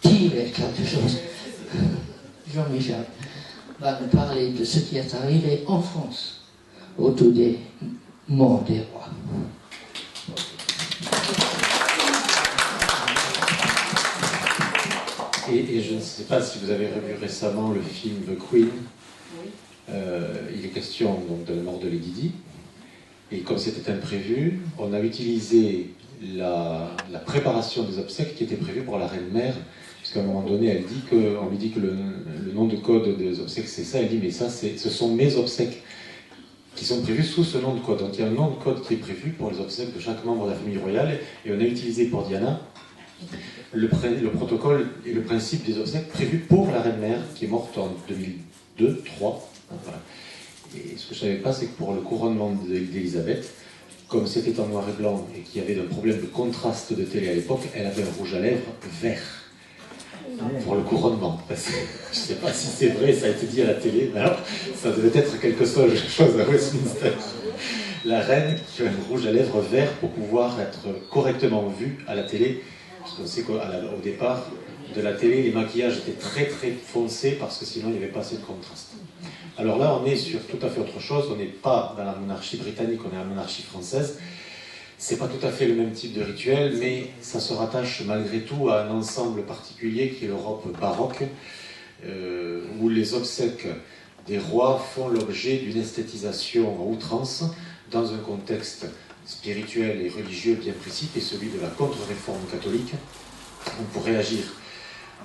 dire quelque chose. Jean-Michel va nous parler de ce qui est arrivé en France autour des morts des rois. Et je ne sais pas si vous avez revu récemment le film The Queen. Il est question donc de la mort de Lady Di. Et comme c'était imprévu, on a utilisé la préparation des obsèques qui était prévue pour la reine-mère, puisqu'à un moment donné, on lui dit que le nom de code des obsèques c'est ça. Elle dit mais ça, ce sont mes obsèques qui sont prévues sous ce nom de code. Donc il y a un nom de code qui est prévu pour les obsèques de chaque membre de la famille royale, et on a utilisé pour Diana le protocole et le principe des obsèques prévus pour la reine-mère qui est morte en 2002-2003. Voilà. Et ce que je ne savais pas, c'est que pour le couronnement d'Élisabeth, comme c'était en noir et blanc et qu'il y avait un problème de contraste de télé à l'époque, elle avait un rouge à lèvres vert pour le couronnement. Je ne sais pas si c'est vrai, ça a été dit à la télé, mais alors ça devait être quelque chose à Westminster. La reine qui a un rouge à lèvres vert pour pouvoir être correctement vue à la télé. Parce qu'on sait qu'au départ de la télé, les maquillages étaient très très foncés parce que sinon il n'y avait pas assez de contraste. Alors là, on est sur tout à fait autre chose. On n'est pas dans la monarchie britannique, on est dans la monarchie française. C'est pas tout à fait le même type de rituel, mais ça se rattache malgré tout à un ensemble particulier qui est l'Europe baroque, où les obsèques des rois font l'objet d'une esthétisation à outrance dans un contexte spirituel et religieux bien précis, qui est celui de la contre-réforme catholique. Pour réagir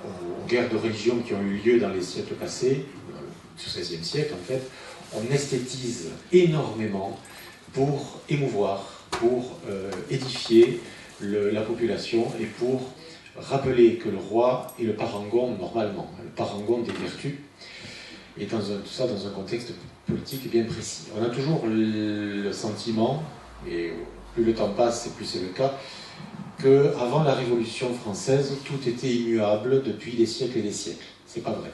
aux guerres de religion qui ont eu lieu dans les siècles passés, au XVIe siècle en fait, on esthétise énormément pour émouvoir, pour édifier la population et pour rappeler que le roi est le parangon normalement, le parangon des vertus, et tout ça dans un contexte politique bien précis. On a toujours le sentiment, et plus le temps passe et plus c'est le cas, qu'avant la Révolution française, tout était immuable depuis des siècles et des siècles. C'est pas vrai.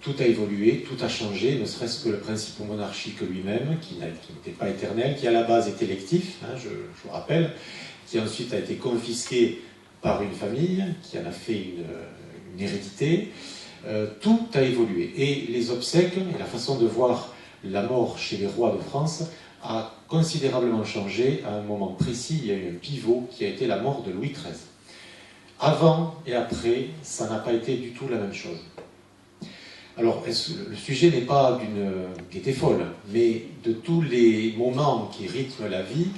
Tout a évolué, tout a changé, ne serait-ce que le principe monarchique lui-même, qui n'était pas éternel, qui à la base est électif, je vous rappelle, qui ensuite a été confisqué par une famille, qui en a fait une hérédité. Tout a évolué. Et les obsèques, et la façon de voir la mort chez les rois de France, a considérablement changé à un moment précis. Il y a eu un pivot qui a été la mort de Louis XIII. Avant et après, ça n'a pas été du tout la même chose. Alors, le sujet n'est pas d'une gaieté folle, mais de tous les moments qui rythment la vie,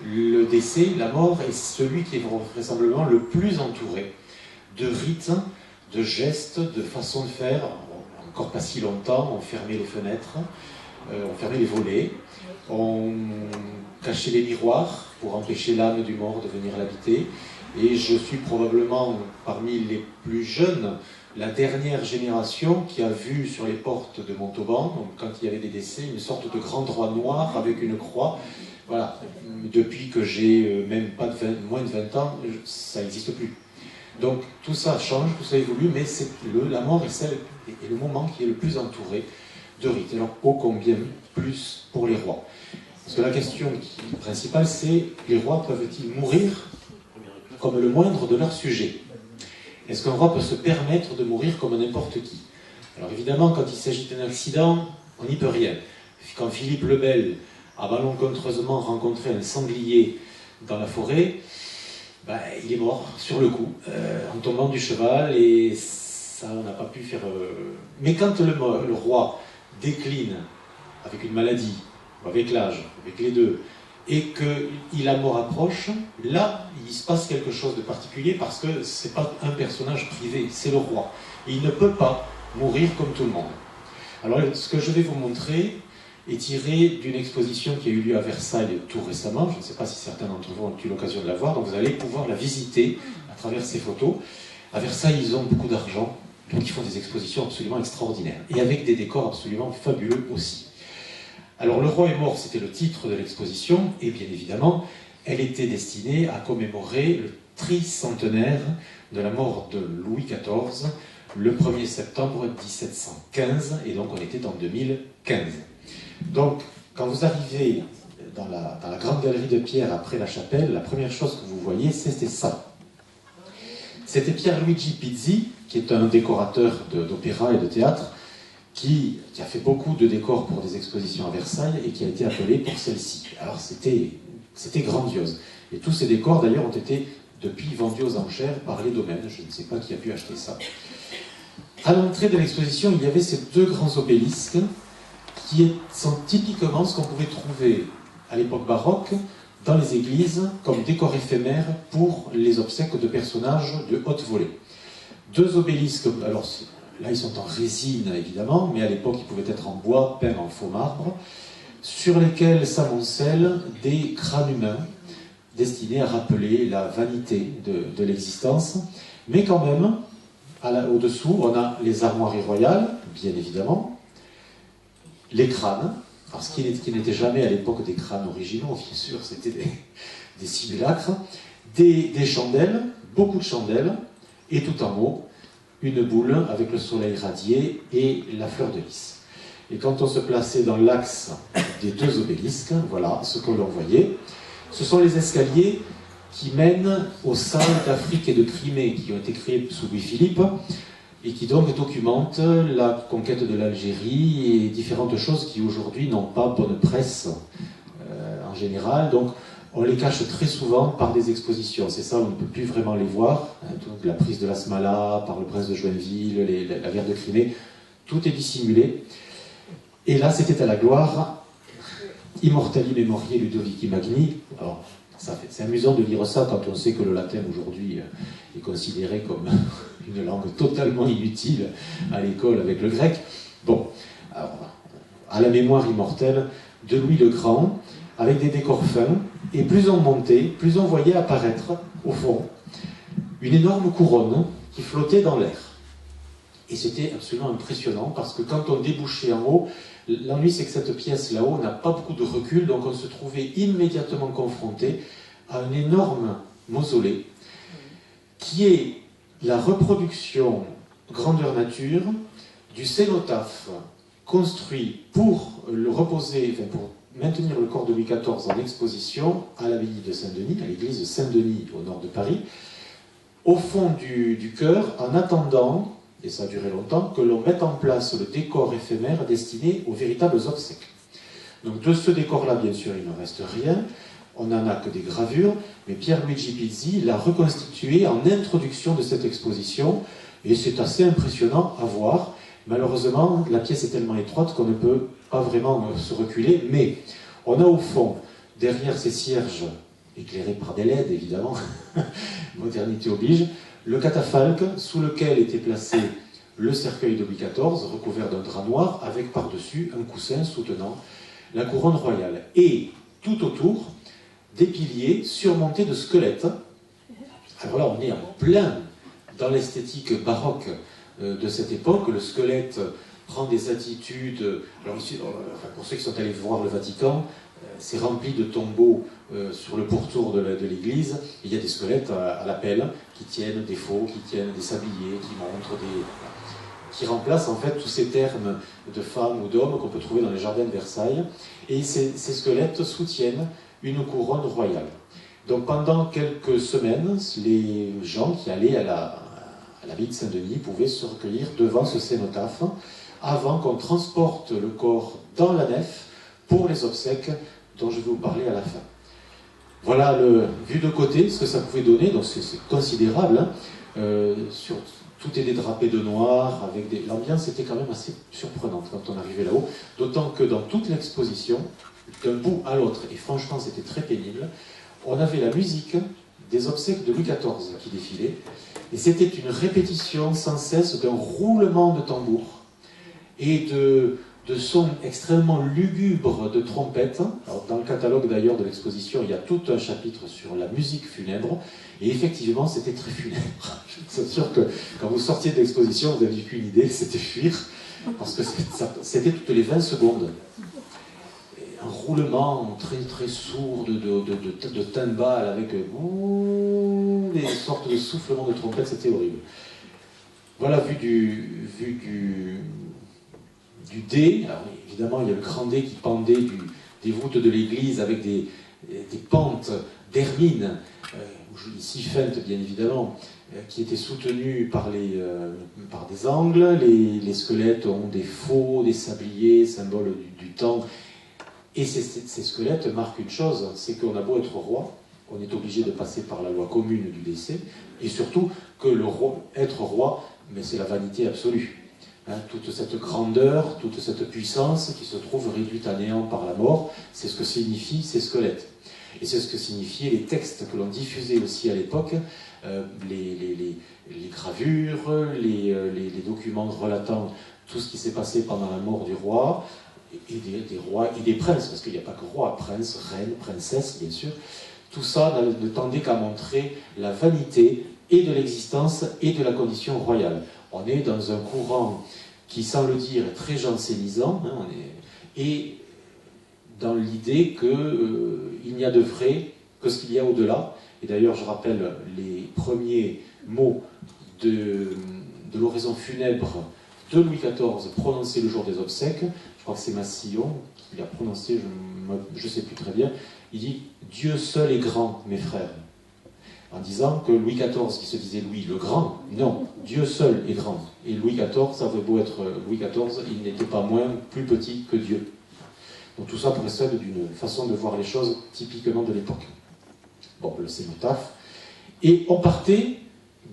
le décès, la mort est celui qui est vraisemblablement le plus entouré de rites, de gestes, de façons de faire. Encore pas si longtemps, on fermait les fenêtres, on fermait les volets, on cachait les miroirs pour empêcher l'âme du mort de venir l'habiter. Et je suis probablement parmi les plus jeunes, la dernière génération qui a vu sur les portes de Montauban, donc quand il y avait des décès, une sorte de grand drap noir avec une croix. Voilà, depuis que j'ai même pas moins de 20 ans, ça n'existe plus. Donc tout ça change, tout ça évolue, mais c'est la mort est le moment qui est le plus entouré de rites. Alors ô combien plus pour les rois. Parce que la question principale, c'est les rois peuvent-ils mourir comme le moindre de leurs sujets? Est-ce qu'un roi peut se permettre de mourir comme n'importe qui? Alors évidemment, quand il s'agit d'un accident, on n'y peut rien. Quand Philippe le Bel a malencontreusement rencontré un sanglier dans la forêt, il est mort sur le coup, en tombant du cheval, et ça, on n'a pas pu faire... Mais quand le roi décline avec une maladie, ou avec l'âge, avec les deux, et que la mort approche, là, il se passe quelque chose de particulier parce que c'est pas un personnage privé, c'est le roi. Et il ne peut pas mourir comme tout le monde. Alors, ce que je vais vous montrer est tiré d'une exposition qui a eu lieu à Versailles tout récemment. Je ne sais pas si certains d'entre vous ont eu l'occasion de la voir, donc vous allez pouvoir la visiter à travers ces photos. À Versailles, ils ont beaucoup d'argent, donc ils font des expositions absolument extraordinaires, et avec des décors absolument fabuleux aussi. Alors, Le roi est mort, c'était le titre de l'exposition, et bien évidemment, elle était destinée à commémorer le tricentenaire de la mort de Louis XIV, le 1er septembre 1715, et donc on était en 2015. Donc, quand vous arrivez dans la grande galerie de pierre après la chapelle, la première chose que vous voyez, c'est ça. C'était Pierluigi Pizzi, qui est un décorateur d'opéra et de théâtre, qui a fait beaucoup de décors pour des expositions à Versailles et qui a été appelé pour celle-ci. Alors c'était grandiose. Et tous ces décors, d'ailleurs, ont été depuis vendus aux enchères par les domaines. Je ne sais pas qui a pu acheter ça. À l'entrée de l'exposition, il y avait ces deux grands obélisques qui sont typiquement ce qu'on pouvait trouver à l'époque baroque dans les églises comme décor éphémère pour les obsèques de personnages de haute volée. Deux obélisques, alors là ils sont en résine évidemment, mais à l'époque ils pouvaient être en bois peint en faux marbre, sur lesquels s'amoncellent des crânes humains destinés à rappeler la vanité de l'existence, mais quand même, au-dessous, on a les armoiries royales, bien évidemment, les crânes, alors ce qui n'était jamais à l'époque des crânes originaux, bien sûr, c'était des simulacres, des chandelles, beaucoup de chandelles, et tout en haut, une boule avec le soleil radié et la fleur de lys. Et quand on se plaçait dans l'axe des deux obélisques, voilà ce que l'on voyait. Ce sont les escaliers qui mènent aux salles d'Afrique et de Crimée, qui ont été créées sous Louis-Philippe, et qui donc documentent la conquête de l'Algérie et différentes choses qui aujourd'hui n'ont pas bonne presse en général. Donc on les cache très souvent par des expositions. C'est ça, on ne peut plus vraiment les voir. Donc, la prise de la Smala, par le prince de Joinville, la guerre de Crimée, tout est dissimulé. Et là, c'était à la gloire. Immortali Memoriae Ludovici Magni. Alors, c'est amusant de lire ça quand on sait que le latin aujourd'hui est considéré comme une langue totalement inutile à l'école avec le grec. Bon, alors, à la mémoire immortelle de Louis le Grand, avec des décors fins, et plus on montait, plus on voyait apparaître, au fond, une énorme couronne qui flottait dans l'air. Et c'était absolument impressionnant, parce que quand on débouchait en haut, l'ennui c'est que cette pièce là-haut n'a pas beaucoup de recul, donc on se trouvait immédiatement confronté à un énorme mausolée, qui est la reproduction grandeur nature du cénotaphe construit pour le reposer, enfin pour maintenir le corps de Louis XIV en exposition à l'abbaye de Saint-Denis, à l'église de Saint-Denis au nord de Paris, au fond du chœur, en attendant, et ça a duré longtemps, que l'on mette en place le décor éphémère destiné aux véritables obsèques. Donc de ce décor-là, bien sûr, il ne reste rien, on n'en a que des gravures, mais Pierluigi Pizzi l'a reconstitué en introduction de cette exposition, et c'est assez impressionnant à voir. Malheureusement, la pièce est tellement étroite qu'on ne peut pas vraiment se reculer, mais on a au fond, derrière ces cierges, éclairés par des LED évidemment, modernité oblige, le catafalque sous lequel était placé le cercueil de Louis XIV, recouvert d'un drap noir, avec par-dessus un coussin soutenant la couronne royale. Et tout autour, des piliers surmontés de squelettes. Alors là, on est en plein dans l'esthétique baroque de cette époque. Le squelette prend des attitudes... Alors ici, pour ceux qui sont allés voir le Vatican, c'est rempli de tombeaux sur le pourtour de l'église. Il y a des squelettes à la pelle qui tiennent des faux, qui tiennent des sabliers, qui montrent qui remplacent en fait tous ces termes de femmes ou d'hommes qu'on peut trouver dans les jardins de Versailles. Et ces squelettes soutiennent une couronne royale. Donc pendant quelques semaines, les gens qui allaient à l'abbaye de Saint-Denis pouvaient se recueillir devant ce cénotaphe avant qu'on transporte le corps dans la nef pour les obsèques dont je vais vous parler à la fin. Voilà, vu de côté, ce que ça pouvait donner, donc c'est considérable. Tout est dédrapé de noir, l'ambiance était quand même assez surprenante quand on arrivait là-haut, d'autant que dans toute l'exposition, d'un bout à l'autre, et franchement c'était très pénible, on avait la musique des obsèques de Louis XIV qui défilait, et c'était une répétition sans cesse d'un roulement de tambour et de sons extrêmement lugubres de trompettes. Alors, dans le catalogue d'ailleurs de l'exposition, il y a tout un chapitre sur la musique funèbre, et effectivement c'était très funèbre. Je suis sûr que quand vous sortiez de l'exposition, vous n'aviez qu'une idée, c'était fuir, parce que c'était toutes les 20 secondes. Un roulement très très sourd de timbales avec des sortes de soufflements de trompettes, c'était horrible. Voilà, vu du dé. Alors, évidemment il y a le grand dé qui pendait des voûtes de l'église avec des pentes d'Hermine, ici feinte bien évidemment, qui était soutenue par des angles. Les squelettes ont des faux, des sabliers, symbole du temps. Et ces squelettes marquent une chose, c'est qu'on a beau être roi, on est obligé de passer par la loi commune du décès, et surtout que être roi, mais c'est la vanité absolue. Hein, toute cette grandeur, toute cette puissance qui se trouve réduite à néant par la mort, c'est ce que signifient ces squelettes. Et c'est ce que signifiaient les textes que l'on diffusait aussi à l'époque, les gravures, les documents relatant tout ce qui s'est passé pendant la mort du roi, et des rois et des princes, parce qu'il n'y a pas que roi, prince, reine, princesse, bien sûr. Tout ça ne tendait qu'à montrer la vanité et de l'existence et de la condition royale. On est dans un courant qui, sans le dire, est très jansénisant, hein, et dans l'idée qu'il n'y a de vrai que ce qu'il y a au-delà. Et d'ailleurs, je rappelle les premiers mots de l'oraison funèbre de Louis XIV prononcés le jour des obsèques. Je crois que c'est Massillon qui l'a prononcé, je ne sais plus très bien. Il dit « Dieu seul est grand, mes frères ». En disant que Louis XIV, qui se disait Louis le Grand, non, Dieu seul est grand. Et Louis XIV, ça veut beau être Louis XIV, il n'était pas moins plus petit que Dieu. Donc tout ça précède d'une façon de voir les choses typiquement de l'époque. Bon, le cénotaphe. Et on partait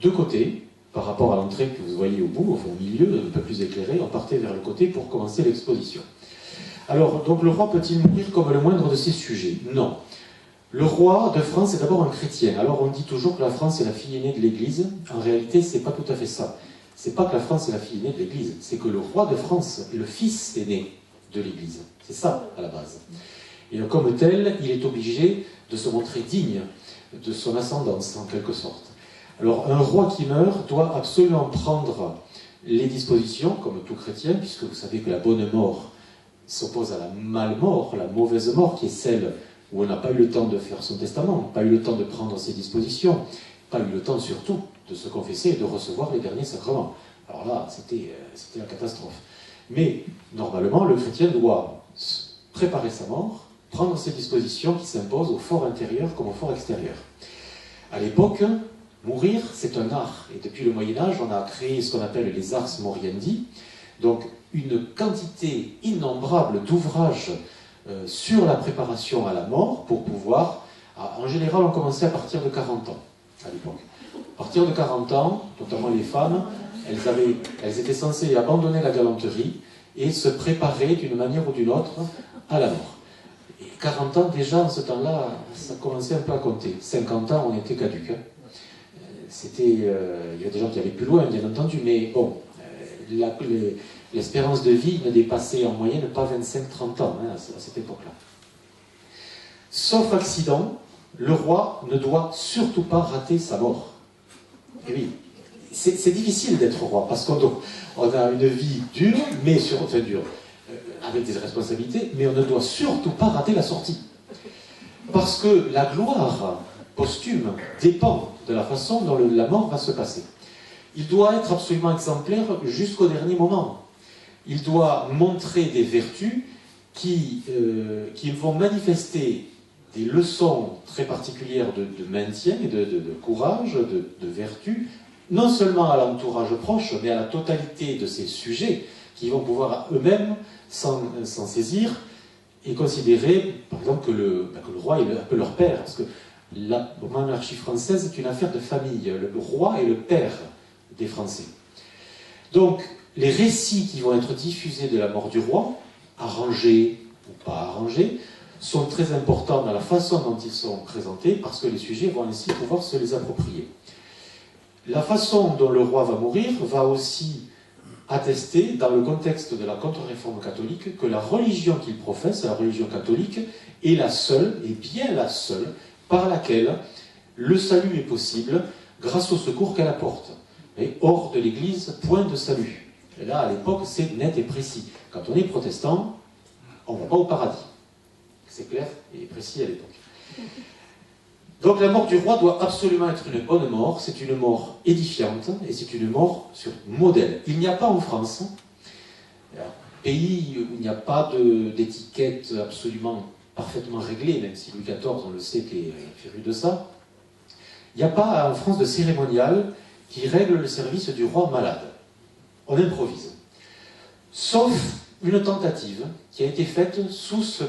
de côté, par rapport à l'entrée que vous voyez au bout, enfin au milieu, un peu plus éclairé, on partait vers le côté pour commencer l'exposition. Alors, donc le roi peut-il mourir comme le moindre de ses sujets? Non. Le roi de France est d'abord un chrétien. Alors on dit toujours que la France est la fille aînée de l'Église. En réalité, c'est pas tout à fait ça. C'est pas que la France est la fille aînée de l'Église, c'est que le roi de France est le fils aîné de l'Église. C'est ça, à la base. Et comme tel, il est obligé de se montrer digne de son ascendance, en quelque sorte. Alors, un roi qui meurt doit absolument prendre les dispositions, comme tout chrétien, puisque vous savez que la bonne mort s'oppose à la mal mort, la mauvaise mort, qui est celle où on n'a pas eu le temps de faire son testament, pas eu le temps de prendre ses dispositions, pas eu le temps surtout de se confesser et de recevoir les derniers sacrements. Alors là, c'était la catastrophe. Mais, normalement, le chrétien doit préparer sa mort, prendre ses dispositions qui s'imposent au fort intérieur comme au fort extérieur. À l'époque, mourir, c'est un art. Et depuis le Moyen-Âge, on a créé ce qu'on appelle les ars moriendi, donc une quantité innombrable d'ouvrages sur la préparation à la mort pour pouvoir... En général, on commençait à partir de 40 ans, à l'époque. À partir de 40 ans, notamment les femmes, elles étaient censées abandonner la galanterie et se préparer d'une manière ou d'une autre à la mort. Et 40 ans, déjà, en ce temps-là, ça commençait un peu à compter. 50 ans, on était caduc. Il y a des gens qui allaient plus loin, bien entendu, mais bon, l'espérance de vie ne dépassait en moyenne pas 25-30 ans à cette époque-là. Sauf accident, le roi ne doit surtout pas rater sa mort. Et oui, c'est difficile d'être roi, parce qu'on a une vie dure, avec des responsabilités, mais on ne doit surtout pas rater la sortie. Parce que la gloire posthume dépend de la façon dont la mort va se passer. Il doit être absolument exemplaire jusqu'au dernier moment. Il doit montrer des vertus qui vont manifester des leçons très particulières de maintien et de courage, de vertu, non seulement à l'entourage proche, mais à la totalité de ces sujets qui vont pouvoir eux-mêmes s'en saisir et considérer, par exemple, que le roi est un peu leur père, parce que la monarchie française est une affaire de famille. Le roi est le père des Français. Donc, les récits qui vont être diffusés de la mort du roi, arrangés ou pas arrangés, sont très importants dans la façon dont ils sont présentés, parce que les sujets vont ainsi pouvoir se les approprier. La façon dont le roi va mourir va aussi attester, dans le contexte de la contre-réforme catholique, que la religion qu'il professe, la religion catholique, est la seule, et bien la seule, par laquelle le salut est possible grâce au secours qu'elle apporte. Et hors de l'Église, point de salut. Et là, à l'époque, c'est net et précis. Quand on est protestant, on ne va pas au paradis. C'est clair et précis à l'époque. Donc la mort du roi doit absolument être une bonne mort, c'est une mort édifiante, et c'est une mort sur modèle. Il n'y a pas en France, pays où il n'y a pas d'étiquette absolument parfaitement réglé, même si Louis XIV, on le sait, est féru de ça. Il n'y a pas en France de cérémonial qui règle le service du roi malade. On improvise. Sauf une tentative qui a été faite sous ce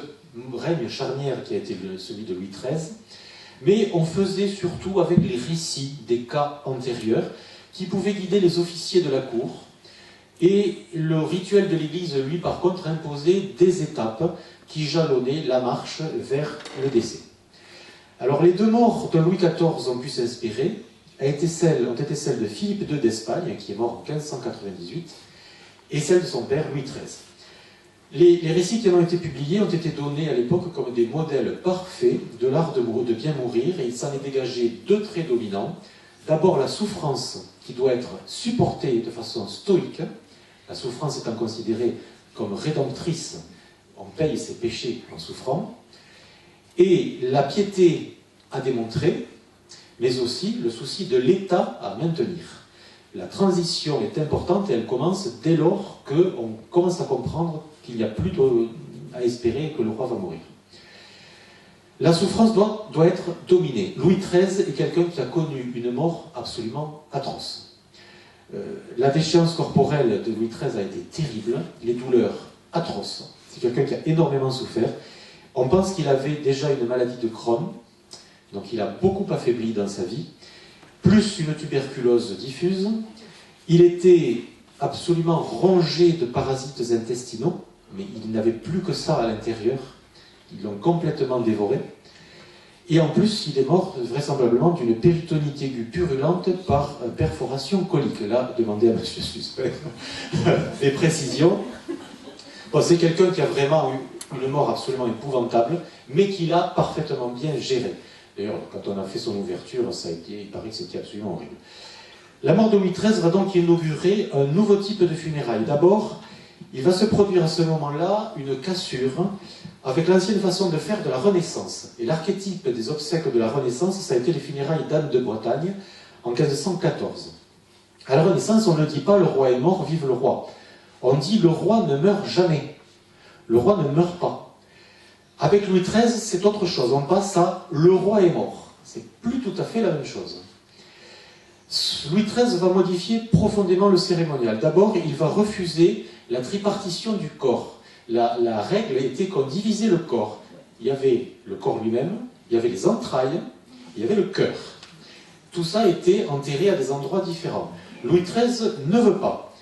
règne charnière qui a été celui de Louis XIII, mais on faisait surtout avec les récits des cas antérieurs qui pouvaient guider les officiers de la cour. Et le rituel de l'Église, lui, par contre, imposait des étapes qui jalonnaient la marche vers le décès. Alors, les deux morts dont Louis XIV ont pu s'inspirer ont été celles de Philippe II d'Espagne, qui est mort en 1598, et celle de son père, Louis XIII. Les récits qui en ont été publiés ont été donnés à l'époque comme des modèles parfaits de l'art de bien mourir, et il s'en est dégagé deux traits dominants. D'abord, la souffrance qui doit être supportée de façon stoïque, la souffrance étant considérée comme rédemptrice, on paye ses péchés en souffrant, et la piété à démontrer, mais aussi le souci de l'État à maintenir. La transition est importante et elle commence dès lors qu'on commence à comprendre qu'il n'y a plus à espérer que le roi va mourir. La souffrance doit être dominée. Louis XIII est quelqu'un qui a connu une mort absolument atroce. La déchéance corporelle de Louis XIII a été terrible, les douleurs atroces. C'est quelqu'un qui a énormément souffert. On pense qu'il avait déjà une maladie de Crohn, donc il a beaucoup affaibli dans sa vie, plus une tuberculose diffuse. Il était absolument rongé de parasites intestinaux, mais il n'avait plus que ça à l'intérieur. Ils l'ont complètement dévoré. Et en plus, il est mort vraisemblablement d'une péritonite aiguë purulente par perforation colique. Là, demandez à M. Suspect des précisions. Bon, c'est quelqu'un qui a vraiment eu une mort absolument épouvantable, mais qui l'a parfaitement bien géré. D'ailleurs, quand on a fait son ouverture, il paraît que c'était absolument horrible. La mort de Louis XIII va donc inaugurer un nouveau type de funérailles. D'abord, il va se produire à ce moment-là une cassure avec l'ancienne façon de faire de la Renaissance. Et l'archétype des obsèques de la Renaissance, ça a été les funérailles d'Anne de Bretagne en 1514. À la Renaissance, on ne dit pas « le roi est mort, vive le roi ». On dit « le roi ne meurt jamais ». Le roi ne meurt pas. Avec Louis XIII, c'est autre chose. On passe à « le roi est mort ». C'est plus tout à fait la même chose. Louis XIII va modifier profondément le cérémonial. D'abord, il va refuser la tripartition du corps. La règle était qu'on divisait le corps. Il y avait le corps lui-même, il y avait les entrailles, il y avait le cœur. Tout ça était enterré à des endroits différents. Louis XIII ne veut pas.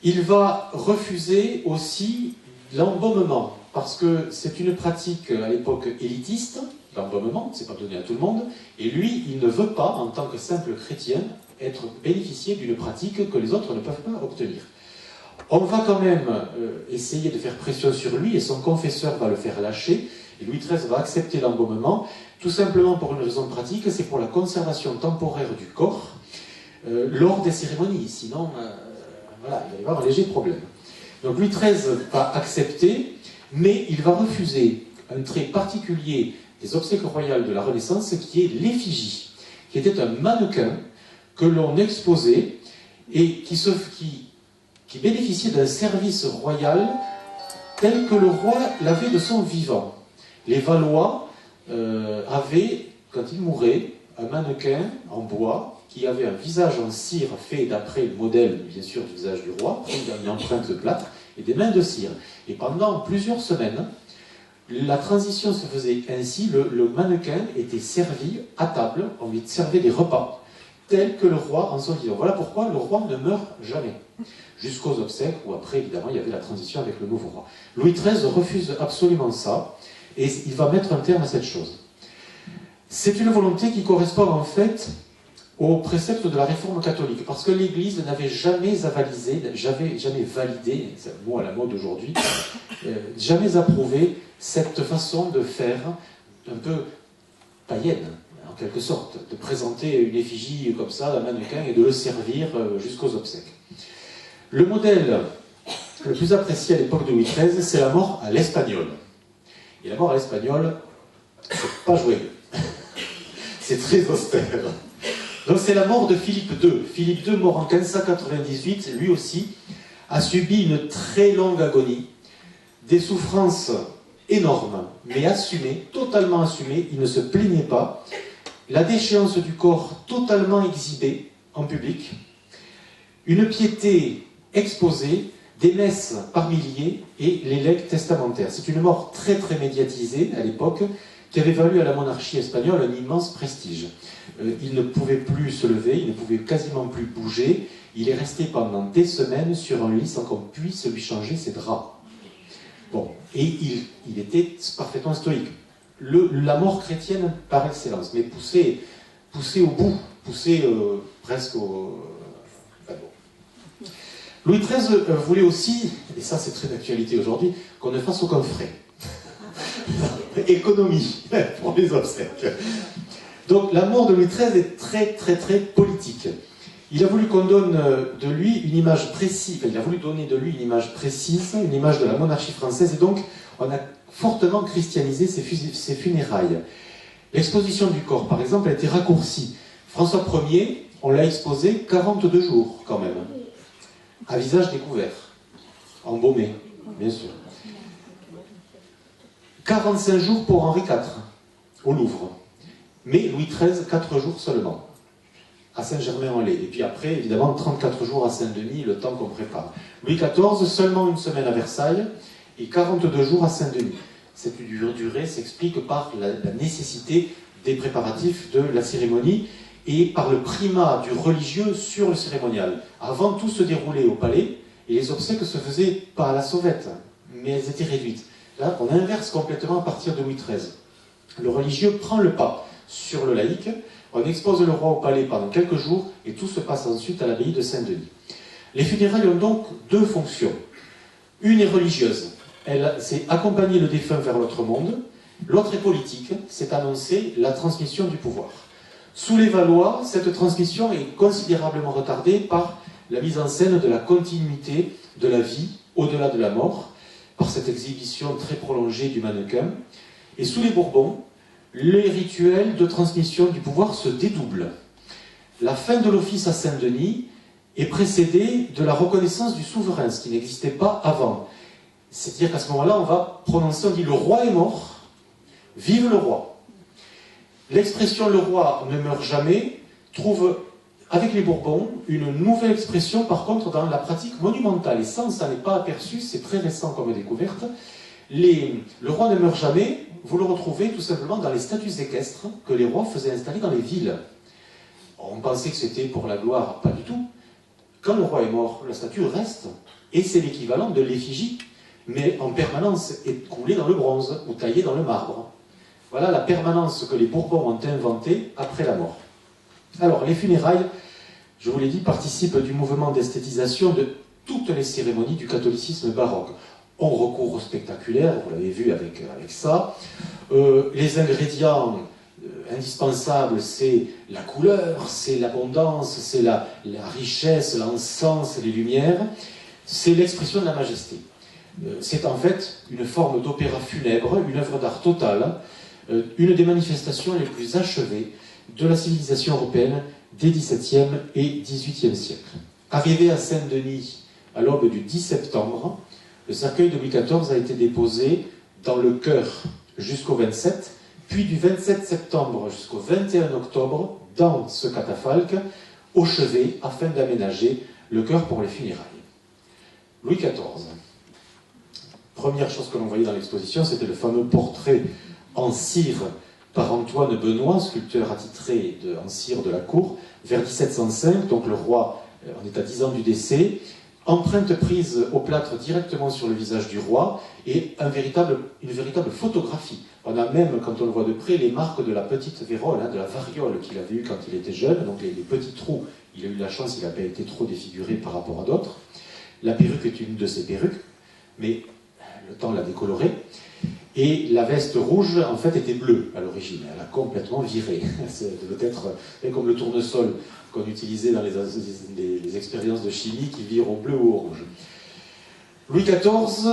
Il va refuser aussi l'embaumement, parce que c'est une pratique à l'époque élitiste, l'embaumement, c'est pas donné à tout le monde, et lui, il ne veut pas, en tant que simple chrétien, bénéficier d'une pratique que les autres ne peuvent pas obtenir. On va quand même essayer de faire pression sur lui, et son confesseur va le faire lâcher, et Louis XIII va accepter l'embaumement, tout simplement pour une raison pratique, c'est pour la conservation temporaire du corps lors des cérémonies, sinon voilà, il va y avoir un léger problème. Donc Louis XIII va accepter, mais il va refuser un trait particulier des obsèques royales de la Renaissance, qui est l'effigie, qui était un mannequin que l'on exposait et qui bénéficiait d'un service royal tel que le roi l'avait de son vivant. Les Valois avaient, quand ils mouraient, un mannequin en bois qui avait un visage en cire fait d'après le modèle, bien sûr, du visage du roi, une empreinte de plâtre, et des mains de cire. Et pendant plusieurs semaines, la transition se faisait ainsi, le mannequin était servi à table, on lui servait des repas, tels que le roi en son vivant. Voilà pourquoi le roi ne meurt jamais. Jusqu'aux obsèques, où après, évidemment, il y avait la transition avec le nouveau roi. Louis XIII refuse absolument ça, et il va mettre un terme à cette chose. C'est une volonté qui correspond en fait au précepte de la réforme catholique, parce que l'Église n'avait jamais jamais validé, c'est un mot à la mode aujourd'hui, jamais approuvé cette façon de faire un peu païenne, en quelque sorte, de présenter une effigie comme ça, d'un mannequin, et de le servir jusqu'aux obsèques. Le modèle le plus apprécié à l'époque de Louis XIII, c'est la mort à l'espagnol. Et la mort à l'espagnol, c'est pas joué. C'est très austère. Donc c'est la mort de Philippe II. Philippe II, mort en 1598, lui aussi, a subi une très longue agonie, des souffrances énorme, mais assumé, totalement assumé, il ne se plaignait pas. La déchéance du corps totalement exhibée en public, une piété exposée, des messes par milliers et les legs testamentaires. C'est une mort très très médiatisée à l'époque, qui avait valu à la monarchie espagnole un immense prestige. Il ne pouvait plus se lever, il ne pouvait quasiment plus bouger, il est resté pendant des semaines sur un lit sans qu'on puisse lui changer ses draps. Bon, et il était parfaitement stoïque. La mort chrétienne par excellence, mais poussée au bout, poussée presque au... Enfin bon. Louis XIII voulait aussi, et ça c'est très d'actualité aujourd'hui, qu'on ne fasse aucun frais. Économie pour les obsèques. Donc la mort de Louis XIII est très très très politique. Il a voulu qu'on donne de lui une image précise, il a voulu donner de lui une image précise, une image de la monarchie française, et donc on a fortement christianisé ses funérailles. L'exposition du corps, par exemple, a été raccourcie. François Ier, on l'a exposé 42 jours quand même, à visage découvert, embaumé, bien sûr. 45 jours pour Henri IV, au Louvre. Mais Louis XIII, 4 jours seulement, à Saint-Germain-en-Laye. Et puis après, évidemment, 34 jours à Saint-Denis, le temps qu'on prépare. Louis XIV, seulement une semaine à Versailles, et 42 jours à Saint-Denis. Cette durée s'explique par la nécessité des préparatifs de la cérémonie et par le primat du religieux sur le cérémonial. Avant, tout se déroulait au palais, et les obsèques se faisaient pas à la sauvette, mais elles étaient réduites. Là, on inverse complètement à partir de Louis XIII. Le religieux prend le pas sur le laïque, on expose le roi au palais pendant quelques jours, et tout se passe ensuite à l'abbaye de Saint-Denis. Les funérailles ont donc deux fonctions. Une est religieuse, c'est accompagner le défunt vers l'autre monde. L'autre est politique, c'est annoncer la transmission du pouvoir. Sous les Valois, cette transmission est considérablement retardée par la mise en scène de la continuité de la vie au-delà de la mort, par cette exhibition très prolongée du mannequin. Et sous les Bourbons, les rituels de transmission du pouvoir se dédoublent. La fin de l'office à Saint-Denis est précédée de la reconnaissance du souverain, ce qui n'existait pas avant. C'est-à-dire qu'à ce moment-là, on va prononcer, on dit « le roi est mort, vive le roi ». L'expression « le roi ne meurt jamais » trouve, avec les Bourbons, une nouvelle expression, par contre, dans la pratique monumentale. Et ça, on ne s'en est pas aperçu, c'est très récent comme découverte. Le roi ne meurt jamais, vous le retrouvez tout simplement dans les statues équestres que les rois faisaient installer dans les villes. On pensait que c'était pour la gloire, pas du tout. Quand le roi est mort, la statue reste, et c'est l'équivalent de l'effigie, mais en permanence, est coulée dans le bronze ou taillée dans le marbre. Voilà la permanence que les Bourbons ont inventée après la mort. Alors, les funérailles, je vous l'ai dit, participent du mouvement d'esthétisation de toutes les cérémonies du catholicisme baroque. On recourt au spectaculaire, vous l'avez vu avec ça. Les ingrédients indispensables, c'est la couleur, c'est l'abondance, c'est la richesse, l'encens, les lumières. C'est l'expression de la majesté. C'est en fait une forme d'opéra funèbre, une œuvre d'art totale, une des manifestations les plus achevées de la civilisation européenne des XVIIe et XVIIIe siècles. Arrivé à Saint-Denis à l'aube du 10 septembre, le cercueil de Louis XIV a été déposé dans le chœur jusqu'au 27, puis du 27 septembre jusqu'au 21 octobre, dans ce catafalque, au chevet, afin d'aménager le chœur pour les funérailles. Louis XIV. Première chose que l'on voyait dans l'exposition, c'était le fameux portrait en cire par Antoine Benoît, sculpteur attitré en cire de la cour, vers 1705, donc le roi, on est à 10 ans du décès, empreinte prise au plâtre directement sur le visage du roi, et une véritable photographie. On a même, quand on le voit de près, les marques de la petite vérole, de la variole qu'il avait eue quand il était jeune, donc les petits trous. Il a eu la chance, il n'a pas été trop défiguré par rapport à d'autres. La perruque est une de ses perruques, mais le temps l'a décolorée. Et la veste rouge, en fait, était bleue à l'origine. Elle a complètement viré. C'est peut-être comme le tournesol qu'on utilisait dans les expériences de chimie qui vire au bleu ou au rouge. Louis XIV,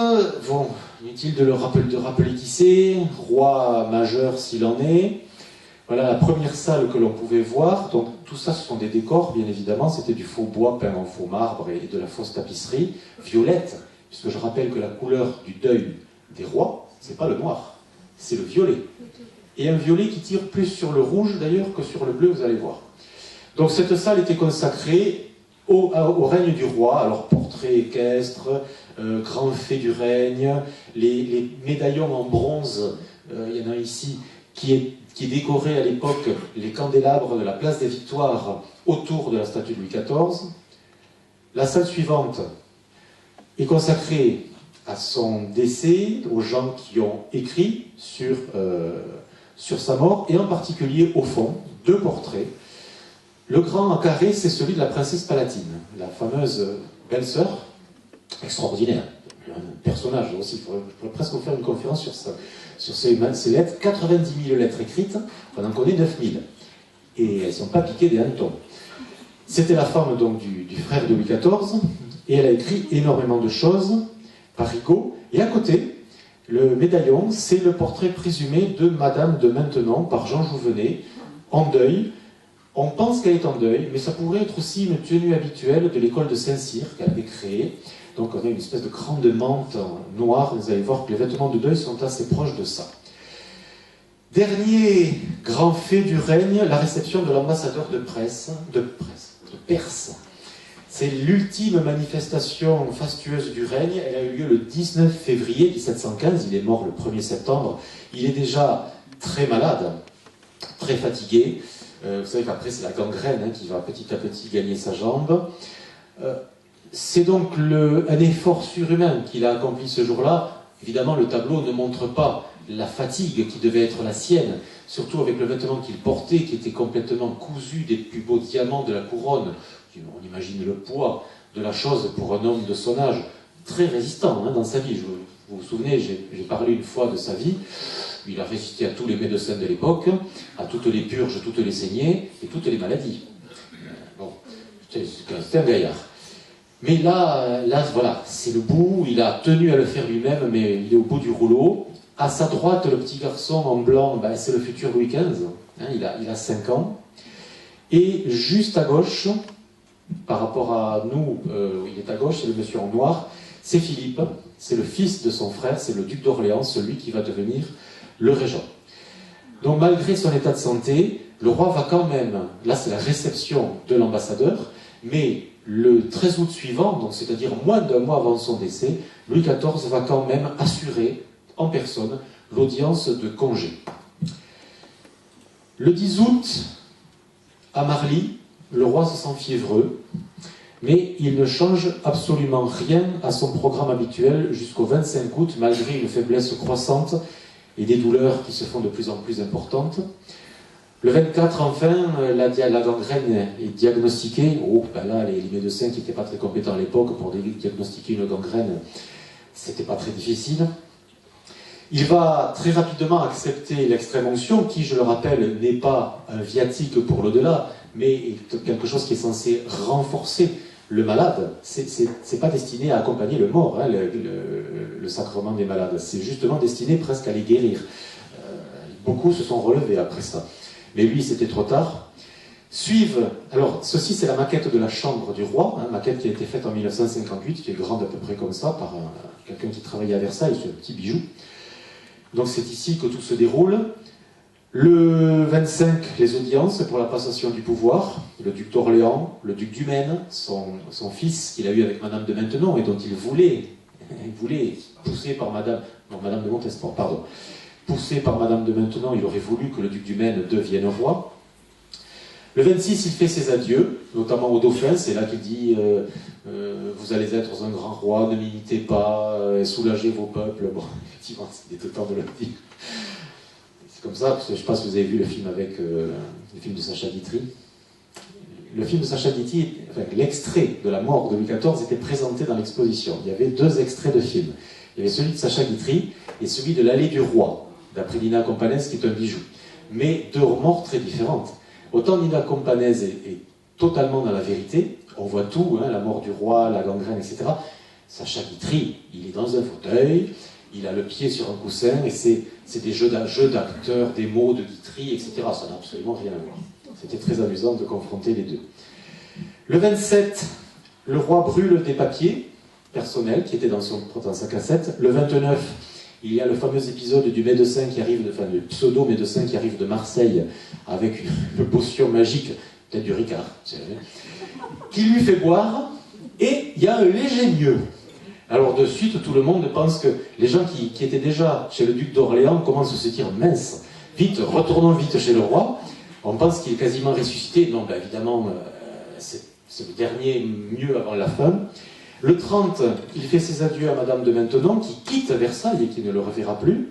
bon, inutile de rappeler qui c'est, roi majeur s'il en est. Voilà la première salle que l'on pouvait voir. Donc tout ça, ce sont des décors, bien évidemment. C'était du faux bois peint en faux marbre et de la fausse tapisserie, violette, puisque je rappelle que la couleur du deuil des rois, c'est pas le noir, c'est le violet. Et un violet qui tire plus sur le rouge d'ailleurs que sur le bleu, vous allez voir. Donc cette salle était consacrée au règne du roi, alors portrait équestre, grand fait du règne, les médaillons en bronze, il y en a ici, qui décorait à l'époque les candélabres de la place des Victoires autour de la statue de Louis XIV. La salle suivante est consacrée à son décès, aux gens qui ont écrit sur sa mort, et en particulier, au fond, 2 portraits. Le grand en carré, c'est celui de la princesse Palatine, la fameuse belle-sœur, extraordinaire, un personnage aussi, je pourrais presque vous faire une conférence sur ça, sur ces lettres, 90 000 lettres écrites, on en connaît 9 000, et elles ne sont pas piquées des hannetons. C'était la femme donc du frère de Louis XIV, et elle a écrit énormément de choses par Rigaud, et à côté, le médaillon, c'est le portrait présumé de Madame de Maintenon par Jean Jouvenet, en deuil. On pense qu'elle est en deuil, mais ça pourrait être aussi une tenue habituelle de l'école de Saint-Cyr qu'elle avait créée. Donc on a une espèce de grande mante noire, vous allez voir que les vêtements de deuil sont assez proches de ça. Dernier grand fait du règne, la réception de l'ambassadeur de Perse. C'est l'ultime manifestation fastueuse du règne. Elle a eu lieu le 19 février 1715, il est mort le 1er septembre. Il est déjà très malade, très fatigué. Vous savez qu'après c'est la gangrène qui va petit à petit gagner sa jambe. C'est donc un effort surhumain qu'il a accompli ce jour-là. Évidemment, le tableau ne montre pas la fatigue qui devait être la sienne, surtout avec le vêtement qu'il portait, qui était complètement cousu des plus beaux diamants de la couronne. On imagine le poids de la chose pour un homme de son âge, très résistant dans sa vie. Vous vous souvenez, j'ai parlé une fois de sa vie. Il a résisté à tous les médecins de l'époque, à toutes les purges, toutes les saignées et toutes les maladies. Bon, c'était un gaillard. Mais là voilà, c'est le bout, il a tenu à le faire lui-même, mais il est au bout du rouleau. À sa droite, le petit garçon en blanc, c'est le futur Louis XV, il a 5 ans. Et juste à gauche, par rapport à nous, il est à gauche, c'est le monsieur en noir, c'est Philippe, c'est le fils de son frère, c'est le duc d'Orléans, celui qui va devenir le régent. Donc malgré son état de santé, le roi va quand même, là c'est la réception de l'ambassadeur, mais le 13 août suivant, donc c'est-à-dire moins d'1 mois avant son décès, Louis XIV va quand même assurer en personne l'audience de congé. Le 10 août, à Marly, le roi se sent fiévreux, mais il ne change absolument rien à son programme habituel jusqu'au 25 août, malgré une faiblesse croissante et des douleurs qui se font de plus en plus importantes. Le 24, enfin, la gangrène est diagnostiquée. Là, les médecins qui n'étaient pas très compétents à l'époque pour diagnostiquer une gangrène, c'était pas très difficile. Il va très rapidement accepter l'extrême-onction, qui, je le rappelle, n'est pas un viatique pour l'au-delà, mais est quelque chose qui est censé renforcer le malade. C'est pas destiné à accompagner le mort, le sacrement des malades. C'est justement destiné presque à les guérir. Beaucoup se sont relevés après ça. Mais lui, c'était trop tard. Alors, ceci, c'est la maquette de la chambre du roi, maquette qui a été faite en 1958, qui est grande à peu près comme ça, par quelqu'un qui travaillait à Versailles, ce petit bijou. Donc c'est ici que tout se déroule. Le 25, les audiences pour la passation du pouvoir. Le duc d'Orléans, le duc du Maine, son fils qu'il a eu avec Madame de Maintenon et dont il voulait poussé par Madame de Montespan, pardon. Poussé par Madame de Maintenon, il aurait voulu que le duc du Maine devienne roi. Le 26, il fait ses adieux, notamment au dauphin, c'est là qu'il dit vous allez être un grand roi, ne m'imitez pas, soulagez vos peuples. Bon, effectivement, il est temps de le dire. C'est comme ça, parce que je ne sais pas si vous avez vu le film le film de Sacha Guitry. Le film de Sacha Guitry, l'extrait de la mort de Louis XIV était présenté dans l'exposition. Il y avait 2 extraits de films. Il y avait celui de Sacha Guitry et celui de l'Allée du Roi, d'après Nina Companès, qui est un bijou. Mais 2 morts très différentes. Autant Nina Companès est totalement dans la vérité, on voit tout, la mort du roi, la gangrène, etc. Sacha Guitry, il est dans un fauteuil, il a le pied sur un coussin, et c'est des jeux d'acteurs, des mots de Guitry, etc. Ça n'a absolument rien à voir. C'était très amusant de confronter les deux. Le 27, le roi brûle des papiers personnels qui étaient dans sa cassette. Le 29, Il y a le fameux épisode du médecin qui arrive, enfin le pseudo-médecin qui arrive de Marseille avec une potion magique, peut-être du Ricard, qui lui fait boire, et il y a un léger mieux. Alors de suite, tout le monde pense que les gens qui étaient déjà chez le duc d'Orléans commencent à se dire mince, vite, retournons vite chez le roi. On pense qu'il est quasiment ressuscité. Non, ben évidemment, c'est le dernier mieux avant la fin. Le 30, il fait ses adieux à Madame de Maintenon, qui quitte Versailles et qui ne le reverra plus.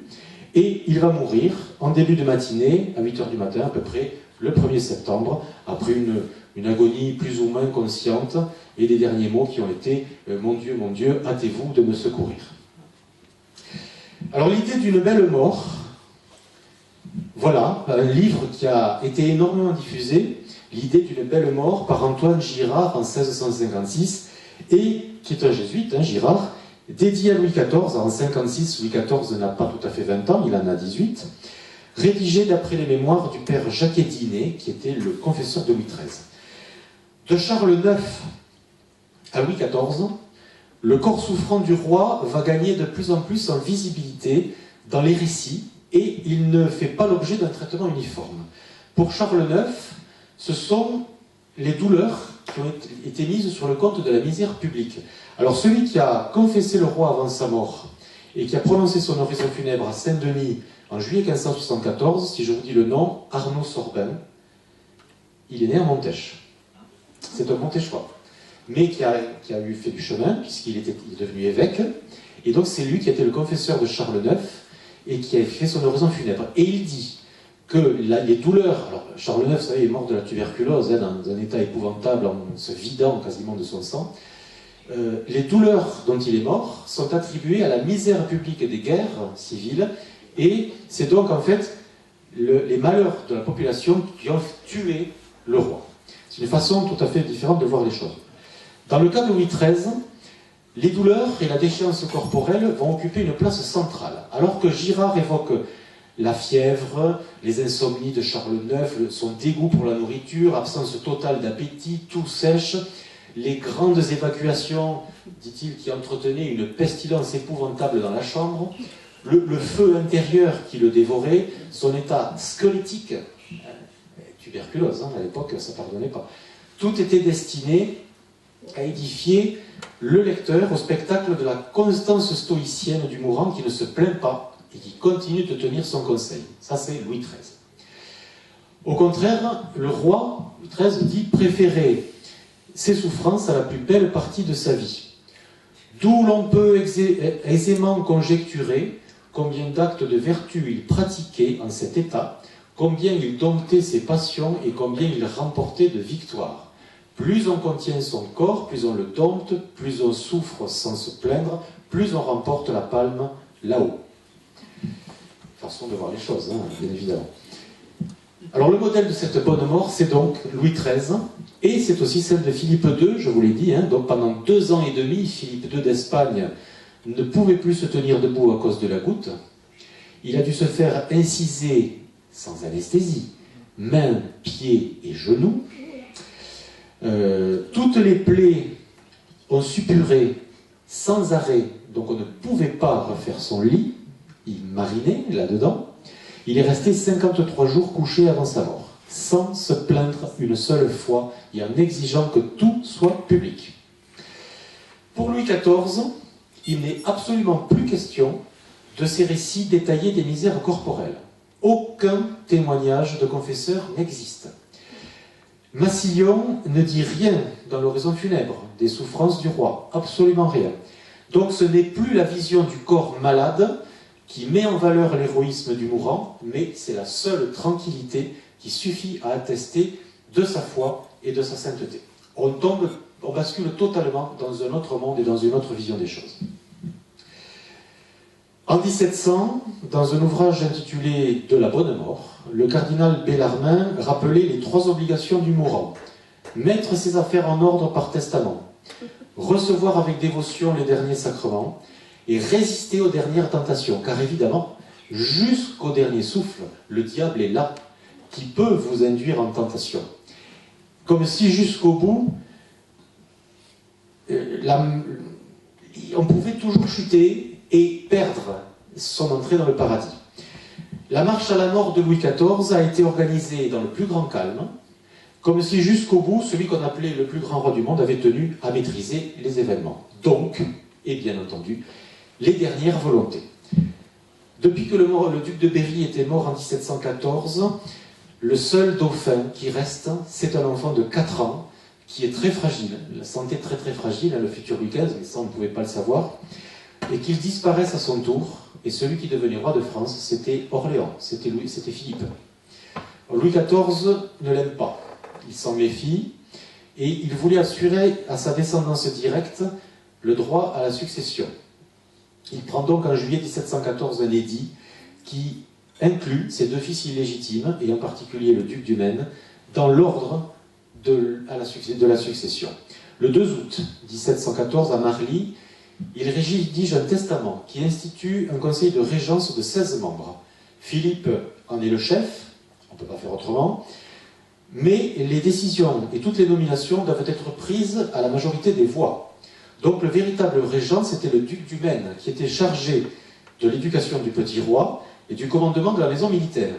Et il va mourir en début de matinée, à 8h du matin à peu près, le 1er septembre, après une agonie plus ou moins consciente, et des derniers mots qui ont été « Mon Dieu, hâtez-vous de me secourir ». Alors l'idée d'une belle mort, voilà, un livre qui a été énormément diffusé, l'idée d'une belle mort par Antoine Girard en 1656, et qui est un jésuite, hein, Girard, dédié à Louis XIV en 1956. Louis XIV n'a pas tout à fait 20 ans, il en a 18, rédigé d'après les mémoires du père Jacques Dinet, qui était le confesseur de Louis XIII. De Charles IX à Louis XIV, le corps souffrant du roi va gagner de plus en plus en visibilité dans les récits, et il ne fait pas l'objet d'un traitement uniforme. Pour Charles IX, ce sont les douleurs qui ont été mises sur le compte de la misère publique. Alors celui qui a confessé le roi avant sa mort et qui a prononcé son oraison funèbre à Saint-Denis en juillet 1574, si je vous dis le nom, Arnaud Sorbin, il est né à Montèche. C'est un Montéchois, mais qui a fait du chemin, puisqu'il est devenu évêque, et donc c'est lui qui a été le confesseur de Charles IX, et qui a fait son oraison funèbre. Et il dit que les douleurs... Alors, Charles IX, vous savez, est mort de la tuberculose, hein, dans un état épouvantable, en se vidant quasiment de son sang. Les douleurs dont il est mort sont attribuées à la misère publique des guerres civiles, et c'est donc en fait les malheurs de la population qui ont tué le roi. C'est une façon tout à fait différente de voir les choses. Dans le cas de Louis XIII, les douleurs et la déchéance corporelle vont occuper une place centrale, alors que Girard évoque la fièvre, les insomnies de Charles IX, son dégoût pour la nourriture, absence totale d'appétit, tout sèche, les grandes évacuations, dit-il, qui entretenaient une pestilence épouvantable dans la chambre, le feu intérieur qui le dévorait, son état squelettique, tuberculose, hein, à l'époque, ça ne pardonnait pas. Tout était destiné à édifier le lecteur au spectacle de la constance stoïcienne du mourant qui ne se plaint pas et qui continue de tenir son conseil. Ça, c'est Louis XIII. Au contraire, le roi, Louis XIII, dit préférer ses souffrances à la plus belle partie de sa vie. D'où l'on peut aisément conjecturer combien d'actes de vertu il pratiquait en cet état, combien il domptait ses passions et combien il remportait de victoires. Plus on contient son corps, plus on le dompte, plus on souffre sans se plaindre, plus on remporte la palme là-haut. Façon de voir les choses, hein, bien évidemment. Alors le modèle de cette bonne mort, c'est donc Louis XIII, et c'est aussi celle de Philippe II, je vous l'ai dit, hein, donc pendant 2 ans et demi, Philippe II d'Espagne ne pouvait plus se tenir debout à cause de la goutte. Il a dû se faire inciser sans anesthésie, mains, pieds et genoux. Toutes les plaies ont suppuré sans arrêt, donc on ne pouvait pas refaire son lit, il marinait là-dedans. Il est resté 53 jours couché avant sa mort, sans se plaindre une seule fois et en exigeant que tout soit public. Pour Louis XIV, il n'est absolument plus question de ces récits détaillés des misères corporelles. Aucun témoignage de confesseur n'existe. Massillon ne dit rien dans l'oraison funèbre des souffrances du roi, absolument rien. Donc ce n'est plus la vision du corps malade qui met en valeur l'héroïsme du mourant, mais c'est la seule tranquillité qui suffit à attester de sa foi et de sa sainteté. On bascule totalement dans un autre monde et dans une autre vision des choses. En 1700, dans un ouvrage intitulé « De la bonne mort », le cardinal Bellarmin rappelait les 3 obligations du mourant. Mettre ses affaires en ordre par testament, recevoir avec dévotion les derniers sacrements et résister aux dernières tentations. Car évidemment, jusqu'au dernier souffle, le diable est là, qui peut vous induire en tentation. Comme si jusqu'au bout, on pouvait toujours chuter et perdre son entrée dans le paradis. La marche à la mort de Louis XIV a été organisée dans le plus grand calme, comme si jusqu'au bout, celui qu'on appelait le plus grand roi du monde avait tenu à maîtriser les événements. Donc, et bien entendu, les dernières volontés. Depuis que le duc de Berry était mort en 1714, le seul dauphin qui reste, c'est un enfant de 4 ans, qui est très fragile, la santé très très fragile, le futur Louis XV, mais ça on ne pouvait pas le savoir, et qu'il disparaisse à son tour, et celui qui devenait roi de France, c'était Orléans, c'était Philippe. Louis XIV ne l'aime pas, il s'en méfie, et il voulait assurer à sa descendance directe le droit à la succession. Il prend donc en juillet 1714 un édit qui inclut ses 2 fils illégitimes, et en particulier le duc du Maine, dans l'ordre de la succession. Le 2 août 1714, à Marly, il rédige un testament qui institue un conseil de régence de 16 membres. Philippe en est le chef, on ne peut pas faire autrement, mais les décisions et toutes les nominations doivent être prises à la majorité des voix. Donc le véritable régent, c'était le duc du Maine, qui était chargé de l'éducation du petit roi et du commandement de la maison militaire.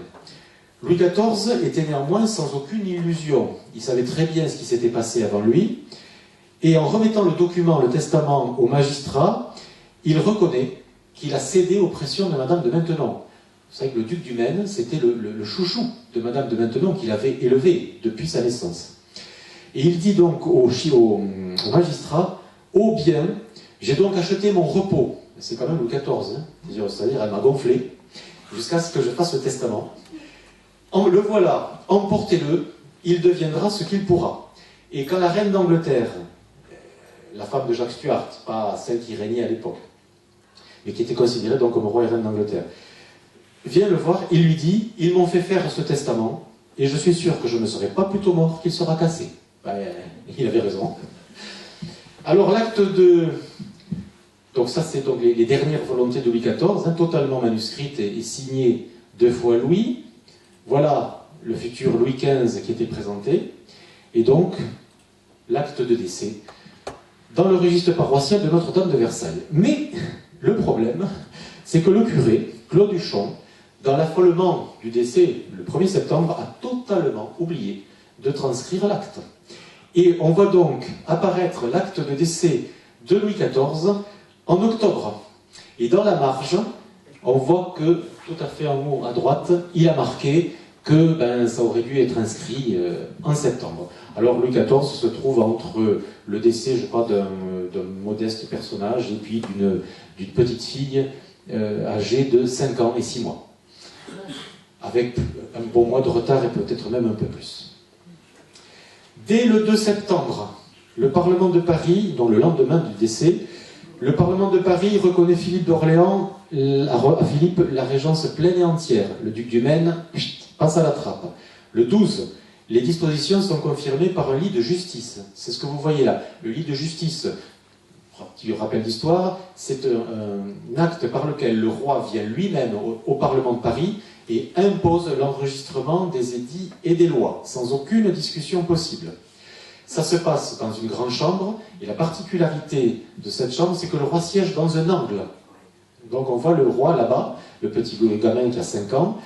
Louis XIV était néanmoins sans aucune illusion. Il savait très bien ce qui s'était passé avant lui, et en remettant le document, le testament, au magistrat, il reconnaît qu'il a cédé aux pressions de Madame de Maintenon. Vous savez que le duc du Maine, c'était le chouchou de Madame de Maintenon qu'il avait élevé depuis sa naissance. Et il dit donc au magistrat, « Oh bien, j'ai donc acheté mon repos. » C'est quand même Louis XIV, hein. C'est-à-dire elle m'a gonflé, jusqu'à ce que je fasse le testament. Le voilà, emportez-le, il deviendra ce qu'il pourra. Et quand la reine d'Angleterre, la femme de Jacques Stuart, pas celle qui régnait à l'époque, mais qui était considérée donc comme roi et reine d'Angleterre, vient le voir, il lui dit, ils m'ont fait faire ce testament, et je suis sûr que je ne serai pas plutôt mort qu'il sera cassé. Il avait raison. Alors l'acte de... Donc ça c'est donc les dernières volontés de Louis XIV, hein, totalement manuscrites et signées 2 fois Louis. Voilà le futur Louis XV qui était présenté, et donc l'acte de décès dans le registre paroissial de Notre-Dame de Versailles. Mais le problème, c'est que le curé, Claude Huchon, dans l'affolement du décès le 1er septembre, a totalement oublié de transcrire l'acte. Et on voit donc apparaître l'acte de décès de Louis XIV en octobre. Et dans la marge, on voit que, tout à fait en haut à droite, il a marqué que ça aurait dû être inscrit en septembre. Alors Louis XIV se trouve entre le décès, je crois, d'un modeste personnage et puis d'une petite fille âgée de 5 ans et 6 mois. Avec un bon mois de retard et peut-être même un peu plus. Dès le 2 septembre, le Parlement de Paris, dont le lendemain du décès, le Parlement de Paris reconnaît Philippe d'Orléans, à Philippe la régence pleine et entière. Le duc du Maine passe à la trappe. Le 12, les dispositions sont confirmées par un lit de justice. C'est ce que vous voyez là. Le lit de justice, petit rappel d'histoire, c'est un acte par lequel le roi vient lui-même au Parlement de Paris et impose l'enregistrement des édits et des lois, sans aucune discussion possible. Ça se passe dans une grande chambre, et la particularité de cette chambre, c'est que le roi siège dans un angle. Donc on voit le roi là-bas, le petit gamin qui a 5 ans,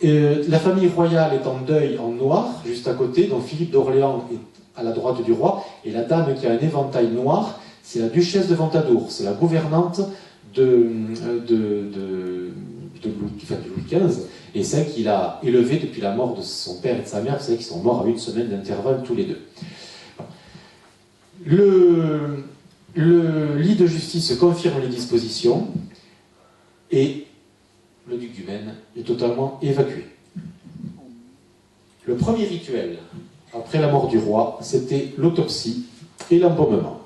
la famille royale est en deuil en noir, juste à côté, donc Philippe d'Orléans est à la droite du roi, et la dame qui a un éventail noir, c'est la duchesse de Ventadour, c'est la gouvernante de Louis XV, et celle qu'il a élevée depuis la mort de son père et de sa mère, c'est qu'ils sont morts à 1 semaine d'intervalle tous les deux. Le lit de justice confirme les dispositions, et le duc du Maine est totalement évacué. Le premier rituel, après la mort du roi, c'était l'autopsie et l'embaumement.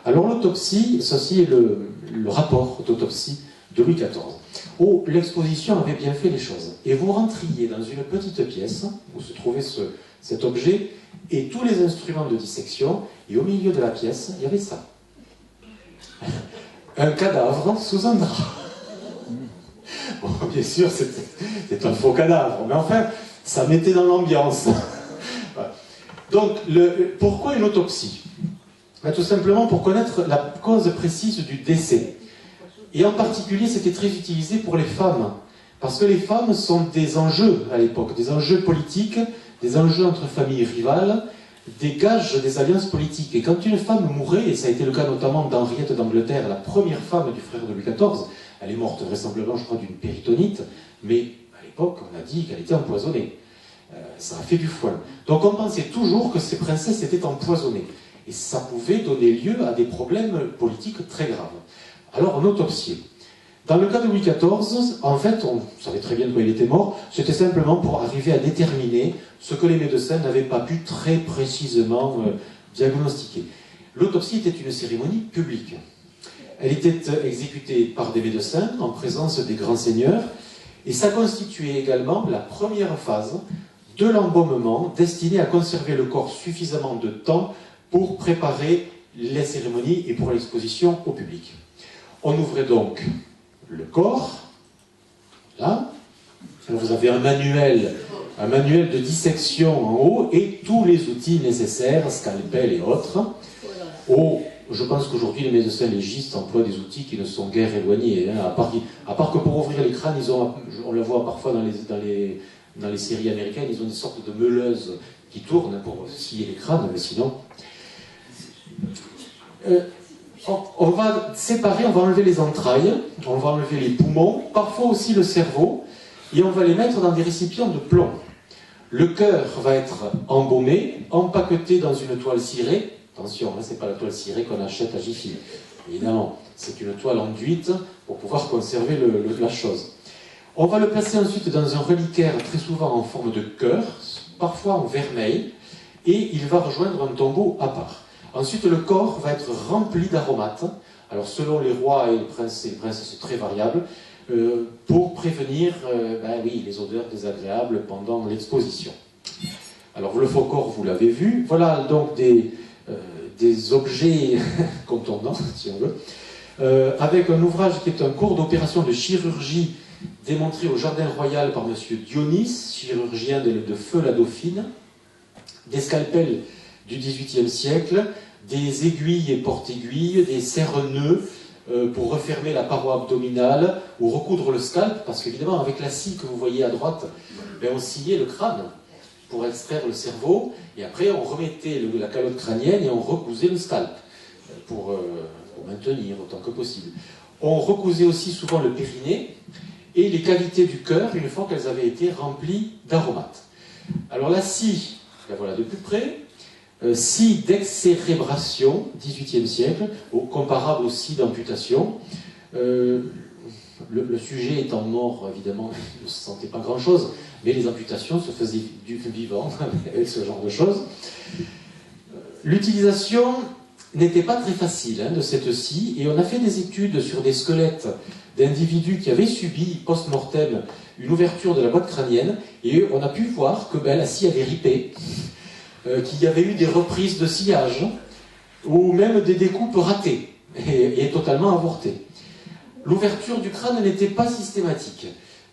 Alors l'autopsie, ceci est le rapport d'autopsie de Louis XIV. où l'exposition avait bien fait les choses. Et vous rentriez dans une petite pièce où se trouvait cet objet et tous les instruments de dissection, et au milieu de la pièce, il y avait ça. Un cadavre sous un drap. Bon, bien sûr, c'est un faux cadavre, mais enfin, ça mettait dans l'ambiance. Donc, pourquoi une autopsie? Tout simplement pour connaître la cause précise du décès. Et en particulier, c'était très utilisé pour les femmes. Parce que les femmes sont des enjeux à l'époque, des enjeux politiques, des enjeux entre familles rivales, des gages des alliances politiques. Et quand une femme mourait, et ça a été le cas notamment d'Henriette d'Angleterre, la première femme du frère de Louis XIV, elle est morte vraisemblablement, je crois, d'une péritonite, mais à l'époque, on a dit qu'elle était empoisonnée. Ça a fait du foin. Donc on pensait toujours que ces princesses étaient empoisonnées. Et ça pouvait donner lieu à des problèmes politiques très graves. Alors on autopsiait. Dans le cas de Louis XIV, en fait, on savait très bien de quoi il était mort, c'était simplement pour arriver à déterminer ce que les médecins n'avaient pas pu très précisément diagnostiquer. L'autopsie était une cérémonie publique. Elle était exécutée par des médecins en présence des grands seigneurs, et ça constituait également la première phase de l'embaumement destiné à conserver le corps suffisamment de temps pour préparer les cérémonies et pour l'exposition au public. On ouvrait donc le corps, là, vous avez un manuel de dissection en haut et tous les outils nécessaires, scalpel et autres. Je pense qu'aujourd'hui les médecins légistes emploient des outils qui ne sont guère éloignés, hein, à part que pour ouvrir les crânes, on le voit parfois dans les séries américaines, ils ont des sortes de meuleuses qui tournent pour scier les crânes, mais sinon... on va séparer, on va enlever les entrailles, on va enlever les poumons, parfois aussi le cerveau, et on va les mettre dans des récipients de plomb. Le cœur va être embaumé, empaqueté dans une toile cirée. Attention, ce n'est pas la toile cirée qu'on achète à Jiffy. Évidemment, c'est une toile enduite pour pouvoir conserver la chose. On va le placer ensuite dans un reliquaire très souvent en forme de cœur, parfois en vermeil, et il va rejoindre un tombeau à part. Ensuite, le corps va être rempli d'aromates. Alors, selon les rois et les princes, c'est très variable, pour prévenir les odeurs désagréables pendant l'exposition. Alors, le faux corps, vous l'avez vu. Voilà donc des objets contondants, si on veut, avec un ouvrage qui est un cours d'opération de chirurgie démontré au Jardin Royal par M. Dionis, chirurgien de Feu la Dauphine, des scalpels du XVIIIe siècle, des aiguilles et porte-aiguilles, des serre-nœuds pour refermer la paroi abdominale ou recoudre le scalp, parce qu'évidemment, avec la scie que vous voyez à droite, on sciait le crâne pour extraire le cerveau, et après on remettait la calotte crânienne et on recousait le scalp pour maintenir autant que possible. On recousait aussi souvent le périnée et les cavités du cœur une fois qu'elles avaient été remplies d'aromates. Alors la scie, la voilà de plus près. Scie d'excérébration, XVIIIe siècle, comparable aux scies d'amputation. Le sujet étant mort, évidemment, il ne se sentait pas grand-chose, mais les amputations se faisaient du vivant avec ce genre de choses. L'utilisation n'était pas très facile de cette scie, et on a fait des études sur des squelettes d'individus qui avaient subi post-mortem une ouverture de la boîte crânienne, et on a pu voir que la scie avait ripé, qu'il y avait eu des reprises de sciage, ou même des découpes ratées, et totalement avortées. L'ouverture du crâne n'était pas systématique.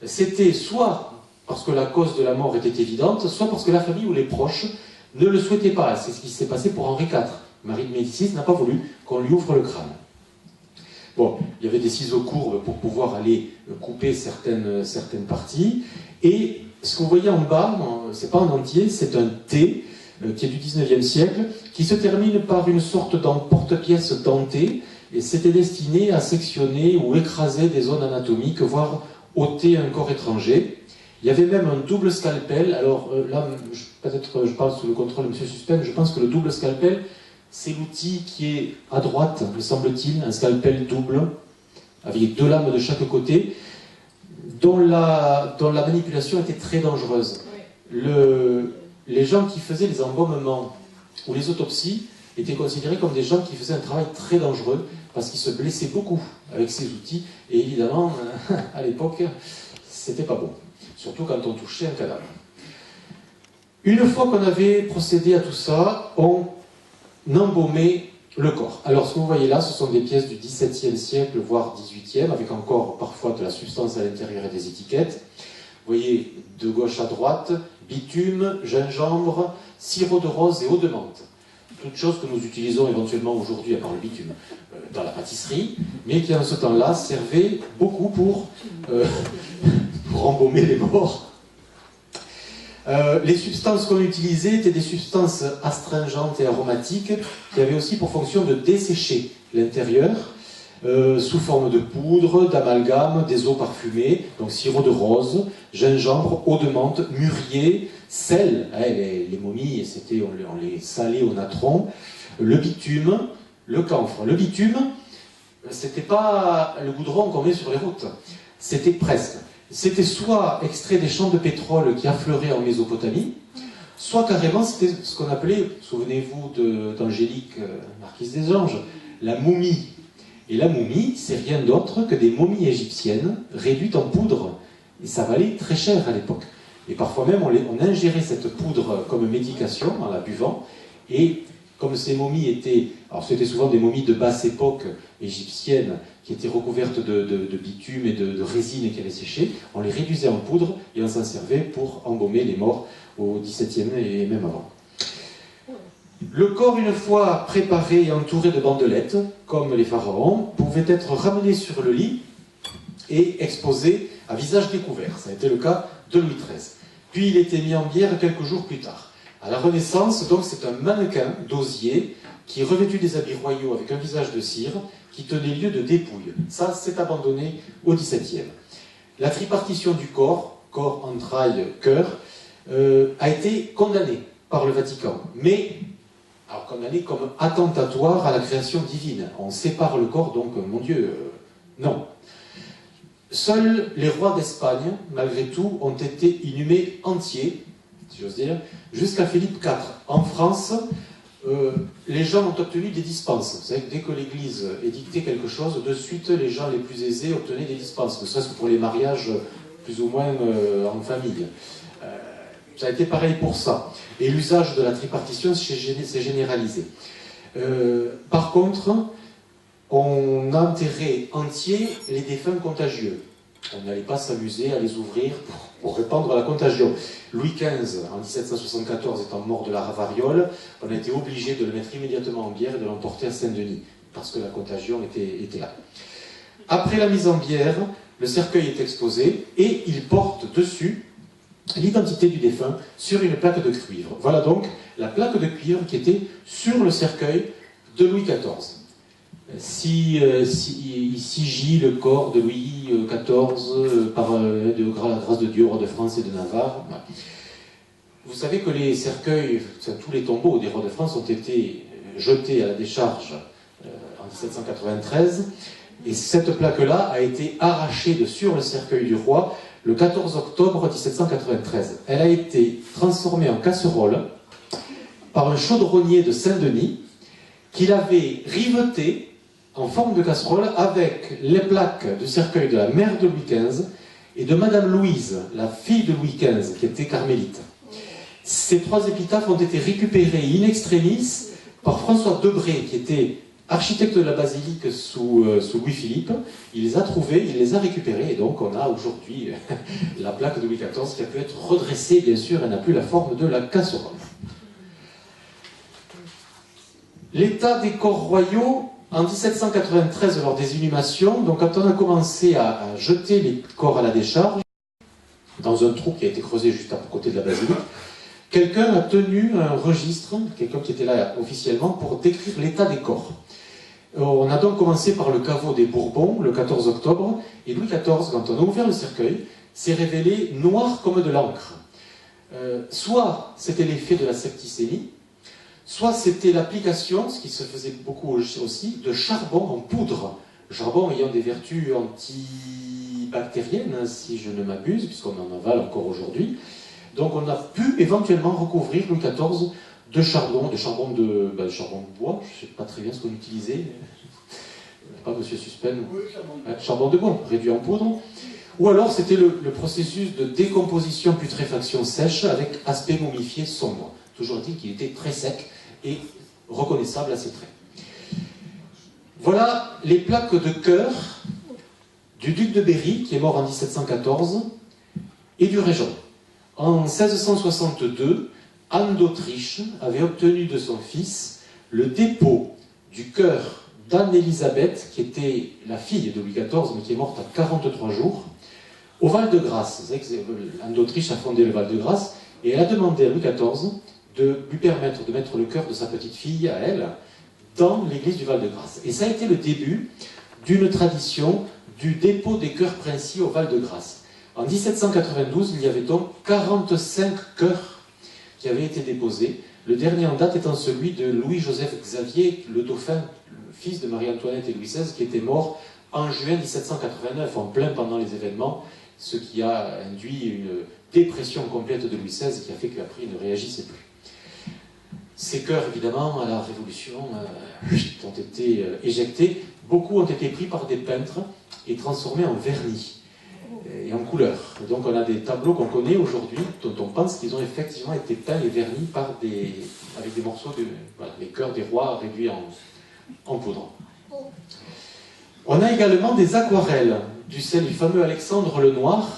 C'était soit parce que la cause de la mort était évidente, soit parce que la famille ou les proches ne le souhaitaient pas. C'est ce qui s'est passé pour Henri IV. Marie de Médicis n'a pas voulu qu'on lui ouvre le crâne. Bon, il y avait des ciseaux courbes pour pouvoir aller couper certaines parties. Et ce que vous voyez en bas, c'est pas en entier, c'est un T qui est du 19e siècle, qui se termine par une sorte de porte-pièce dentée, et c'était destiné à sectionner ou écraser des zones anatomiques, voire ôter un corps étranger. Il y avait même un double scalpel. Alors là, peut-être je parle sous le contrôle de M. Suspect, je pense que le double scalpel, c'est l'outil qui est à droite, me semble-t-il, un scalpel double, avec 2 lames de chaque côté, dont la manipulation était très dangereuse. Les gens qui faisaient les embaumements ou les autopsies étaient considérés comme des gens qui faisaient un travail très dangereux, parce qu'ils se blessaient beaucoup avec ces outils, et évidemment, à l'époque, c'était pas bon. Surtout quand on touchait un cadavre. Une fois qu'on avait procédé à tout ça, on embaumait le corps. Alors ce que vous voyez là, ce sont des pièces du XVIIe siècle, voire XVIIIe, avec encore parfois de la substance à l'intérieur et des étiquettes. Vous voyez, de gauche à droite, bitume, gingembre, sirop de rose et eau de menthe. toute chose que nous utilisons éventuellement aujourd'hui, à part le bitume, dans la pâtisserie, mais qui en ce temps-là servait beaucoup pour embaumer les morts. Les substances qu'on utilisait étaient des substances astringentes et aromatiques qui avaient aussi pour fonction de dessécher l'intérieur sous forme de poudre, d'amalgame, des eaux parfumées, donc sirop de rose, gingembre, eau de menthe, mûrier, sel, hein, les momies, on les salait au natron, le bitume, le camphre. Le bitume, c'était pas le goudron qu'on met sur les routes, c'était presque. C'était soit extrait des champs de pétrole qui affleuraient en Mésopotamie, soit carrément c'était ce qu'on appelait, souvenez-vous d'Angélique, marquise des Anges, la moumie. Et la moumie, c'est rien d'autre que des momies égyptiennes réduites en poudre. Et ça valait très cher à l'époque. Et parfois même, on ingérait cette poudre comme médication en la buvant. Et comme ces momies étaient... Alors c'était souvent des momies de basse époque égyptienne qui étaient recouvertes de bitume et de résine qui avaient séché. On les réduisait en poudre et on s'en servait pour embaumer les morts au XVIIe et même avant. Le corps, une fois préparé et entouré de bandelettes, comme les pharaons, pouvait être ramené sur le lit et exposé à visage découvert. Ça a été le cas de Louis XIII. Puis il était mis en bière quelques jours plus tard. À la Renaissance, donc, c'est un mannequin d'osier qui, revêtu des habits royaux avec un visage de cire, qui tenait lieu de dépouille. Ça, c'est abandonné au XVIIe. La tripartition du corps, corps, entrailles, cœur, a été condamnée par le Vatican. Mais, alors condamnée comme attentatoire à la création divine. On sépare le corps, donc, mon Dieu, non. Seuls les rois d'Espagne, malgré tout, ont été inhumés entiers, si j'ose dire, jusqu'à Philippe IV. En France, les gens ont obtenu des dispenses. Vous savez que dès que l'Église édictait quelque chose, de suite, les gens les plus aisés obtenaient des dispenses, ne serait-ce que pour les mariages plus ou moins en famille. Ça a été pareil pour ça. Et l'usage de la tripartition s'est généralisé. Par contre, on enterrait entiers les défunts contagieux. On n'allait pas s'amuser à les ouvrir pour répandre la contagion. Louis XV, en 1774, étant mort de la variole, on a été obligé de le mettre immédiatement en bière et de l'emporter à Saint-Denis, parce que la contagion était là. Après la mise en bière, le cercueil est exposé et il porte dessus l'identité du défunt sur une plaque de cuivre. Voilà donc la plaque de cuivre qui était sur le cercueil de Louis XIV. Ici gît le corps de Louis XIV par la grâce de Dieu, roi de France et de Navarre. Vous savez que les cercueils, tous les tombeaux des rois de France ont été jetés à la décharge en 1793, et cette plaque-là a été arrachée de sur le cercueil du roi le 14 octobre 1793. Elle a été transformée en casserole par un chaudronnier de Saint-Denis qui l'avait rivetée en forme de casserole avec les plaques du cercueil de la mère de Louis XV et de Madame Louise, la fille de Louis XV, qui était carmélite. Ces trois épitaphes ont été récupérées in extremis par François Debré, qui était architecte de la basilique sous Louis-Philippe. Il les a trouvées, il les a récupérées, et donc on a aujourd'hui la plaque de Louis XIV qui a pu être redressée, bien sûr, elle n'a plus la forme de la casserole. L'état des corps royaux, en 1793, lors des inhumations, donc quand on a commencé à jeter les corps à la décharge, dans un trou qui a été creusé juste à côté de la basilique, quelqu'un a tenu un registre, quelqu'un qui était là officiellement, pour décrire l'état des corps. On a donc commencé par le caveau des Bourbons, le 14 octobre, et Louis XIV, quand on a ouvert le cercueil, s'est révélé noir comme de l'encre. Soit c'était l'effet de la septicémie, soit c'était l'application, ce qui se faisait beaucoup aussi, de charbon en poudre. Charbon ayant des vertus antibactériennes, si je ne m'abuse, puisqu'on en avale encore aujourd'hui. Donc on a pu éventuellement recouvrir Louis XIV de charbon de bois, je ne sais pas très bien ce qu'on utilisait. Pas Monsieur Suspen. Oui, charbon de bois, réduit en poudre. Ou alors c'était le processus de décomposition putréfaction sèche avec aspect momifié sombre. Toujours dit qu'il était très sec et reconnaissable à ses traits. Voilà les plaques de cœur du duc de Berry, qui est mort en 1714, et du régent. En 1662, Anne d'Autriche avait obtenu de son fils le dépôt du cœur d'Anne-Élisabeth, qui était la fille de Louis XIV, mais qui est morte à 43 jours, au Val-de-Grâce. Vous savez que Anne d'Autriche a fondé le Val-de-Grâce, et elle a demandé à Louis XIV de lui permettre de mettre le cœur de sa petite fille, à elle, dans l'église du Val-de-Grâce. Et ça a été le début d'une tradition du dépôt des cœurs princiers au Val-de-Grâce. En 1792, il y avait donc 45 cœurs qui avaient été déposés, le dernier en date étant celui de Louis-Joseph Xavier, le dauphin, le fils de Marie-Antoinette et Louis XVI, qui était mort en juin 1789, en plein pendant les événements, ce qui a induit une dépression complète de Louis XVI, qui a fait qu'après il ne réagissait plus. Ces cœurs, évidemment, à la Révolution, ont été éjectés. Beaucoup ont été pris par des peintres et transformés en vernis et en couleur. Donc on a des tableaux qu'on connaît aujourd'hui, dont on pense qu'ils ont effectivement été peints et vernis avec des morceaux les cœurs des rois réduits en poudre. On a également des aquarelles du fameux Alexandre le Noir,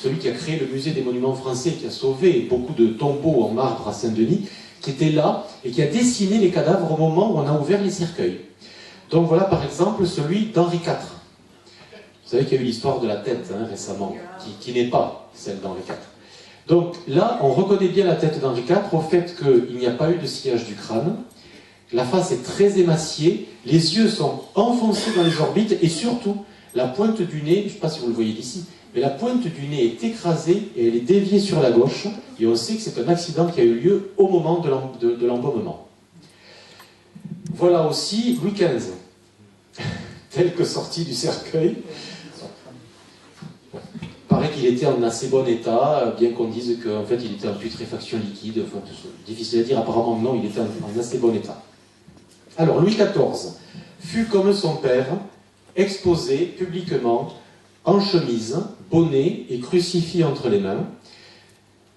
celui qui a créé le musée des monuments français, qui a sauvé beaucoup de tombeaux en marbre à Saint-Denis, qui était là et qui a dessiné les cadavres au moment où on a ouvert les cercueils. Donc voilà par exemple celui d'Henri IV. Vous savez qu'il y a eu l'histoire de la tête récemment, qui n'est pas celle d'Henri IV. Donc là, on reconnaît bien la tête d'Henri IV au fait qu'il n'y a pas eu de sciage du crâne, la face est très émaciée, les yeux sont enfoncés dans les orbites et surtout, la pointe du nez, je ne sais pas si vous le voyez d'ici, mais la pointe du nez est écrasée et elle est déviée sur la gauche et on sait que c'est un accident qui a eu lieu au moment de l'embaumement. Voilà aussi Louis XV, tel que sorti du cercueil. Il paraît qu'il était en assez bon état, bien qu'on dise qu'en fait il était en putréfaction liquide, enfin, difficile à dire, apparemment non, il était en assez bon état. Alors Louis XIV fut comme son père, exposé publiquement, en chemise, bonnet et crucifix entre les mains.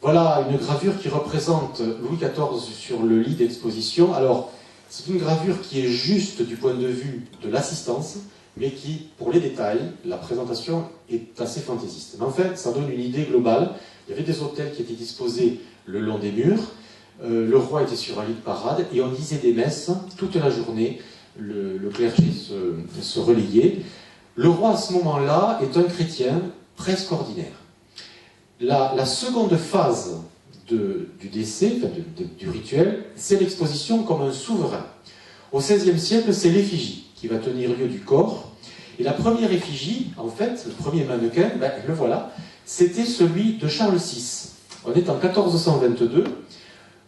Voilà une gravure qui représente Louis XIV sur le lit d'exposition. Alors, c'est une gravure qui est juste du point de vue de l'assistance, mais qui, pour les détails, la présentation est assez fantaisiste. Mais en fait, ça donne une idée globale. Il y avait des autels qui étaient disposés le long des murs, le roi était sur un lit de parade, et on disait des messes toute la journée, le clergé se relayait. Le roi, à ce moment-là, est un chrétien presque ordinaire. La seconde phase du décès, enfin du rituel, c'est l'exposition comme un souverain. Au XVIe siècle, c'est l'effigie qui va tenir lieu du corps. Et la première effigie, en fait, le premier mannequin, le voilà, c'était celui de Charles VI. On est en 1422,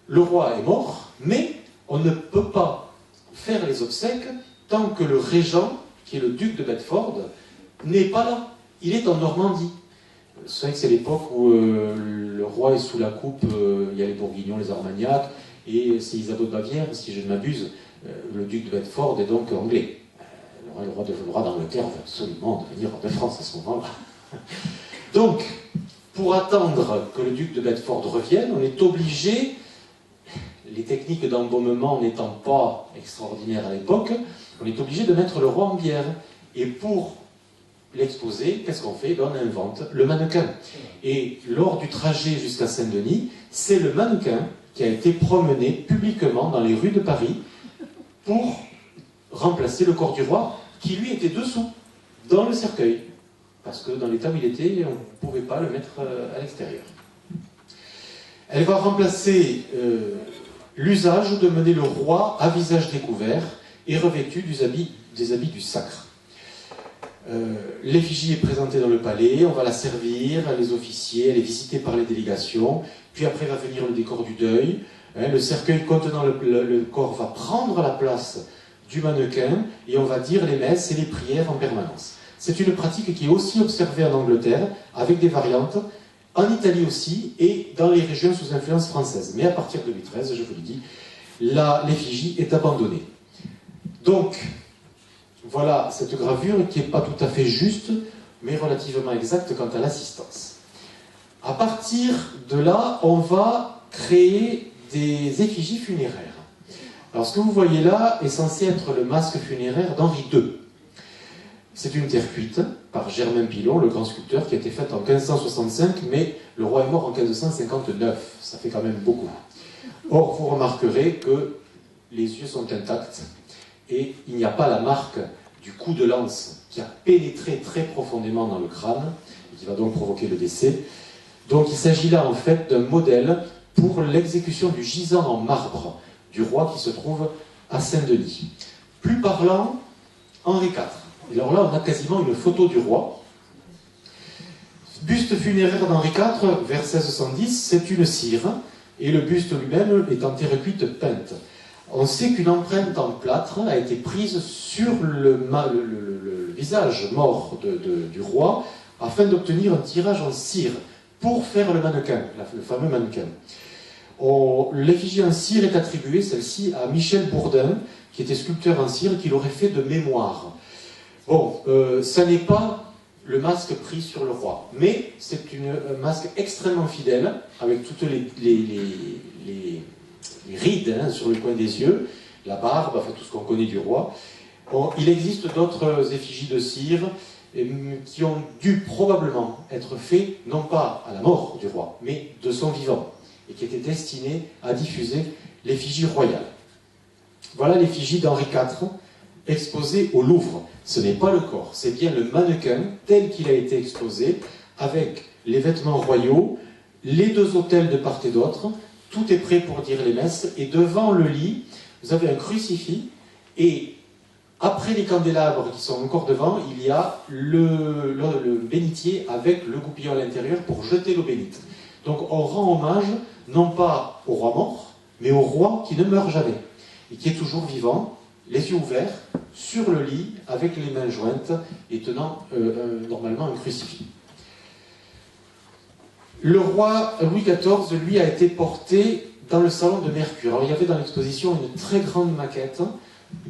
le roi est mort, mais on ne peut pas faire les obsèques tant que le régent, qui est le duc de Bedford, n'est pas là. Il est en Normandie. Vous savez que c'est l'époque où le roi est sous la coupe, il y a les Bourguignons, les Armagnacs, et c'est Isabeau de Bavière, si je ne m'abuse, le duc de Bedford est donc anglais. Le roi d'Angleterre veut absolument devenir roi de France à ce moment-là. Donc, pour attendre que le duc de Bedford revienne, on est obligé, les techniques d'embaumement n'étant pas extraordinaires à l'époque, on est obligé de mettre le roi en bière. Et pour l'exposer, qu'est-ce qu'on fait? On invente le mannequin. Et lors du trajet jusqu'à Saint-Denis, c'est le mannequin qui a été promené publiquement dans les rues de Paris pour remplacer le corps du roi, qui lui était dessous, dans le cercueil. Parce que dans l'état où il était, on ne pouvait pas le mettre à l'extérieur. Elle va remplacer l'usage de mener le roi à visage découvert et revêtu des habits du sacre. L'effigie est présentée dans le palais, on va la servir, les officiers, elle est visitée par les délégations, puis après va venir le décor du deuil, le cercueil contenant le corps va prendre la place du mannequin et on va dire les messes et les prières en permanence. C'est une pratique qui est aussi observée en Angleterre, avec des variantes, en Italie aussi, et dans les régions sous influence française. Mais à partir de Louis XIII, je vous le dis, l'effigie est abandonnée. Donc, voilà cette gravure qui n'est pas tout à fait juste, mais relativement exacte quant à l'assistance. À partir de là, on va créer des effigies funéraires. Alors, ce que vous voyez là est censé être le masque funéraire d'Henri II. C'est une terre cuite par Germain Pilon, le grand sculpteur, qui a été faite en 1565, mais le roi est mort en 1559. Ça fait quand même beaucoup. Or, vous remarquerez que les yeux sont intacts et il n'y a pas la marque du coup de lance qui a pénétré très profondément dans le crâne et qui va donc provoquer le décès. Donc il s'agit là en fait d'un modèle pour l'exécution du gisant en marbre du roi qui se trouve à Saint-Denis. Plus parlant, Henri IV. Et alors là, on a quasiment une photo du roi. Buste funéraire d'Henri IV, vers 1610, c'est une cire, et le buste lui-même est en terre cuite peinte. On sait qu'une empreinte en plâtre a été prise sur le visage mort du roi, afin d'obtenir un tirage en cire, pour faire le mannequin, le fameux mannequin. L'effigie en cire est attribuée, celle-ci, à Michel Bourdin, qui était sculpteur en cire, qui l'aurait fait de mémoire. Bon, ça n'est pas le masque pris sur le roi, mais c'est un masque extrêmement fidèle, avec toutes les rides sur le coin des yeux, la barbe, enfin tout ce qu'on connaît du roi. Bon, il existe d'autres effigies de cire qui ont dû probablement être faits, non pas à la mort du roi, mais de son vivant, et qui étaient destinées à diffuser l'effigie royale. Voilà l'effigie d'Henri IV, exposée au Louvre. Ce n'est pas le corps, c'est bien le mannequin tel qu'il a été exposé, avec les vêtements royaux, les deux autels de part et d'autre, tout est prêt pour dire les messes, et devant le lit, vous avez un crucifix, et après les candélabres qui sont encore devant, il y a le bénitier avec le goupillon à l'intérieur pour jeter l'eau bénite. Donc on rend hommage, non pas au roi mort, mais au roi qui ne meurt jamais, et qui est toujours vivant, les yeux ouverts, sur le lit, avec les mains jointes, et tenant normalement un crucifix. Le roi Louis XIV, lui, a été porté dans le salon de Mercure. Alors il y avait dans l'exposition une très grande maquette, à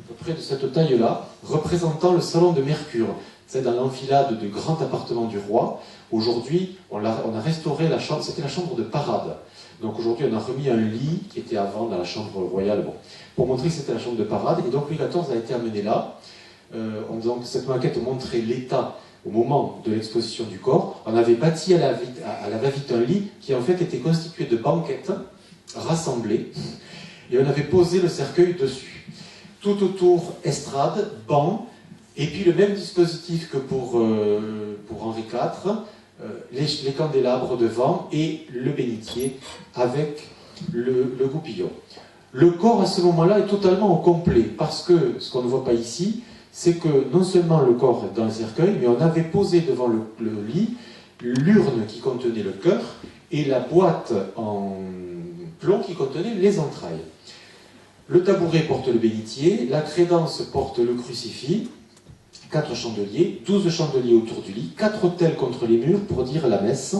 peu près de cette taille-là, représentant le salon de Mercure. C'est dans l'enfilade du grand appartement du roi. Aujourd'hui, on a restauré la chambre, c'était la chambre de parade. Donc aujourd'hui, on a remis un lit qui était avant dans la chambre royale, bon, pour montrer que c'était la chambre de parade. Et donc Louis XIV a été amené là, en disant que cette maquette montrait l'état au moment de l'exposition du corps. On avait bâti à la va-vite un lit qui en fait était constitué de banquettes rassemblées, et on avait posé le cercueil dessus. Tout autour, estrade, banc, et puis le même dispositif que pour Henri IV, les candélabres devant et le bénitier avec le goupillon. Le corps à ce moment-là est totalement au complet, parce que ce qu'on ne voit pas ici, c'est que non seulement le corps est dans le cercueil, mais on avait posé devant le lit l'urne qui contenait le cœur et la boîte en plomb qui contenait les entrailles. Le tabouret porte le bénitier, la crédence porte le crucifix, 4 chandeliers, 12 chandeliers autour du lit, 4 autels contre les murs pour dire la messe.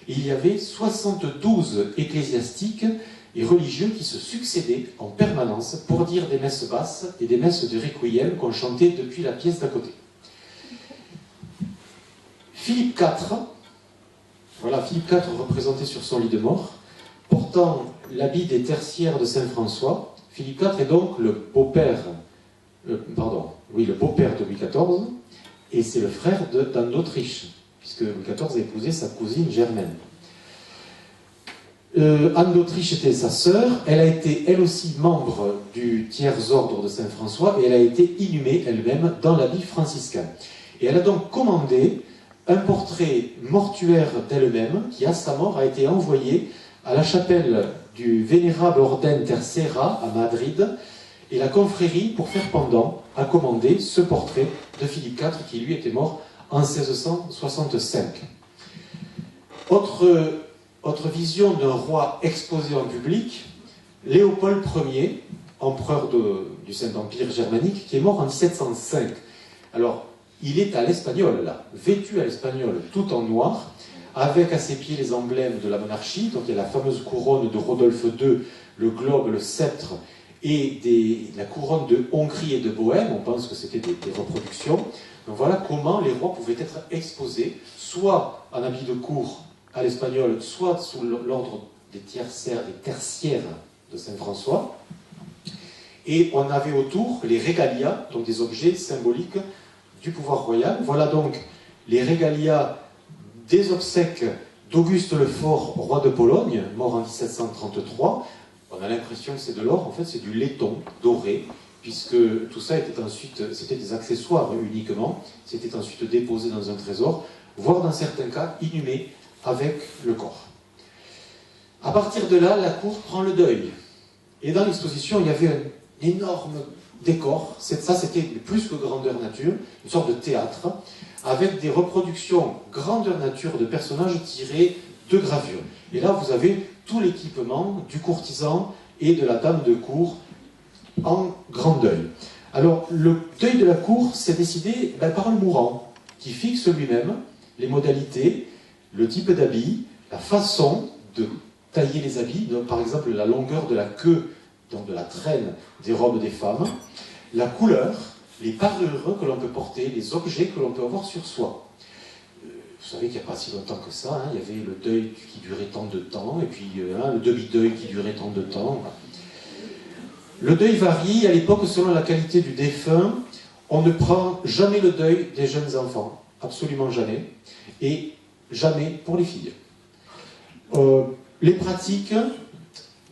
Et il y avait 72 ecclésiastiques et religieux qui se succédaient en permanence pour dire des messes basses et des messes de requiem qu'on chantait depuis la pièce d'à côté. Philippe IV, voilà Philippe IV représenté sur son lit de mort, portant l'habit des tertiaires de Saint-François. Philippe IV est donc le beau-père, le beau-père de Louis XIV, et c'est le frère d'Anne d'Autriche, puisque Louis XIV a épousé sa cousine Germaine. Anne d'Autriche était sa sœur, elle a été elle aussi membre du tiers ordre de Saint-François, et elle a été inhumée elle-même dans l'habit franciscain. Et elle a donc commandé un portrait mortuaire d'elle-même, qui à sa mort a été envoyé à la chapelle du Vénérable Orden Tercera à Madrid, et la confrérie, pour faire pendant, a commandé ce portrait de Philippe IV qui lui était mort en 1665. Autre vision d'un roi exposé en public, Léopold Ier, empereur du Saint-Empire germanique, qui est mort en 1705. Alors, il est à l'espagnol, là, vêtu à l'espagnol, tout en noir, avec à ses pieds les emblèmes de la monarchie. Donc il y a la fameuse couronne de Rodolphe II, le globe, le sceptre, et la couronne de Hongrie et de Bohême. On pense que c'était des reproductions. Donc voilà comment les rois pouvaient être exposés, soit en habit de cour à l'espagnol, soit sous l'ordre des tertiaires de Saint-François. Et on avait autour les régalias, donc des objets symboliques du pouvoir royal. Voilà donc les régalias des obsèques d'Auguste le Fort, roi de Pologne, mort en 1733. On a l'impression que c'est de l'or, en fait c'est du laiton doré, puisque tout ça était ensuite, c'était des accessoires uniquement, c'était ensuite déposé dans un trésor, voire dans certains cas inhumé avec le corps. À partir de là, la cour prend le deuil. Et dans l'exposition, il y avait un énorme décor, ça c'était plus que grandeur nature, une sorte de théâtre, avec des reproductions grandeur nature de personnages tirés de gravures. Et là, vous avez tout l'équipement du courtisan et de la dame de cour en grand deuil. Alors, le deuil de la cour, c'est décidé par le mourant, qui fixe lui-même les modalités, le type d'habit, la façon de tailler les habits, donc, par exemple la longueur de la queue, donc de la traîne des robes des femmes, la couleur, les parures que l'on peut porter, les objets que l'on peut avoir sur soi. Vous savez qu'il n'y a pas si longtemps que ça, il y avait le deuil qui durait tant de temps, et puis le demi-deuil qui durait tant de temps. Le deuil varie à l'époque selon la qualité du défunt. On ne prend jamais le deuil des jeunes enfants, absolument jamais, et jamais pour les filles. Les pratiques,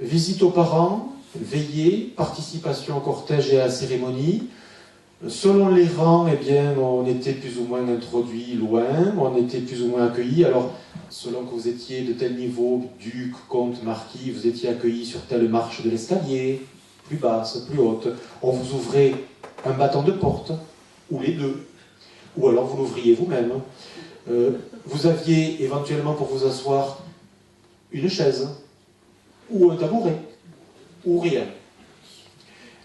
visite aux parents, veillée, participation au cortège et à la cérémonie. Selon les rangs, eh bien, on était plus ou moins introduit loin, on était plus ou moins accueilli. Alors, selon que vous étiez de tel niveau, duc, comte, marquis, vous étiez accueilli sur telle marche de l'escalier, plus basse, plus haute. On vous ouvrait un bâton de porte, ou les deux. Ou alors vous l'ouvriez vous-même. Vous aviez éventuellement pour vous asseoir une chaise, ou un tabouret, ou rien.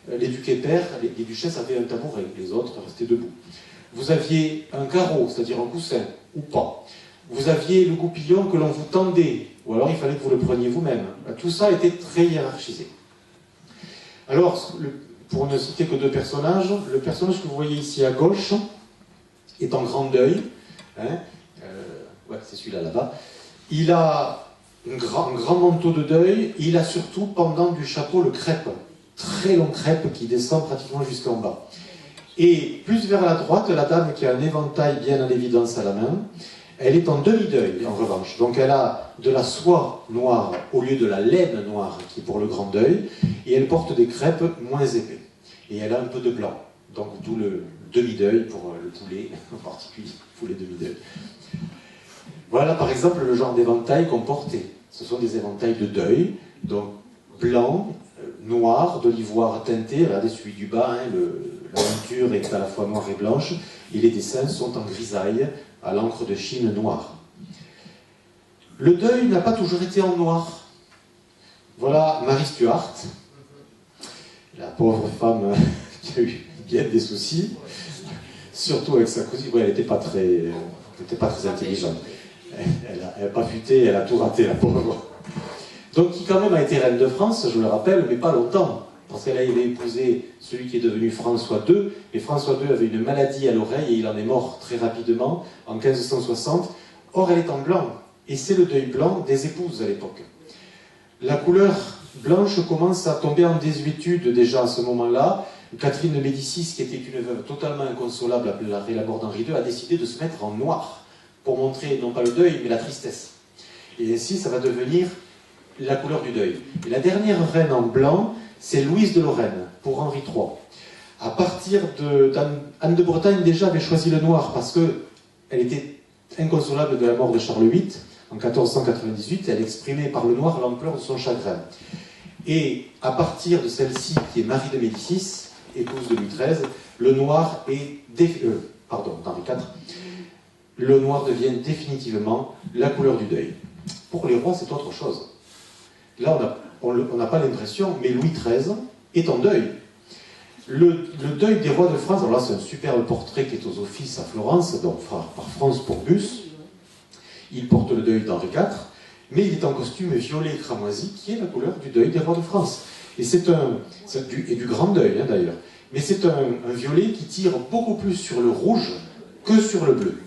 Les ducs et pairs, les duchesses avaient un tabouret, les autres restaient debout. Vous aviez un carreau, c'est-à-dire un coussin, ou pas. Vous aviez le goupillon que l'on vous tendait, ou alors il fallait que vous le preniez vous-même. Tout ça était très hiérarchisé. Alors, pour ne citer que deux personnages, le personnage que vous voyez ici à gauche est en grand deuil. Ouais, c'est celui-là là-bas. Il a un grand manteau de deuil, et il a surtout pendant du chapeau le crêpe. Très long crêpe qui descend pratiquement jusqu'en bas. Et plus vers la droite, la dame qui a un éventail bien en évidence à la main, elle est en demi-deuil en revanche. Donc elle a de la soie noire au lieu de la laine noire qui est pour le grand deuil, et elle porte des crêpes moins épais. Et elle a un peu de blanc, donc d'où le demi-deuil pour le poulet, en particulier, poulet demi-deuil. Voilà par exemple le genre d'éventail qu'on portait. Ce sont des éventails de deuil, donc blanc, noir, de l'ivoire teinté, regardez celui du bas, la monture est à la fois noire et blanche, et les dessins sont en grisaille, à l'encre de Chine noire. Le deuil n'a pas toujours été en noir. Voilà Marie Stuart, la pauvre femme qui a eu bien des soucis, surtout avec sa cousine. Ouais, elle n'était pas très intelligente. Elle n'a pas futé, elle a tout raté, la pauvre. Donc qui quand même a été reine de France, je le rappelle, mais pas longtemps, parce qu'elle avait épousé celui qui est devenu François II, et François II avait une maladie à l'oreille, et il en est mort très rapidement, en 1560. Or, elle est en blanc, et c'est le deuil blanc des épouses à l'époque. La couleur blanche commence à tomber en désuétude déjà à ce moment-là. Catherine de Médicis, qui était une veuve totalement inconsolable après la mort d'Henri II, a décidé de se mettre en noir, pour montrer non pas le deuil, mais la tristesse. Et ainsi, ça va devenir la couleur du deuil. Et la dernière reine en blanc, c'est Louise de Lorraine, pour Henri III. À partir d'Anne de Bretagne, déjà, avait choisi le noir, parce qu'elle était inconsolable de la mort de Charles VIII, en 1498, elle exprimait par le noir l'ampleur de son chagrin. Et à partir de celle-ci, qui est Marie de Médicis, épouse de Louis XIII, le noir est... d'Henri IV, le noir devient définitivement la couleur du deuil. Pour les rois, c'est autre chose. Là, on n'a pas l'impression, mais Louis XIII est en deuil. Le deuil des rois de France, alors là, c'est un superbe portrait qui est aux Offices à Florence, donc par France Pourbus. Il porte le deuil d'Henri IV, mais il est en costume violet cramoisi, qui est la couleur du deuil des rois de France. Et c'est du grand deuil, d'ailleurs. Mais c'est un violet qui tire beaucoup plus sur le rouge que sur le bleu.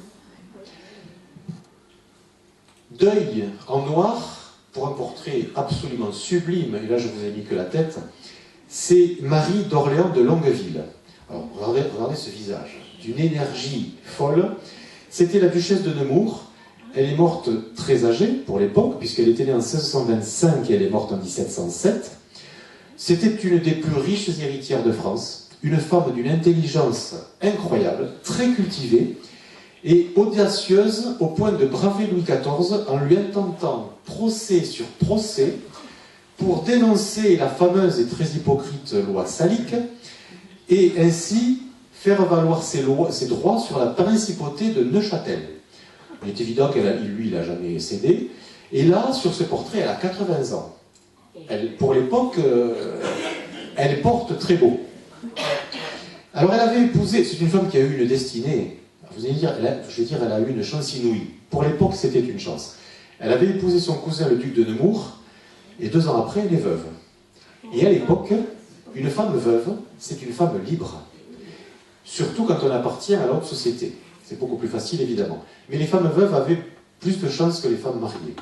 Deuil en noir, pour un portrait absolument sublime, et là je vous ai mis que la tête, c'est Marie d'Orléans de Longueville. Alors regardez ce visage, d'une énergie folle. C'était la duchesse de Nemours. Elle est morte très âgée pour l'époque, puisqu'elle était née en 1625 et elle est morte en 1707. C'était une des plus riches héritières de France, une femme d'une intelligence incroyable, très cultivée, et audacieuse au point de braver Louis XIV en lui intentant procès sur procès pour dénoncer la fameuse et très hypocrite loi salique et ainsi faire valoir ses droits sur la principauté de Neuchâtel. Il est évident il n'a jamais cédé. Et là, sur ce portrait, elle a 80 ans. Pour l'époque, elle porte très beau. Alors elle avait épousé, c'est une femme qui a eu une destinée. Vous allez dire, elle a eu une chance inouïe. Pour l'époque, c'était une chance. Elle avait épousé son cousin, le duc de Nemours, et 2 ans après, elle est veuve. Et à l'époque, une femme veuve, c'est une femme libre. Surtout quand on appartient à la haute société. C'est beaucoup plus facile, évidemment. Mais les femmes veuves avaient plus de chances que les femmes mariées.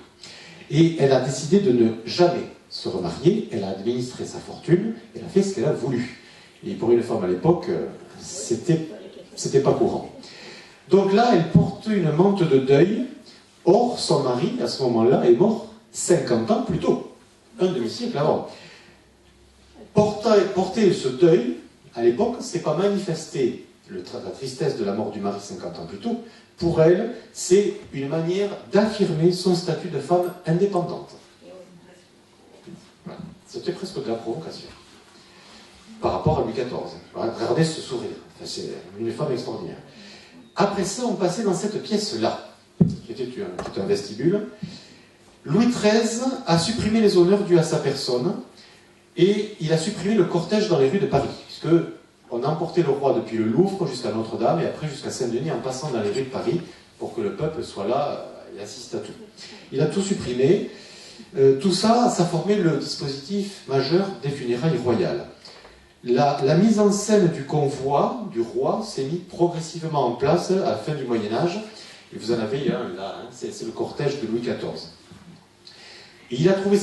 Et elle a décidé de ne jamais se remarier. Elle a administré sa fortune. Elle a fait ce qu'elle a voulu. Et pour une femme à l'époque, c'était pas courant. Donc là, elle porte une mante de deuil. Or, son mari, à ce moment-là, est mort 50 ans plus tôt. Un demi-siècle avant. Porter ce deuil, à l'époque, c'est pas manifester la tristesse de la mort du mari 50 ans plus tôt. Pour elle, c'est une manière d'affirmer son statut de femme indépendante. Voilà. C'était presque de la provocation. Par rapport à Louis XIV. Regardez ce sourire. Enfin, c'est une femme extraordinaire. Après ça, on passait dans cette pièce-là, qui était un vestibule. Louis XIII a supprimé les honneurs dus à sa personne et il a supprimé le cortège dans les rues de Paris, puisque on a emporté le roi depuis le Louvre jusqu'à Notre-Dame et après jusqu'à Saint-Denis en passant dans les rues de Paris pour que le peuple soit là et assiste à tout. Il a tout supprimé. Tout ça, ça formait le dispositif majeur des funérailles royales. La mise en scène du convoi du roi s'est mise progressivement en place à la fin du Moyen-Âge. Et vous en avez un là, c'est le cortège de Louis XIV. Et il a trouvé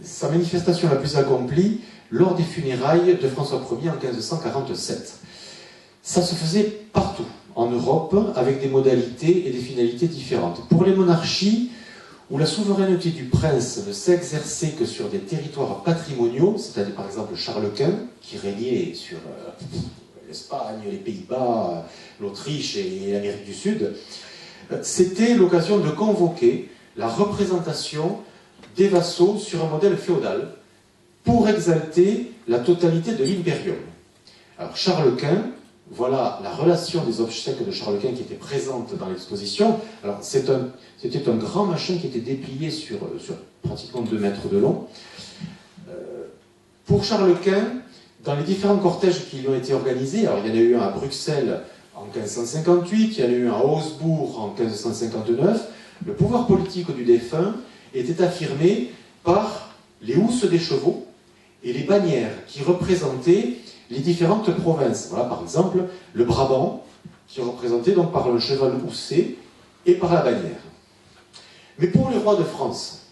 sa manifestation la plus accomplie lors des funérailles de François Ier en 1547. Ça se faisait partout en Europe avec des modalités et des finalités différentes. Pour les monarchies, où la souveraineté du prince ne s'exerçait que sur des territoires patrimoniaux, c'est-à-dire par exemple Charles Quint, qui régnait sur l'Espagne, les Pays-Bas, l'Autriche et l'Amérique du Sud, c'était l'occasion de convoquer la représentation des vassaux sur un modèle féodal pour exalter la totalité de l'impérium. Alors Charles Quint, voilà la relation des obsèques de Charles Quint qui était présente dans l'exposition. Alors c'était un grand machin qui était déplié sur pratiquement 2 mètres de long. Pour Charles Quint, dans les différents cortèges qui lui ont été organisés, alors il y en a eu un à Bruxelles en 1558, il y en a eu un à Augsbourg en 1559, le pouvoir politique du défunt était affirmé par les housses des chevaux et les bannières qui représentaient les différentes provinces. Voilà, par exemple, le Brabant, qui est représenté donc par un cheval houssé et par la bannière. Mais pour les rois de France,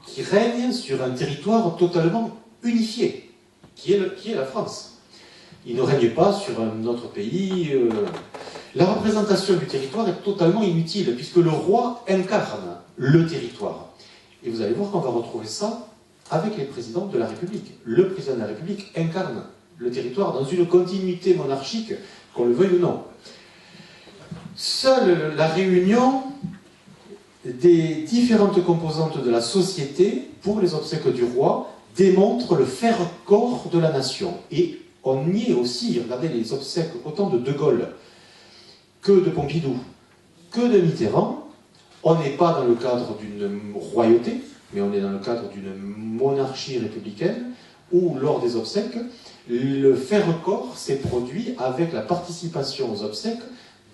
qui règnent sur un territoire totalement unifié, qui est la France, ils ne règnent pas sur un autre pays. La représentation du territoire est totalement inutile, puisque le roi incarne le territoire. Et vous allez voir qu'on va retrouver ça avec les présidents de la République. Le président de la République incarne le territoire dans une continuité monarchique, qu'on le veuille ou non. Seule la réunion des différentes composantes de la société pour les obsèques du roi démontre le faire-corps de la nation. Et on y est aussi, regardez les obsèques autant de De Gaulle que de Pompidou, que de Mitterrand. On n'est pas dans le cadre d'une royauté, mais on est dans le cadre d'une monarchie républicaine, où lors des obsèques, le faire-corps s'est produit avec la participation aux obsèques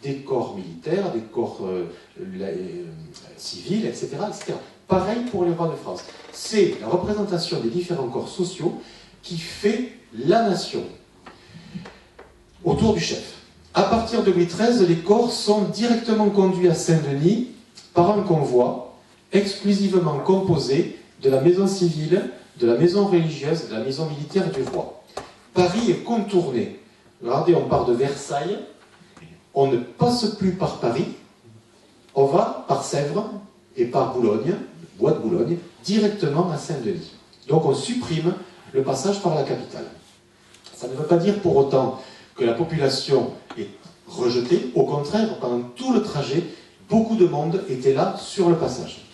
des corps militaires, des corps civils, etc., etc. Pareil pour les rois de France. C'est la représentation des différents corps sociaux qui fait la nation autour du chef. À partir de Louis XIII, les corps sont directement conduits à Saint-Denis par un convoi exclusivement composé de la maison civile, de la maison religieuse, de la maison militaire du roi. Paris est contourné. Regardez, on part de Versailles, on ne passe plus par Paris, on va par Sèvres et par Boulogne, Bois de Boulogne, directement à Saint-Denis. Donc on supprime le passage par la capitale. Ça ne veut pas dire pour autant que la population est rejetée. Au contraire, pendant tout le trajet, beaucoup de monde était là sur le passage.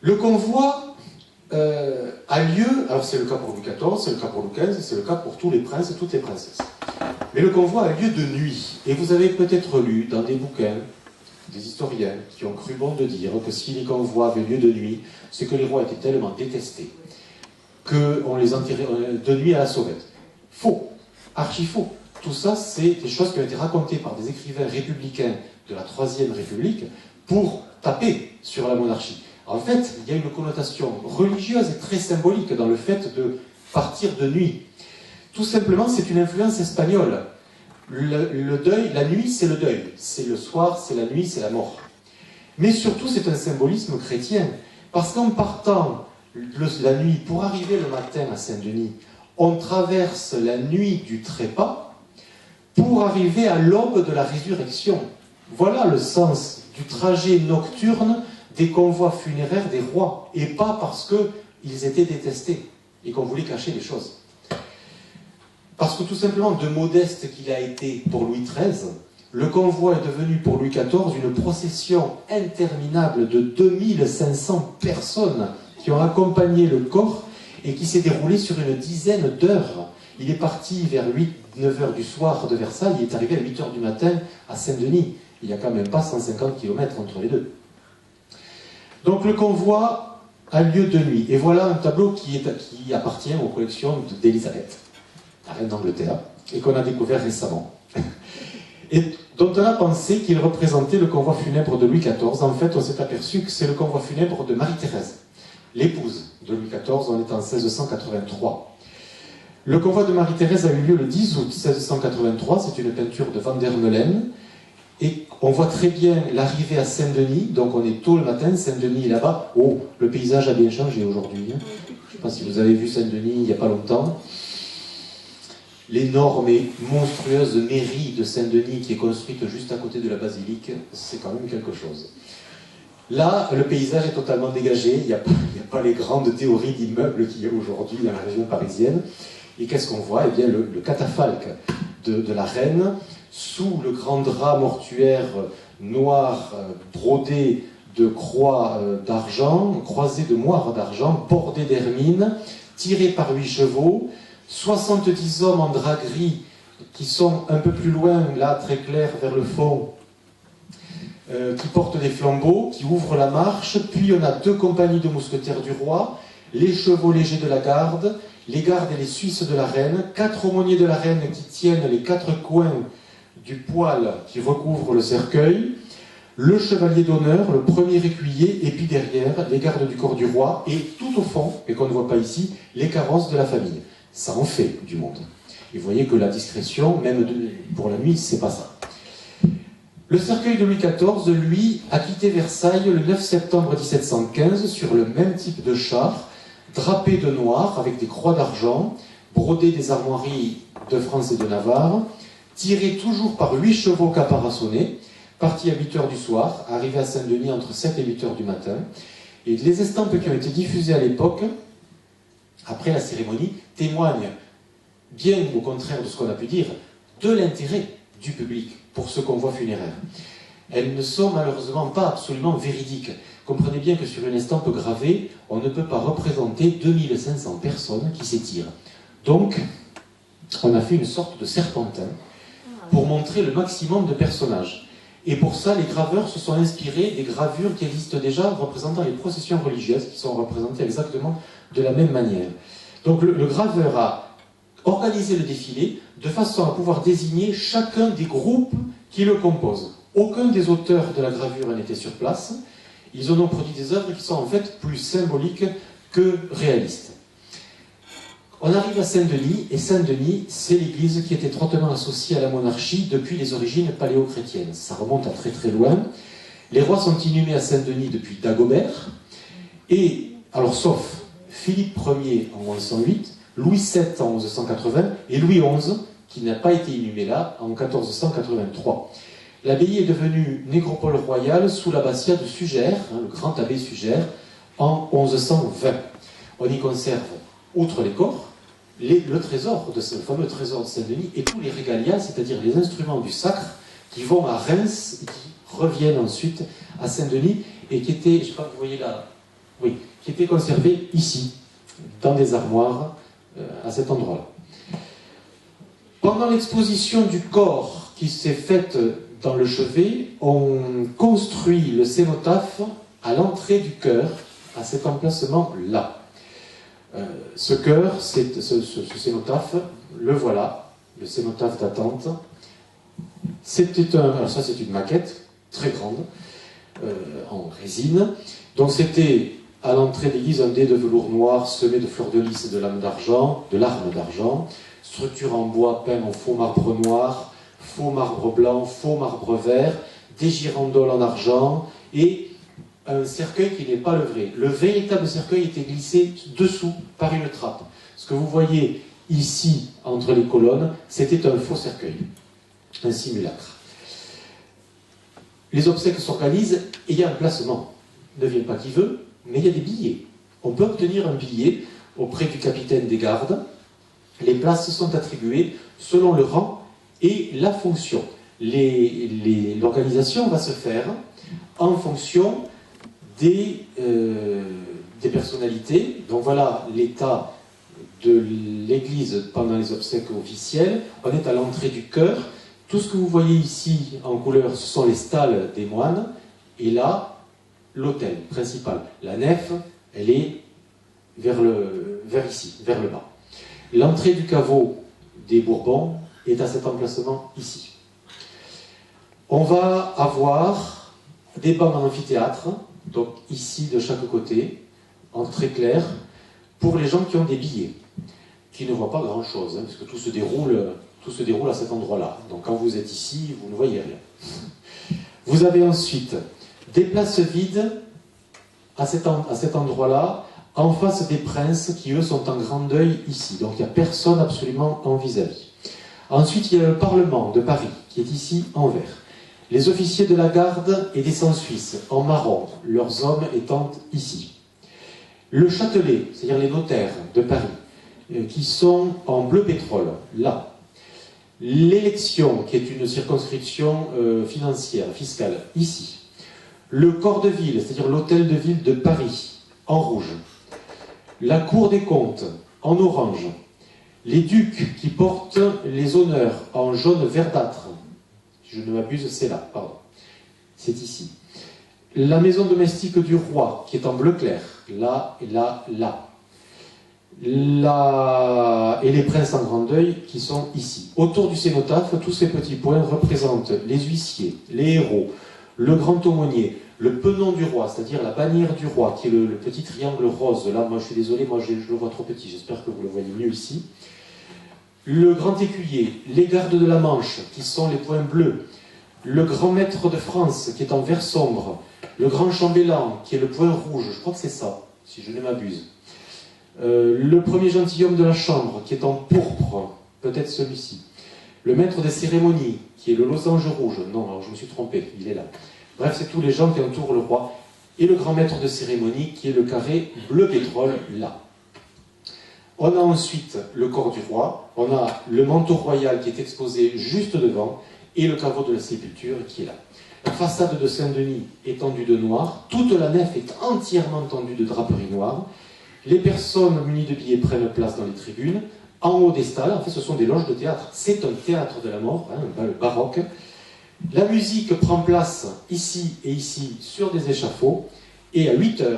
Le convoi a lieu, alors c'est le cas pour Louis XIV, c'est le cas pour Louis XV, c'est le cas pour tous les princes et toutes les princesses. Mais le convoi a lieu de nuit. Et vous avez peut-être lu dans des bouquins, des historiens qui ont cru bon de dire que si les convois avaient lieu de nuit, c'est que les rois étaient tellement détestés qu'on les enterrait de nuit à la sauvette. Faux, archi faux. Tout ça, c'est des choses qui ont été racontées par des écrivains républicains de la Troisième République pour taper sur la monarchie. En fait, il y a une connotation religieuse et très symbolique dans le fait de partir de nuit. Tout simplement, c'est une influence espagnole. Le deuil, la nuit, c'est le deuil. C'est le soir, c'est la nuit, c'est la mort. Mais surtout, c'est un symbolisme chrétien. Parce qu'en partant la nuit pour arriver le matin à Saint-Denis, on traverse la nuit du trépas pour arriver à l'aube de la résurrection. Voilà le sens du trajet nocturne des convois funéraires des rois, et pas parce qu'ils étaient détestés et qu'on voulait cacher les choses. Parce que tout simplement, de modeste qu'il a été pour Louis XIII, le convoi est devenu pour Louis XIV une procession interminable de 2500 personnes qui ont accompagné le corps et qui s'est déroulée sur une dizaine d'heures. Il est parti vers 8-9 heures du soir de Versailles, il est arrivé à 8 heures du matin à Saint-Denis. Il n'y a quand même pas 150 km entre les deux. Donc le convoi a lieu de nuit. Et voilà un tableau qui appartient aux collections d'Élisabeth, la reine d'Angleterre, et qu'on a découvert récemment. Et dont on a pensé qu'il représentait le convoi funèbre de Louis XIV. En fait, on s'est aperçu que c'est le convoi funèbre de Marie-Thérèse, l'épouse de Louis XIV. On est en 1683. Le convoi de Marie-Thérèse a eu lieu le 10 août 1683. C'est une peinture de Van der Meulen. Et on voit très bien l'arrivée à Saint-Denis. Donc on est tôt le matin, Saint-Denis est là-bas. Oh, le paysage a bien changé aujourd'hui. Je ne sais pas si vous avez vu Saint-Denis il n'y a pas longtemps. L'énorme et monstrueuse mairie de Saint-Denis qui est construite juste à côté de la basilique, c'est quand même quelque chose. Là, le paysage est totalement dégagé, il n'y a pas les grandes théories d'immeubles qu'il y a aujourd'hui dans la région parisienne. Et qu'est-ce qu'on voit? Eh bien, le catafalque de la reine, sous le grand drap mortuaire noir brodé de croix d'argent, croisé de moires d'argent, bordé d'hermine, tiré par 8 chevaux, 70 hommes en drap gris qui sont un peu plus loin, là, très clair, vers le fond, qui portent des flambeaux, qui ouvrent la marche. Puis on a 2 compagnies de mousquetaires du roi, les chevaux légers de la garde, les gardes et les Suisses de la reine, 4 aumôniers de la reine qui tiennent les 4 coins du poil qui recouvre le cercueil, le chevalier d'honneur, le premier écuyer, et puis derrière, les gardes du corps du roi, et tout au fond, et qu'on ne voit pas ici, les carrosses de la famille. Ça en fait du monde. Et vous voyez que la discrétion, même pour la nuit, c'est pas ça. Le cercueil de Louis XIV, lui, a quitté Versailles le 9 septembre 1715 sur le même type de char, drapé de noir, avec des croix d'argent, brodé des armoiries de France et de Navarre, tiré toujours par 8 chevaux caparaçonnés, parti à 8 heures du soir, arrivé à Saint-Denis entre 7 et 8 heures du matin. Et les estampes qui ont été diffusées à l'époque, après la cérémonie, témoignent, bien au contraire de ce qu'on a pu dire, de l'intérêt du public pour ce convoi funéraire. Elles ne sont malheureusement pas absolument véridiques. Comprenez bien que sur une estampe gravée, on ne peut pas représenter 2500 personnes qui s'étirent. Donc, on a fait une sorte de serpentin pour montrer le maximum de personnages. Et pour ça, les graveurs se sont inspirés des gravures qui existent déjà représentant les processions religieuses, qui sont représentées exactement de la même manière. Donc le graveur a organisé le défilé de façon à pouvoir désigner chacun des groupes qui le composent. Aucun des auteurs de la gravure n'était sur place. Ils ont donc produit des œuvres qui sont en fait plus symboliques que réalistes. On arrive à Saint-Denis, et Saint-Denis, c'est l'église qui est étroitement associée à la monarchie depuis les origines paléo-chrétiennes. Ça remonte à très très loin. Les rois sont inhumés à Saint-Denis depuis Dagobert, et, alors sauf Philippe Ier en 1108, Louis VII en 1180, et Louis XI, qui n'a pas été inhumé là, en 1483. L'abbaye est devenue nécropole royale sous l'abbatiat de Sugère, le grand abbé Sugère, en 1120. On y conserve outre les corps, le trésor, le fameux trésor de Saint-Denis, et tous les régalias, c'est-à-dire les instruments du sacre, qui vont à Reims, et qui reviennent ensuite à Saint-Denis, et qui étaient, je ne sais pas, vous voyez là, oui, qui étaient conservés ici, dans des armoires, à cet endroit-là. Pendant l'exposition du corps qui s'est faite dans le chevet, on construit le cénotaphe à l'entrée du chœur, à cet emplacement-là. Ce chœur, ce cénotaphe, le voilà, le cénotaphe d'attente. Alors ça c'est une maquette très grande, en résine. Donc c'était à l'entrée de l'église un dé de velours noir semé de fleurs de lys et de larmes d'argent, structure en bois peint en faux marbre noir, faux marbre blanc, faux marbre vert, des girandoles en argent et un cercueil qui n'est pas le vrai. Le véritable cercueil était glissé dessous par une trappe. Ce que vous voyez ici entre les colonnes, c'était un faux cercueil, un simulacre. Les obsèques s'organisent et il y a un placement. Ne vient pas qui veut, mais il y a des billets. On peut obtenir un billet auprès du capitaine des gardes. Les places sont attribuées selon le rang et la fonction. L'organisation va se faire en fonction des personnalités. Donc voilà l'état de l'église pendant les obsèques officielles. On est à l'entrée du chœur. Tout ce que vous voyez ici en couleur, ce sont les stalles des moines. Et là, l'autel principal. La nef, elle est vers ici, vers le bas. L'entrée du caveau des Bourbons est à cet emplacement ici. On va avoir des bancs en amphithéâtre, donc ici de chaque côté, en très clair, pour les gens qui ont des billets, qui ne voient pas grand-chose, hein, parce que tout se déroule à cet endroit-là. Donc quand vous êtes ici, vous ne voyez rien. Vous avez ensuite des places vides à cet endroit-là, en face des princes qui, eux, sont en grand deuil ici. Donc il n'y a personne absolument en vis-à-vis. Ensuite, il y a le Parlement de Paris, qui est ici en vert. Les officiers de la garde et des sans-suisses, en marron, leurs hommes étant ici. Le Châtelet, c'est-à-dire les notaires de Paris, qui sont en bleu pétrole, là. L'élection, qui est une circonscription financière, fiscale, ici. Le corps de ville, c'est-à-dire l'hôtel de ville de Paris, en rouge. La cour des comptes, en orange. Les ducs qui portent les honneurs, en jaune verdâtre. Si je ne m'abuse, c'est là, pardon. C'est ici. La maison domestique du roi, qui est en bleu clair. Là, et là, là. Et les princes en grand deuil, qui sont ici. Autour du cénotaphe, tous ces petits points représentent les huissiers, les héros, le grand aumônier, le pennon du roi, c'est-à-dire la bannière du roi, qui est le petit triangle rose. Là, moi je suis désolé, moi je le vois trop petit, j'espère que vous le voyez mieux ici. Le grand écuyer, les gardes de la Manche, qui sont les points bleus, le grand maître de France, qui est en vert sombre, le grand chambellan, qui est le point rouge, je crois que c'est ça, si je ne m'abuse. Le premier gentilhomme de la chambre, qui est en pourpre, peut-être celui-ci. Le maître des cérémonies, qui est le losange rouge. Non, alors je me suis trompé, il est là. Bref, c'est tous les gens qui entourent le roi. Et le grand maître de cérémonie, qui est le carré bleu pétrole, là. On a ensuite le corps du roi, on a le manteau royal qui est exposé juste devant, et le caveau de la sépulture qui est là. La façade de Saint-Denis est tendue de noir, toute la nef est entièrement tendue de draperie noire. Les personnes munies de billets prennent place dans les tribunes. En haut des stalles, en fait, ce sont des loges de théâtre. C'est un théâtre de la mort, hein, un bal baroque. La musique prend place ici et ici sur des échafauds. Et à 8h,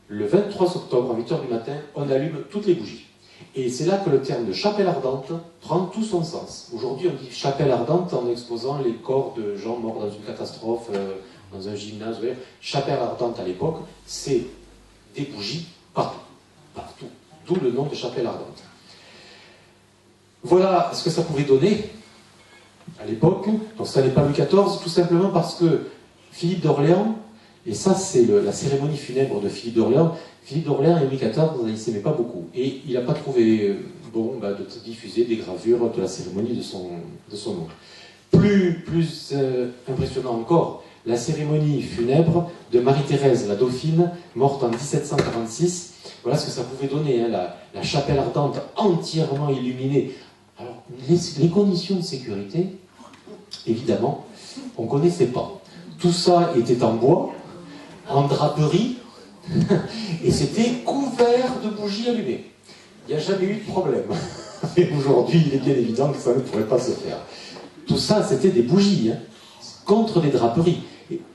le 23 octobre, à 8h du matin, on allume toutes les bougies. Et c'est là que le terme de chapelle ardente prend tout son sens. Aujourd'hui, on dit chapelle ardente en exposant les corps de gens morts dans une catastrophe, dans un gymnase. Chapelle ardente à l'époque, c'est des bougies partout. Partout. D'où le nom de chapelle ardente. Voilà ce que ça pouvait donner à l'époque. Donc ça n'est pas Louis XIV, tout simplement parce que Philippe d'Orléans, et ça c'est la cérémonie funèbre de Philippe d'Orléans, Philippe d'Orléans et Louis XIV, ils ne s'aimaient pas beaucoup. Et il n'a pas trouvé bon de diffuser des gravures de la cérémonie de son oncle. Plus impressionnant encore, la cérémonie funèbre de Marie-Thérèse, la dauphine, morte en 1746. Voilà ce que ça pouvait donner, hein, la chapelle ardente entièrement illuminée. Alors, les conditions de sécurité, évidemment, on ne connaissait pas. Tout ça était en bois, en draperie, et c'était couvert de bougies allumées. Il n'y a jamais eu de problème. Et aujourd'hui, il est bien évident que ça ne pourrait pas se faire. Tout ça, c'était des bougies, hein, contre des draperies.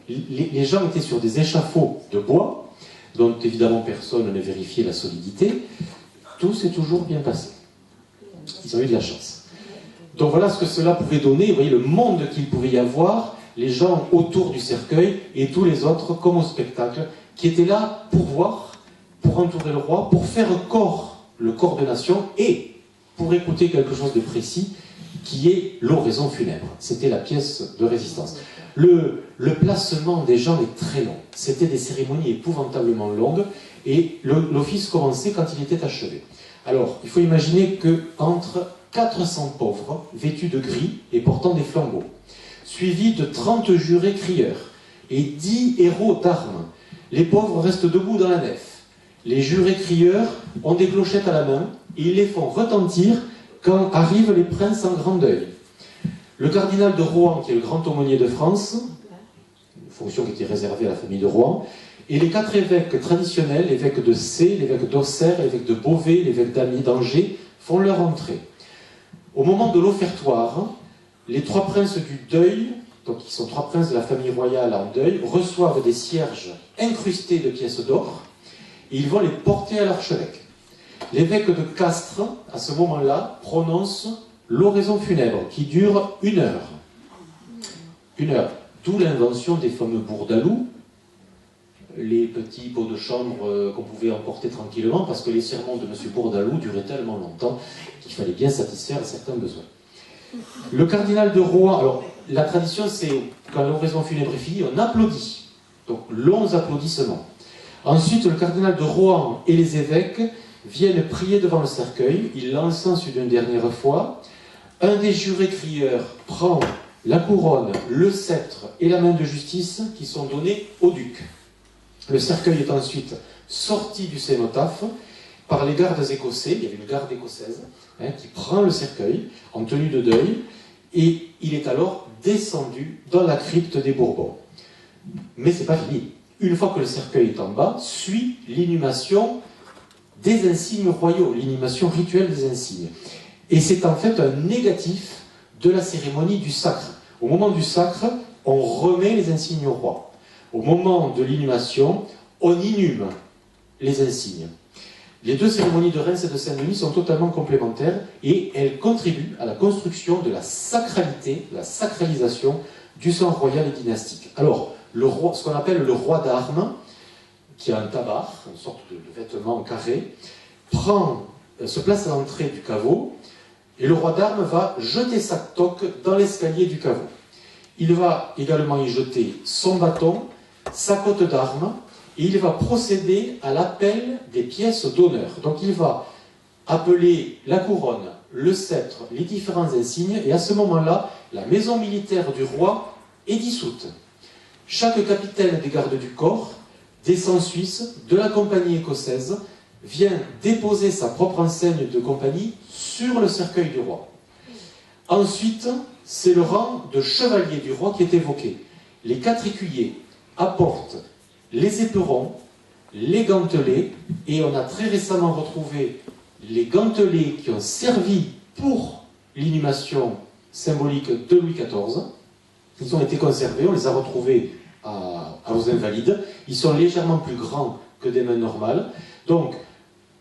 Les gens étaient sur des échafauds de bois, dont évidemment personne n'a vérifié la solidité. Tout s'est toujours bien passé. Ils ont eu de la chance. Donc voilà ce que cela pouvait donner. Vous voyez le monde qu'il pouvait y avoir, les gens autour du cercueil et tous les autres, comme au spectacle, qui étaient là pour voir, pour entourer le roi, pour faire corps, le corps de nation, et pour écouter quelque chose de précis, qui est l'oraison funèbre. C'était la pièce de résistance. Le placement des gens est très long. C'était des cérémonies épouvantablement longues, et l'office commençait quand il était achevé. Alors, il faut imaginer qu'entre 400 pauvres, vêtus de gris et portant des flambeaux, suivis de 30 jurés crieurs et 10 héros d'armes, les pauvres restent debout dans la nef. Les jurés crieurs ont des clochettes à la main et ils les font retentir quand arrivent les princes en grand deuil. Le cardinal de Rohan, qui est le grand aumônier de France, une fonction qui était réservée à la famille de Rohan, et les 4 évêques traditionnels, l'évêque de Sées, l'évêque d'Auxerre, l'évêque de Beauvais, l'évêque d'Angers, font leur entrée. Au moment de l'offertoire, les 3 princes du deuil, donc qui sont 3 princes de la famille royale en deuil, reçoivent des cierges incrustés de pièces d'or, et ils vont les porter à l'archevêque. L'évêque de Castres, à ce moment-là, prononce l'oraison funèbre, qui dure 1 heure. 1 heure. D'où l'invention des fameux bourdalous, les petits pots de chambre qu'on pouvait emporter tranquillement, parce que les sermons de M. Bourdaloue duraient tellement longtemps qu'il fallait bien satisfaire certains besoins. Le cardinal de Rohan, alors la tradition c'est quand l'oraison funèbre est finie, on applaudit. Donc longs applaudissements. Ensuite, le cardinal de Rohan et les évêques viennent prier devant le cercueil, ils l'encensent une dernière fois. Un des jurés crieurs prend la couronne, le sceptre et la main de justice qui sont donnés au duc. Le cercueil est ensuite sorti du cénotaphe par les gardes écossais, il y avait une garde écossaise, qui prend le cercueil en tenue de deuil, et il est alors descendu dans la crypte des Bourbons. Mais c'est pas fini. Une fois que le cercueil est en bas, suit l'inhumation des insignes royaux, l'inhumation rituelle des insignes. Et c'est en fait un négatif de la cérémonie du sacre. Au moment du sacre, on remet les insignes au roi. Au moment de l'inhumation, on inhume les insignes. Les 2 cérémonies de Reims et de Saint-Denis sont totalement complémentaires et elles contribuent à la construction de la sacralité, la sacralisation du sang royal et dynastique. Alors, le roi, ce qu'on appelle le roi d'armes, qui a un tabard, une sorte de vêtement carré, se place à l'entrée du caveau, et le roi d'armes va jeter sa toque dans l'escalier du caveau. Il va également y jeter son bâton, sa cotte d'armes, et il va procéder à l'appel des pièces d'honneur. Donc il va appeler la couronne, le sceptre, les différents insignes, et à ce moment-là, la maison militaire du roi est dissoute. Chaque capitaine des gardes du corps, des 100 suisses, de la compagnie écossaise, vient déposer sa propre enseigne de compagnie sur le cercueil du roi. Ensuite, c'est le rang de chevalier du roi qui est évoqué. Les 4 écuyers apportent les éperons, les gantelets, et on a très récemment retrouvé les gantelets qui ont servi pour l'inhumation symbolique de Louis XIV. Ils ont été conservés, on les a retrouvés aux Invalides. Ils sont légèrement plus grands que des mains normales. Donc,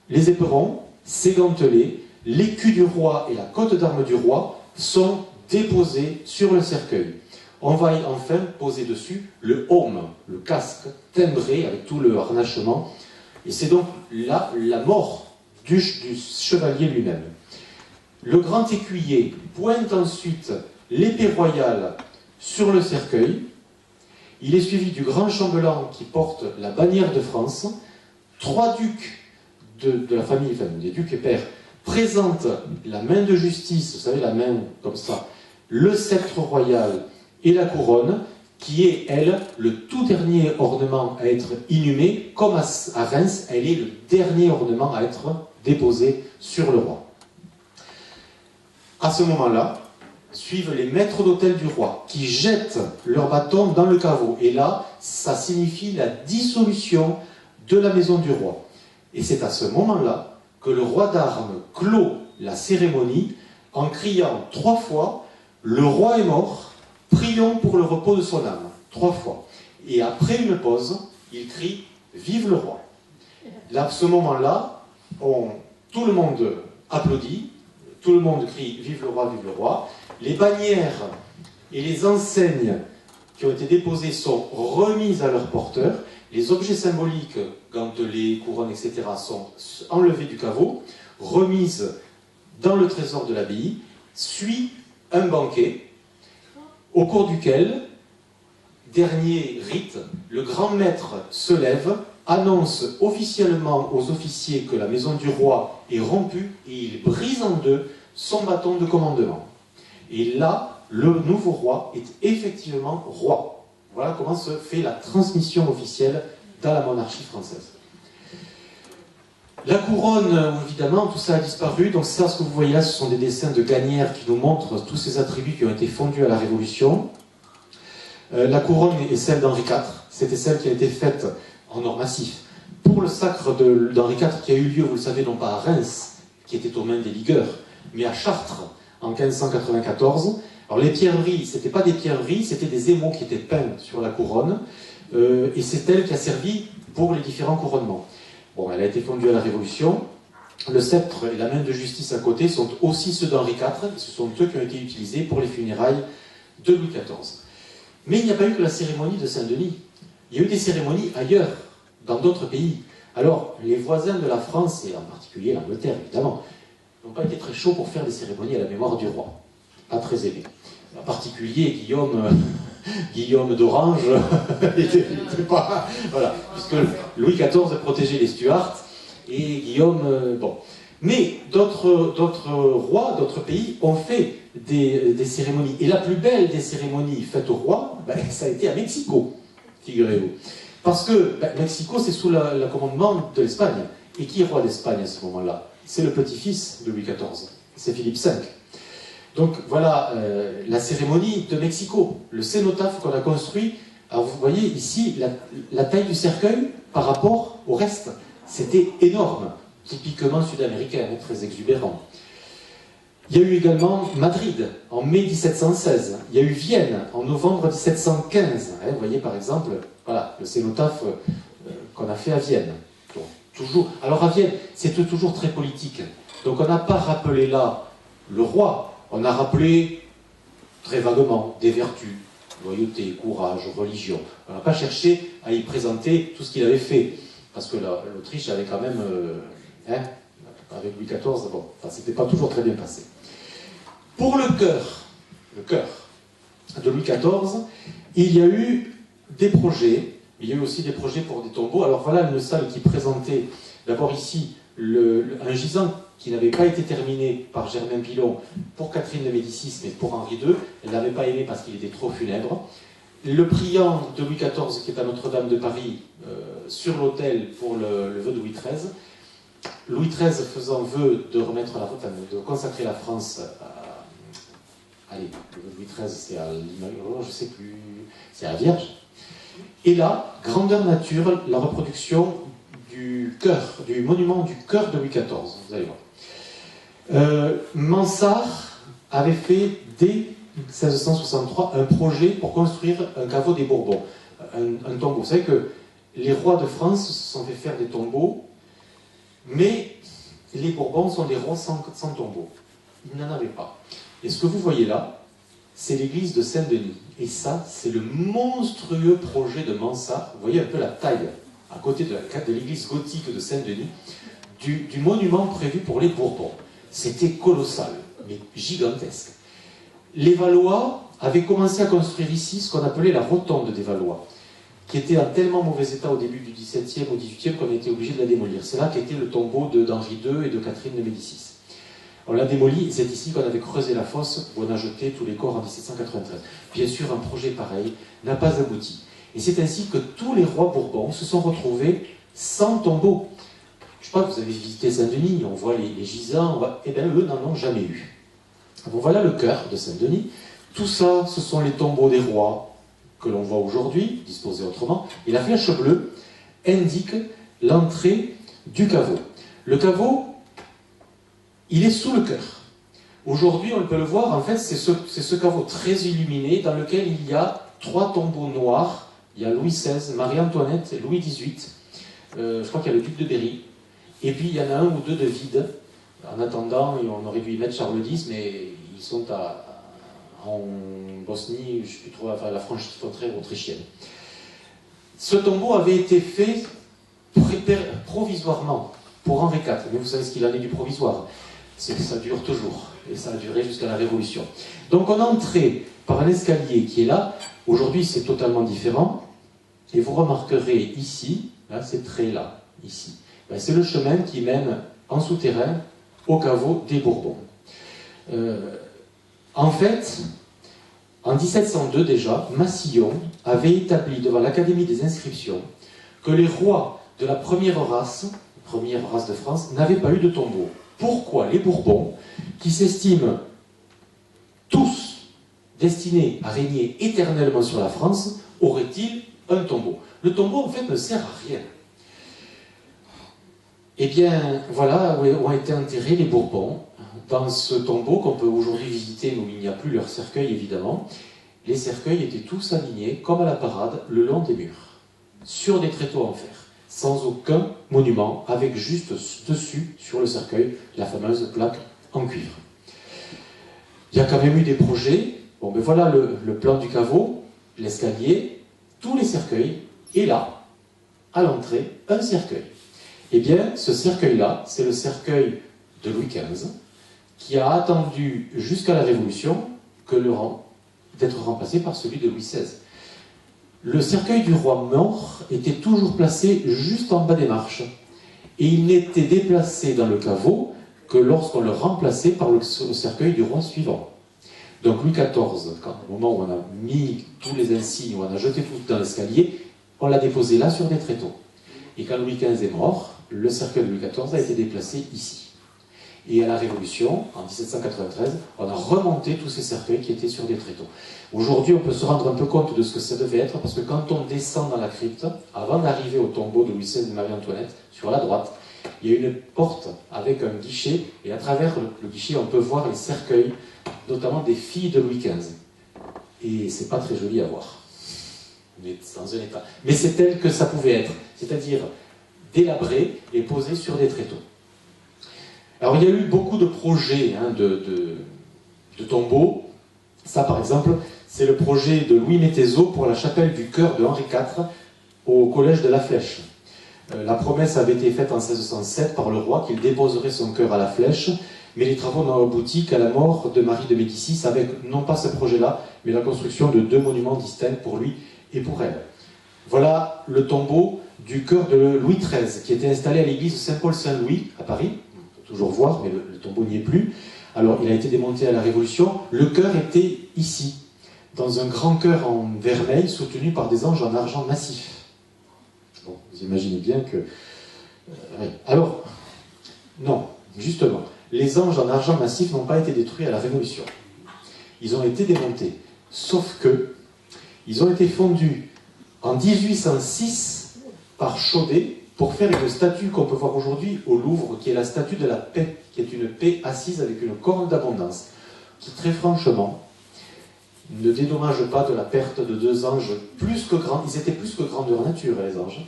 les éperons, ces gantelets, l'écu du roi et la cotte d'armes du roi sont déposés sur le cercueil. On va enfin poser dessus le aume, le casque timbré avec tout le harnachement. Et c'est donc là la mort du chevalier lui-même. Le grand écuyer pointe ensuite l'épée royale sur le cercueil. Il est suivi du grand chambellan qui porte la bannière de France. 3 ducs de la famille, enfin des ducs et pairs, présentent la main de justice, vous savez, la main comme ça, le sceptre royal et la couronne. qui est, elle, le tout dernier ornement à être inhumé, comme à Reims, elle est le dernier ornement à être déposé sur le roi. À ce moment-là, suivent les maîtres d'hôtel du roi, qui jettent leur bâton dans le caveau. Et là, ça signifie la dissolution de la maison du roi. Et c'est à ce moment-là que le roi d'Armes clôt la cérémonie en criant 3 fois « Le roi est mort, prions pour le repos de son âme ». 3 fois. Et après une pause, il crie « Vive le roi ». Là, à ce moment-là, tout le monde applaudit, tout le monde crie « Vive le roi, vive le roi ». Les bannières et les enseignes qui ont été déposées sont remises à leurs porteurs. Les objets symboliques, gantelets, couronnes, etc., sont enlevés du caveau, remises dans le trésor de l'abbaye. Suit un banquet, au cours duquel, dernier rite, le grand maître se lève, annonce officiellement aux officiers que la maison du roi est rompue et il brise en deux son bâton de commandement. Et là, le nouveau roi est effectivement roi. Voilà comment se fait la transmission officielle dans la monarchie française. La couronne, évidemment, tout ça a disparu. Donc ça, ce que vous voyez là, ce sont des dessins de Gagnère qui nous montrent tous ces attributs qui ont été fondus à la Révolution. La couronne est celle d'Henri IV. C'était celle qui a été faite en or massif. Pour le sacre d'Henri IV, qui a eu lieu, vous le savez, non pas à Reims, qui était aux mains des ligueurs, mais à Chartres, en 1594. Alors les pierreries, ce n'étaient pas des pierreries, c'était des émaux qui étaient peints sur la couronne, et c'est elle qui a servi pour les différents couronnements. Bon, elle a été fondue à la Révolution. Le sceptre et la main de justice à côté sont aussi ceux d'Henri IV, ce sont eux qui ont été utilisés pour les funérailles de Louis XIV. Mais il n'y a pas eu que la cérémonie de Saint-Denis. Il y a eu des cérémonies ailleurs, dans d'autres pays. Alors, les voisins de la France, et en particulier l'Angleterre, évidemment, n'ont pas été très chauds pour faire des cérémonies à la mémoire du roi. Pas très aimés. En particulier, Guillaume d'Orange n'était pas... Voilà, puisque Louis XIV protégeait les Stuarts, et Guillaume... bon. Mais d'autres rois, d'autres pays ont fait des cérémonies. Et la plus belle des cérémonies faites au roi, ça a été à Mexico, figurez-vous. Parce que Mexico, c'est sous le commandement de l'Espagne. Et qui est roi d'Espagne à ce moment-là? C'est le petit-fils de Louis XIV, c'est Philippe V. Donc voilà la cérémonie de Mexico, le cénotaphe qu'on a construit. Alors vous voyez ici la taille du cercueil par rapport au reste, c'était énorme, typiquement sud-américain, très exubérant. Il y a eu également Madrid en mai 1716, il y a eu Vienne en novembre 1715. Vous voyez par exemple, voilà, le cénotaphe qu'on a fait à Vienne. Donc, toujours. Alors à Vienne, c'est toujours très politique. Donc on n'a pas rappelé là le roi, on a rappelé très vaguement des vertus, loyauté, courage, religion. On n'a pas cherché à y présenter tout ce qu'il avait fait, parce que l'Autriche avait quand même, avec Louis XIV, bon, c'était pas toujours très bien passé. Pour le cœur de Louis XIV, il y a eu des projets, il y a eu aussi des projets pour des tombeaux. Alors voilà une salle qui présentait d'abord ici un gisant qui n'avait pas été terminé par Germain Pilon pour Catherine de Médicis, mais pour Henri II. Elle ne l'avait pas aimé parce qu'il était trop funèbre. Le priant de Louis XIV, qui est à Notre-Dame de Paris, sur l'autel pour le vœu de Louis XIII. Louis XIII faisant vœu de de consacrer la France à... Allez, le vœu de Louis XIII, c'est à je sais plus... C'est à la Vierge. Et là, grandeur nature, la reproduction du monument du cœur de Louis XIV, vous allez voir. Mansart avait fait dès 1663 un projet pour construire un caveau des Bourbons, un tombeau. Vous savez que les rois de France se sont fait faire des tombeaux, mais les Bourbons sont des rois sans tombeau. Ils n'en avaient pas. Et ce que vous voyez là, c'est l'église de Saint-Denis. Et ça, c'est le monstrueux projet de Mansart. Vous voyez un peu la taille, à côté de l'église gothique de Saint-Denis, du monument prévu pour les Bourbons. C'était colossal, mais gigantesque. Les Valois avaient commencé à construire ici ce qu'on appelait la rotonde des Valois, qui était en tellement mauvais état au début du XVIIe, au XVIIIe, qu'on a été obligé de la démolir. C'est là qu'était le tombeau d'Henri II et de Catherine de Médicis. On l'a démoli, et c'est ici qu'on avait creusé la fosse où on a jeté tous les corps en 1793. Bien sûr, un projet pareil n'a pas abouti. Et c'est ainsi que tous les rois Bourbons se sont retrouvés sans tombeau. Je crois que vous avez visité Saint-Denis, on voit les gisants, eh bien eux n'en ont jamais eu. Bon, voilà le cœur de Saint-Denis. Tout ça, ce sont les tombeaux des rois que l'on voit aujourd'hui, disposés autrement. Et la flèche bleue indique l'entrée du caveau. Le caveau, il est sous le chœur. Aujourd'hui, on peut le voir, en fait, c'est ce caveau très illuminé dans lequel il y a 3 tombeaux noirs. Il y a Louis XVI, Marie-Antoinette, Louis XVIII. Je crois qu'il y a le duc de Berry. Et puis, il y en a 1 ou 2 de vides. En attendant, on aurait dû y mettre Charles X, mais ils sont en Bosnie, je ne sais plus trop, enfin, la Franche-Comté autrichienne. Ce tombeau avait été fait provisoirement pour Henri IV. Mais vous savez ce qu'il en est du provisoire. C'est que ça dure toujours. Et ça a duré jusqu'à la Révolution. Donc on entrait par un escalier qui est là. Aujourd'hui, c'est totalement différent. Et vous remarquerez ici, là, ces traits-là, ici. Ben, c'est le chemin qui mène en souterrain au caveau des Bourbons. En fait, en 1702 déjà, Massillon avait établi devant l'Académie des inscriptions que les rois de la première race de France, n'avaient pas eu de tombeau. Pourquoi les Bourbons, qui s'estiment tous destinés à régner éternellement sur la France, auraient-ils un tombeau? Le tombeau, en fait, ne sert à rien. Eh bien, voilà où ont été enterrés les Bourbons, dans ce tombeau qu'on peut aujourd'hui visiter, où il n'y a plus leur cercueil, évidemment. Les cercueils étaient tous alignés, comme à la parade, le long des murs, sur des tréteaux en fer, sans aucun monument, avec juste dessus, sur le cercueil, la fameuse plaque en cuivre. Il y a quand même eu des projets. Bon, ben voilà le plan du caveau, l'escalier, tous les cercueils, et là, à l'entrée, un cercueil. Eh bien, ce cercueil-là, c'est le cercueil de Louis XV, qui a attendu jusqu'à la Révolution d'être remplacé par celui de Louis XVI. Le cercueil du roi mort était toujours placé juste en bas des marches, et il n'était déplacé dans le caveau que lorsqu'on le remplaçait par le cercueil du roi suivant. Donc Louis XIV, au moment où on a mis tous les insignes, où on a jeté tout dans l'escalier, on l'a déposé là sur des tréteaux. Et quand Louis XV est mort, le cercueil de Louis XIV a été déplacé ici. Et à la Révolution, en 1793, on a remonté tous ces cercueils qui étaient sur des tréteaux. Aujourd'hui, on peut se rendre un peu compte de ce que ça devait être, parce que quand on descend dans la crypte, avant d'arriver au tombeau de Louis XVI et de Marie-Antoinette, sur la droite, il y a une porte avec un guichet, et à travers le guichet, on peut voir les cercueils, notamment des filles de Louis XV. Et c'est pas très joli à voir. On est dans un état. Mais c'est tel que ça pouvait être, c'est-à-dire délabré et posé sur des tréteaux. Alors il y a eu beaucoup de projets de tombeaux. Ça par exemple, c'est le projet de Louis Métézeau pour la chapelle du chœur de Henri IV au collège de la Flèche. La promesse avait été faite en 1607 par le roi qu'il déposerait son chœur à la Flèche, mais les travaux n'ont abouti qu'à la mort de Marie de Médicis avec non pas ce projet-là, mais la construction de 2 monuments distincts pour lui et pour elle. Voilà le tombeau du chœur de Louis XIII qui était installé à l'église Saint-Paul-Saint-Louis à Paris. Toujours voir, mais le tombeau n'y est plus. Alors, il a été démonté à la Révolution. Le chœur était ici, dans un grand chœur en vermeil, soutenu par des anges en argent massif. Bon, vous imaginez bien que... Alors, non, justement, les anges en argent massif n'ont pas été détruits à la Révolution. Ils ont été démontés. Sauf que, ils ont été fondus en 1806 par Chaudet, pour faire une statue qu'on peut voir aujourd'hui au Louvre, qui est la statue de la paix, qui est une paix assise avec une corne d'abondance, qui très franchement ne dédommage pas de la perte de 2 anges plus que grands. Ils étaient plus que grandeur nature, les anges.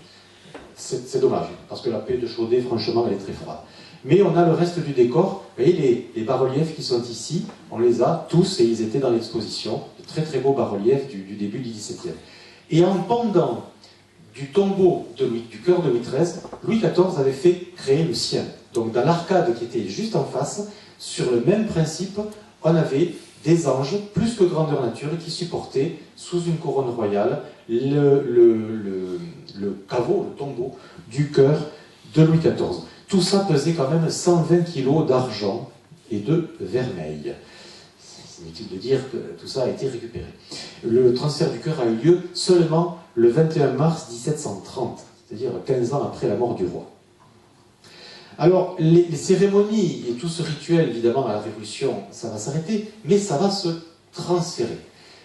C'est dommage, parce que la paix de Chaudet, franchement, elle est très froide. Mais on a le reste du décor. Vous voyez, les bas-reliefs qui sont ici, on les a tous, et ils étaient dans l'exposition. De très très beaux bas-reliefs du début du XVIIe. Et en pendant du tombeau du chœur de Louis XIII, Louis XIV avait fait créer le sien. Donc dans l'arcade qui était juste en face, sur le même principe, on avait des anges, plus que grandeur nature, qui supportaient, sous une couronne royale, le caveau, le tombeau du chœur de Louis XIV. Tout ça pesait quand même 120 kilos d'argent et de vermeil. C'est inutile de dire que tout ça a été récupéré. Le transfert du cœur a eu lieu seulement le 21 mars 1730, c'est-à-dire 15 ans après la mort du roi. Alors, les cérémonies et tout ce rituel, évidemment, à la Révolution, ça va s'arrêter, mais ça va se transférer.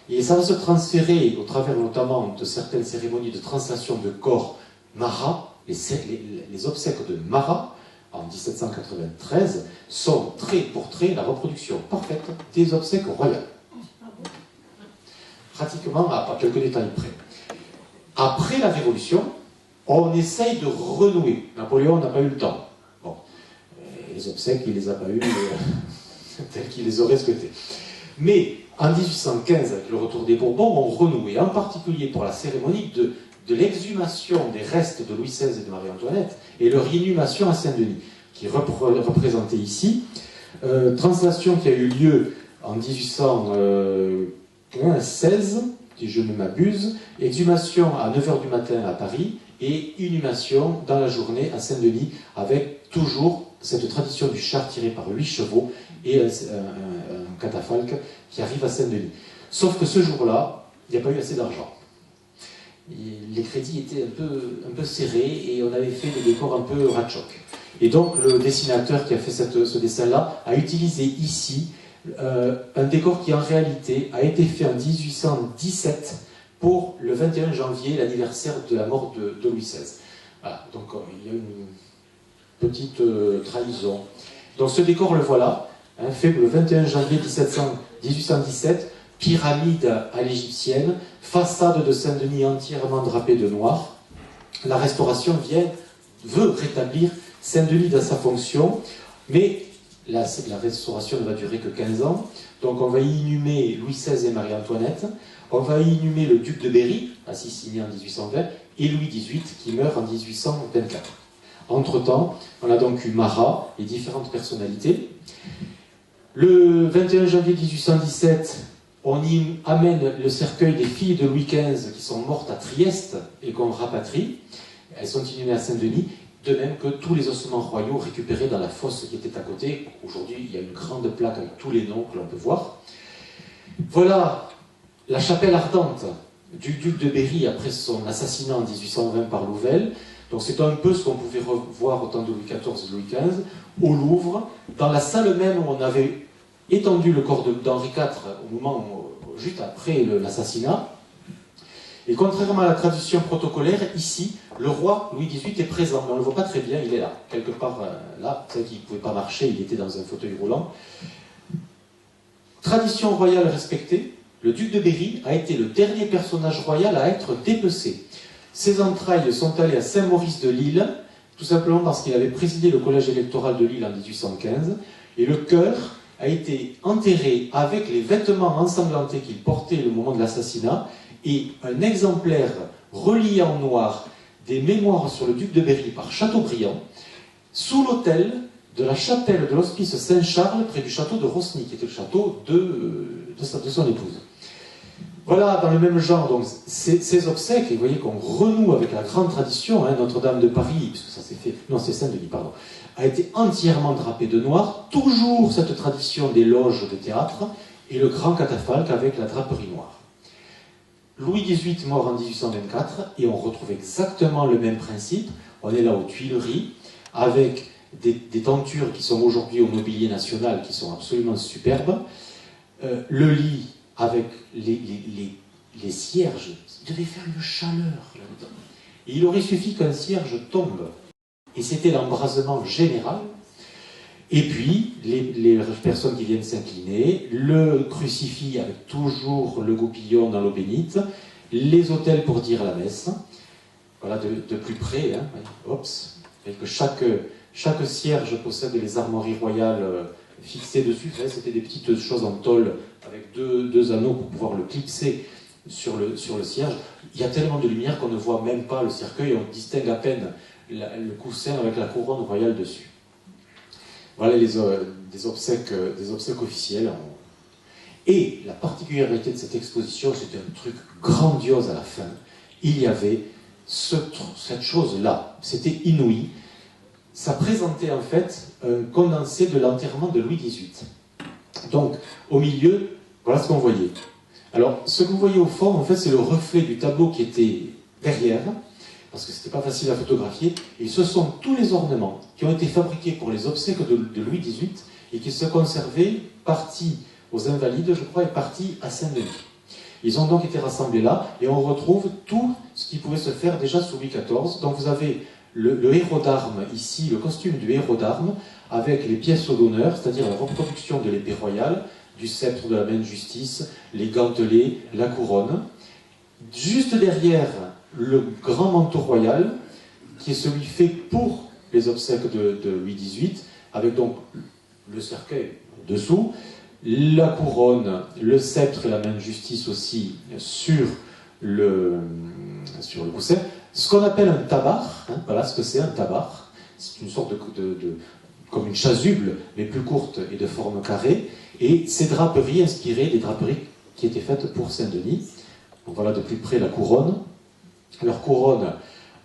Et ça va se transférer au travers notamment de certaines cérémonies de translation de corps Marat. Les obsèques de Marat, en 1793, sont trait pour trait la reproduction parfaite des obsèques royales. Pratiquement à quelques détails près. Après la Révolution, on essaye de renouer. Napoléon n'a pas eu le temps. Bon, les obsèques, il ne les a pas eues telles qu'il les aurait souhaitées. Mais en 1815, avec le retour des Bourbons, on renouait, en particulier pour la cérémonie de l'exhumation des restes de Louis XVI et de Marie-Antoinette et leur inhumation à Saint-Denis, qui est représentée ici. Translation qui a eu lieu en 1816, si je ne m'abuse, exhumation à 9h du matin à Paris et inhumation dans la journée à Saint-Denis, avec toujours cette tradition du char tiré par 8 chevaux et un catafalque qui arrive à Saint-Denis. Sauf que ce jour-là, il n'y a pas eu assez d'argent. Les crédits étaient un peu serrés et on avait fait des décors un peu ratchoc. Et donc le dessinateur qui a fait ce dessin-là a utilisé ici un décor qui en réalité a été fait en 1817 pour le 21 janvier, l'anniversaire de la mort de Louis XVI. Voilà, donc il y a une petite trahison. Donc ce décor, le voilà, hein, fait le 21 janvier 1817, pyramide à l'égyptienne, façade de Saint-Denis entièrement drapée de noir. La restauration veut rétablir Saint-Denis dans sa fonction, mais la restauration ne va durer que 15 ans. Donc on va y inhumer Louis XVI et Marie-Antoinette, on va y inhumer le duc de Berry, assassiné en 1820, et Louis XVIII qui meurt en 1824. Entre-temps, on a donc eu Marat et différentes personnalités. Le 21 janvier 1817, on y amène le cercueil des filles de Louis XV qui sont mortes à Trieste et qu'on rapatrie. Elles sont inhumées à Saint-Denis, de même que tous les ossements royaux récupérés dans la fosse qui était à côté. Aujourd'hui, il y a une grande plaque avec tous les noms que l'on peut voir. Voilà la chapelle ardente du duc de Berry après son assassinat en 1820 par Louvel. Donc c'est un peu ce qu'on pouvait revoir au temps de Louis XIV et Louis XV, au Louvre, dans la salle même où on avait étendu le corps d'Henri IV au moment juste après l'assassinat. Et contrairement à la tradition protocolaire, ici, le roi Louis XVIII est présent, mais on ne le voit pas très bien, il est là, quelque part là, c'est vrai qu'il ne pouvait pas marcher, il était dans un fauteuil roulant. Tradition royale respectée, le duc de Berry a été le dernier personnage royal à être dépecé. Ses entrailles sont allées à Saint-Maurice-de-Lille, tout simplement parce qu'il avait présidé le collège électoral de Lille en 1815, et le cœur a été enterré avec les vêtements ensanglantés qu'il portait au moment de l'assassinat, et un exemplaire relié en noir des mémoires sur le duc de Berry par Chateaubriand, sous l'autel de la chapelle de l'hospice Saint-Charles, près du château de Rosny, qui était le château de son épouse. Voilà, dans le même genre, donc, ces obsèques, et vous voyez qu'on renoue avec la grande tradition, hein, Notre-Dame de Paris, puisque ça s'est fait, non, c'est Saint-Denis, pardon, a été entièrement drapée de noir, toujours cette tradition des loges de théâtre, et le grand catafalque avec la draperie noire. Louis XVIII mort en 1824, et on retrouve exactement le même principe. On est là aux Tuileries, avec des tentures qui sont aujourd'hui au mobilier national, qui sont absolument superbes. Le lit avec les cierges, il devait faire une chaleur là-dedans. Et il aurait suffi qu'un cierge tombe. Et c'était l'embrasement général. Et puis, les personnes qui viennent s'incliner, le crucifix avec toujours le goupillon dans l'eau bénite, les autels pour dire la messe. Voilà, de plus près, hein. Oups. Et que chaque cierge possède les armoiries royales fixées dessus. C'était des petites choses en tôle avec deux anneaux pour pouvoir le clipser sur le cierge. Il y a tellement de lumière qu'on ne voit même pas le cercueil, on distingue à peine le coussin avec la couronne royale dessus. Voilà des obsèques officielles. Et la particularité de cette exposition, c'était un truc grandiose à la fin. Il y avait cette chose-là, c'était inouï. ça présentait en fait un condensé de l'enterrement de Louis XVIII. Donc, au milieu, voilà ce qu'on voyait. Alors, ce que vous voyez au fond, en fait, c'est le reflet du tableau qui était derrière, parce que c'était pas facile à photographier, et ce sont tous les ornements qui ont été fabriqués pour les obsèques de Louis XVIII et qui se conservaient, partis aux Invalides, je crois, et partis à Saint-Denis. Ils ont donc été rassemblés là, et on retrouve tout ce qui pouvait se faire déjà sous Louis XIV. Donc vous avez le héros d'armes ici, le costume du héros d'armes, avec les pièces d'honneur, c'est-à-dire la reproduction de l'épée royale, du sceptre de la main de justice, les gantelets, la couronne. Juste derrière, le grand manteau royal, qui est celui fait pour les obsèques de Louis XVIII, avec donc le cercueil dessous, la couronne, le sceptre et la main de justice aussi sur le gousset. Ce qu'on appelle un tabard, hein, voilà ce que c'est un tabard, c'est une sorte comme une chasuble, mais plus courte et de forme carrée, et ces draperies inspirées des draperies qui étaient faites pour Saint-Denis. Donc voilà de plus près la couronne. Leur couronne,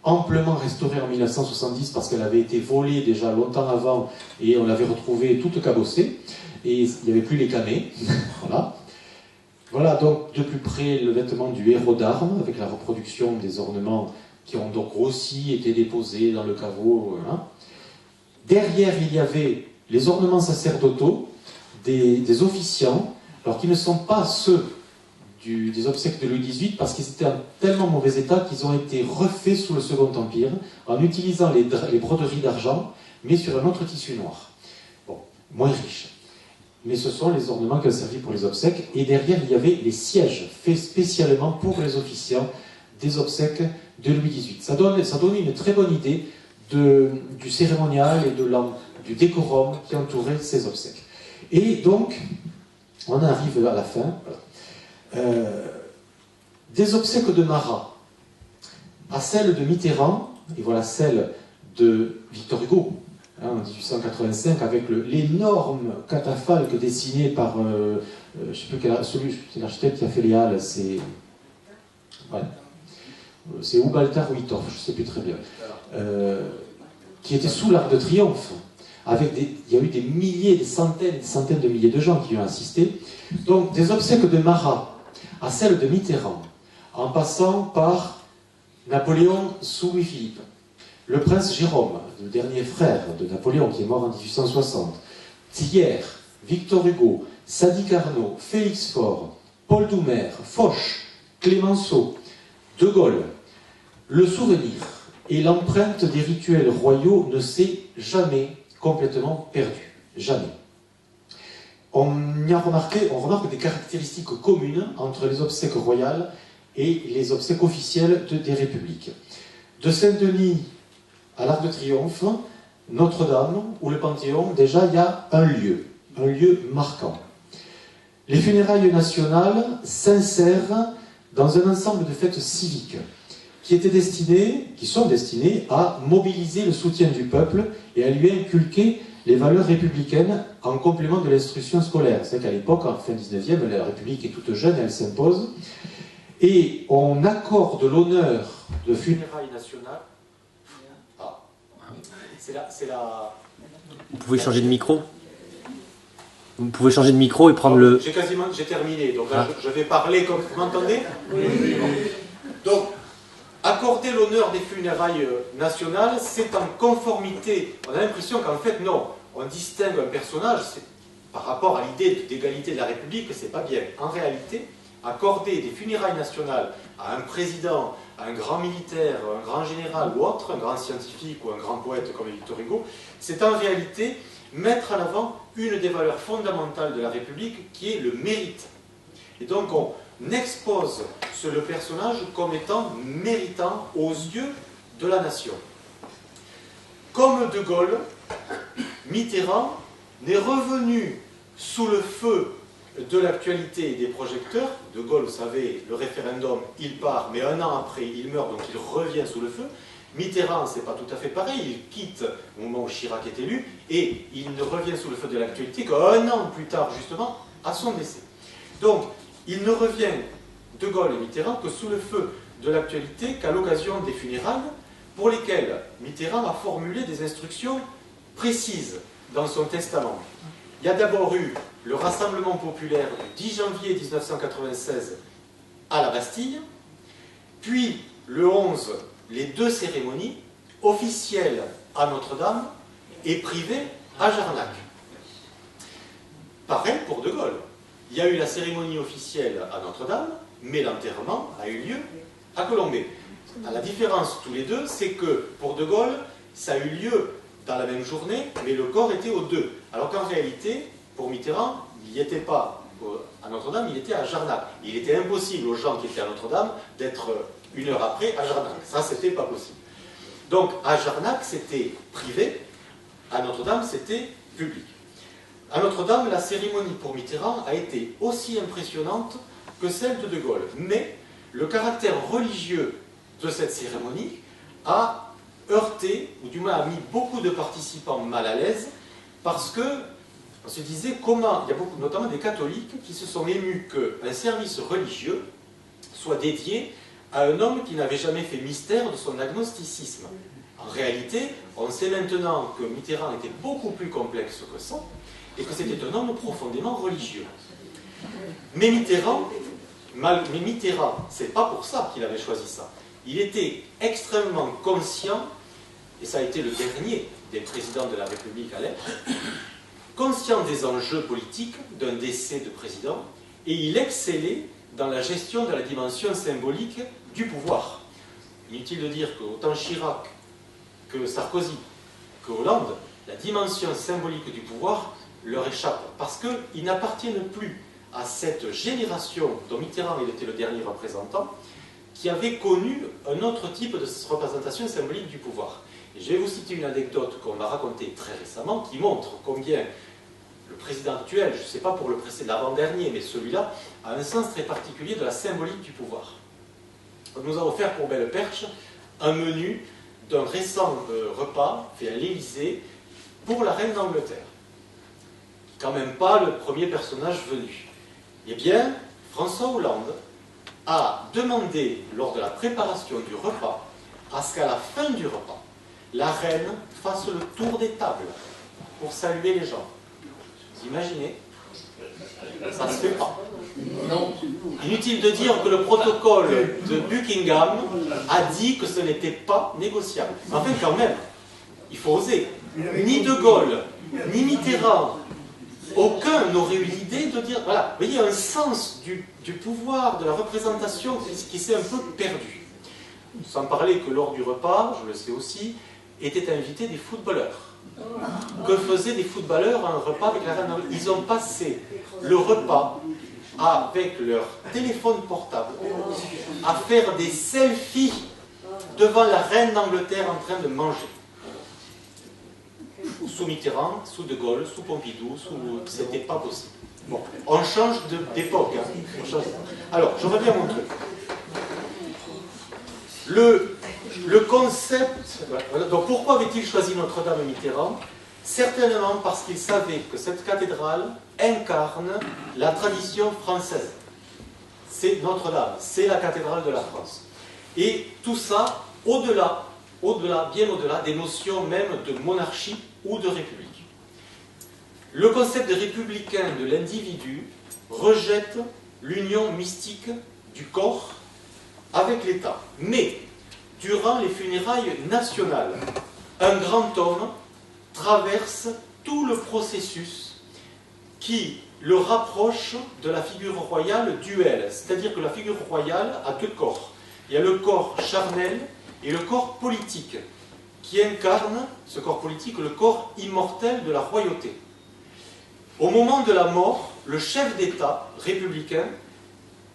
amplement restaurée en 1970 parce qu'elle avait été volée déjà longtemps avant et on l'avait retrouvée toute cabossée. Et il n'y avait plus les camées. Voilà. Voilà donc de plus près le vêtement du héros d'armes avec la reproduction des ornements qui ont donc aussi été déposés dans le caveau. Voilà. Derrière, il y avait les ornements sacerdotaux des officiants, alors qui ne sont pas ceux des obsèques de Louis XVIII parce qu'ils étaient en tellement mauvais état qu'ils ont été refaits sous le Second Empire en utilisant les broderies d'argent mais sur un autre tissu noir. Bon, moins riche. Mais ce sont les ornements qui ont servi pour les obsèques. Et derrière, il y avait les sièges faits spécialement pour les officiants des obsèques de Louis XVIII. Ça donnait une très bonne idée du cérémonial et du décorum qui entourait ces obsèques. Et donc, on arrive à la fin. Des obsèques de Marat à celles de Mitterrand, et voilà celle de Victor Hugo, hein, en 1885, avec l'énorme catafalque dessiné par, je ne sais plus c'est l'architecte qui a fait les halles, c'est Hubaltar ou Hittorf, je ne sais plus très bien, qui était sous l'Arc de Triomphe. Il y a eu des milliers, des centaines de milliers de gens qui y ont assisté. Donc, des obsèques de Marat à celles de Mitterrand, en passant par Napoléon sous Louis-Philippe, le prince Jérôme, le dernier frère de Napoléon qui est mort en 1860, Thiers, Victor Hugo, Sadi Carnot, Félix Faure, Paul Doumer, Foch, Clémenceau, De Gaulle. Le souvenir et l'empreinte des rituels royaux ne s'est jamais complètement perdu. Jamais. On remarque des caractéristiques communes entre les obsèques royales et les obsèques officielles des républiques. De Saint-Denis à l'Arc de Triomphe, Notre-Dame ou le Panthéon, déjà il y a un lieu marquant. Les funérailles nationales s'insèrent dans un ensemble de fêtes civiques qui sont destinées à mobiliser le soutien du peuple et à lui inculquer les valeurs républicaines en complément de l'instruction scolaire. C'est qu'à l'époque, en fin 19e, la République est toute jeune, elle s'impose. Et on accorde l'honneur de funérailles nationales. Ah, c'est la... Vous pouvez changer de micro. Vous pouvez changer de micro et prendre le... J'ai terminé, donc là, je vais parler comme... Vous m'entendez? Oui. Donc, accorder l'honneur des funérailles nationales, c'est en conformité. On a l'impression qu'en fait, non, on distingue un personnage par rapport à l'idée d'égalité de la République, c'est pas bien. En réalité, accorder des funérailles nationales à un président, à un grand militaire, un grand général ou autre, un grand scientifique ou un grand poète comme Victor Hugo, c'est en réalité mettre en avant une des valeurs fondamentales de la République qui est le mérite. Et donc on expose le personnage comme étant méritant aux yeux de la nation. Comme De Gaulle, Mitterrand n'est revenu sous le feu de l'actualité et des projecteurs. De Gaulle, vous savez, le référendum, il part, mais un an après, il meurt, donc il revient sous le feu. Mitterrand, c'est pas tout à fait pareil, il quitte au moment où Chirac est élu, et il ne revient sous le feu de l'actualité qu'un an plus tard, justement, à son décès. Donc, il ne revient, De Gaulle et Mitterrand, que sous le feu de l'actualité qu'à l'occasion des funérailles pour lesquels Mitterrand a formulé des instructions précises dans son testament. Il y a d'abord eu le Rassemblement populaire du 10 janvier 1996 à la Bastille, puis le 11, les 2 cérémonies, officielles à Notre-Dame et privées à Jarnac. Pareil pour De Gaulle. Il y a eu la cérémonie officielle à Notre-Dame, mais l'enterrement a eu lieu à Colombey. La différence tous les deux, c'est que pour De Gaulle, ça a eu lieu dans la même journée, mais le corps était aux 2. Alors qu'en réalité, pour Mitterrand, il n'y était pas à Notre-Dame, il était à Jarnac. Il était impossible aux gens qui étaient à Notre-Dame d'être 1 heure après à Jarnac. Ça, c'était pas possible. Donc, à Jarnac, c'était privé. À Notre-Dame, c'était public. À Notre-Dame, la cérémonie pour Mitterrand a été aussi impressionnante que celle de De Gaulle. Mais le caractère religieux de cette cérémonie a heurté, ou du moins a mis beaucoup de participants mal à l'aise, parce que on se disait comment, il y a beaucoup, notamment des catholiques, qui se sont émus qu'un service religieux soit dédié à un homme qui n'avait jamais fait mystère de son agnosticisme. En réalité, on sait maintenant que Mitterrand était beaucoup plus complexe que ça, et que c'était un homme profondément religieux. Mais Mitterrand, c'est pas pour ça qu'il avait choisi ça. Il était extrêmement conscient, et ça a été le dernier des présidents de la République à l'être, conscient des enjeux politiques d'un décès de président, et il excellait dans la gestion de la dimension symbolique du pouvoir. Inutile de dire qu'autant Chirac, que Sarkozy, que Hollande, la dimension symbolique du pouvoir leur échappe, parce qu'ils n'appartiennent plus à cette génération dont Mitterrand était le dernier représentant, qui avait connu un autre type de représentation symbolique du pouvoir. Et je vais vous citer une anecdote qu'on m'a racontée très récemment, qui montre combien le président actuel, je ne sais pas pour le précédent, l'avant-dernier, mais celui-là, a un sens très particulier de la symbolique du pouvoir. On nous a offert pour Belle Perche un menu d'un récent repas fait à l'Élysée pour la reine d'Angleterre. Quand même pas le premier personnage venu. Eh bien, François Hollande a demandé, lors de la préparation du repas, à ce qu'à la fin du repas, la reine fasse le tour des tables pour saluer les gens. Vous imaginez? Ça ne se fait pas. Non. Inutile de dire que le protocole de Buckingham a dit que ce n'était pas négociable. Mais enfin, quand même, il faut oser. Ni De Gaulle, ni Mitterrand, aucun n'aurait eu l'idée de dire... Voilà, vous voyez, un sens du pouvoir, de la représentation qui s'est un peu perdu. Sans parler que lors du repas, je le sais aussi, étaient invités des footballeurs. Que faisaient des footballeurs à un repas avec la reine d'Angleterre? Ils ont passé le repas avec leur téléphone portable à faire des selfies devant la reine d'Angleterre en train de manger. Sous Mitterrand, sous De Gaulle, sous Pompidou, c'était pas possible. Bon, on change d'époque. Hein. Alors, je reviens à mon truc. Le concept... Donc pourquoi avait-il choisi Notre-Dame et Mitterrand? Certainement parce qu'il savait que cette cathédrale incarne la tradition française. C'est Notre-Dame, c'est la cathédrale de la France. Et tout ça, au-delà, bien au-delà des notions même de monarchie ou de république. Le concept de républicain de l'individu rejette l'union mystique du corps avec l'État. Mais, durant les funérailles nationales, un grand homme traverse tout le processus qui le rapproche de la figure royale duel. C'est-à-dire que la figure royale a 2 corps. Il y a le corps charnel et le corps politique, qui incarne, ce corps politique, le corps immortel de la royauté. Au moment de la mort, le chef d'État républicain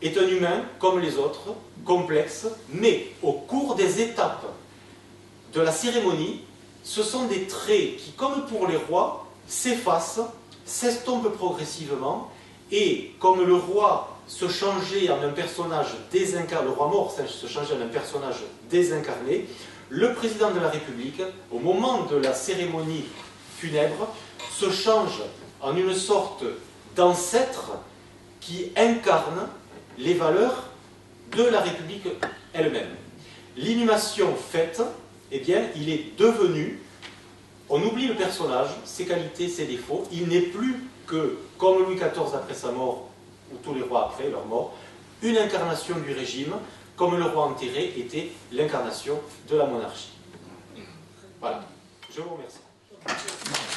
est un humain comme les autres, complexe, mais au cours des étapes de la cérémonie, ce sont des traits qui, comme pour les rois, s'effacent, s'estompent progressivement, et comme le roi se changeait en un personnage désincarné, le roi mort se changeait en un personnage désincarné, le président de la République, au moment de la cérémonie funèbre, se change en une sorte d'ancêtre qui incarne les valeurs de la République elle-même. L'inhumation faite, eh bien, il est devenu, on oublie le personnage, ses qualités, ses défauts, il n'est plus que, comme Louis XIV après sa mort, ou tous les rois après leur mort, une incarnation du régime, comme le roi enterré était l'incarnation de la monarchie. Voilà, je vous remercie.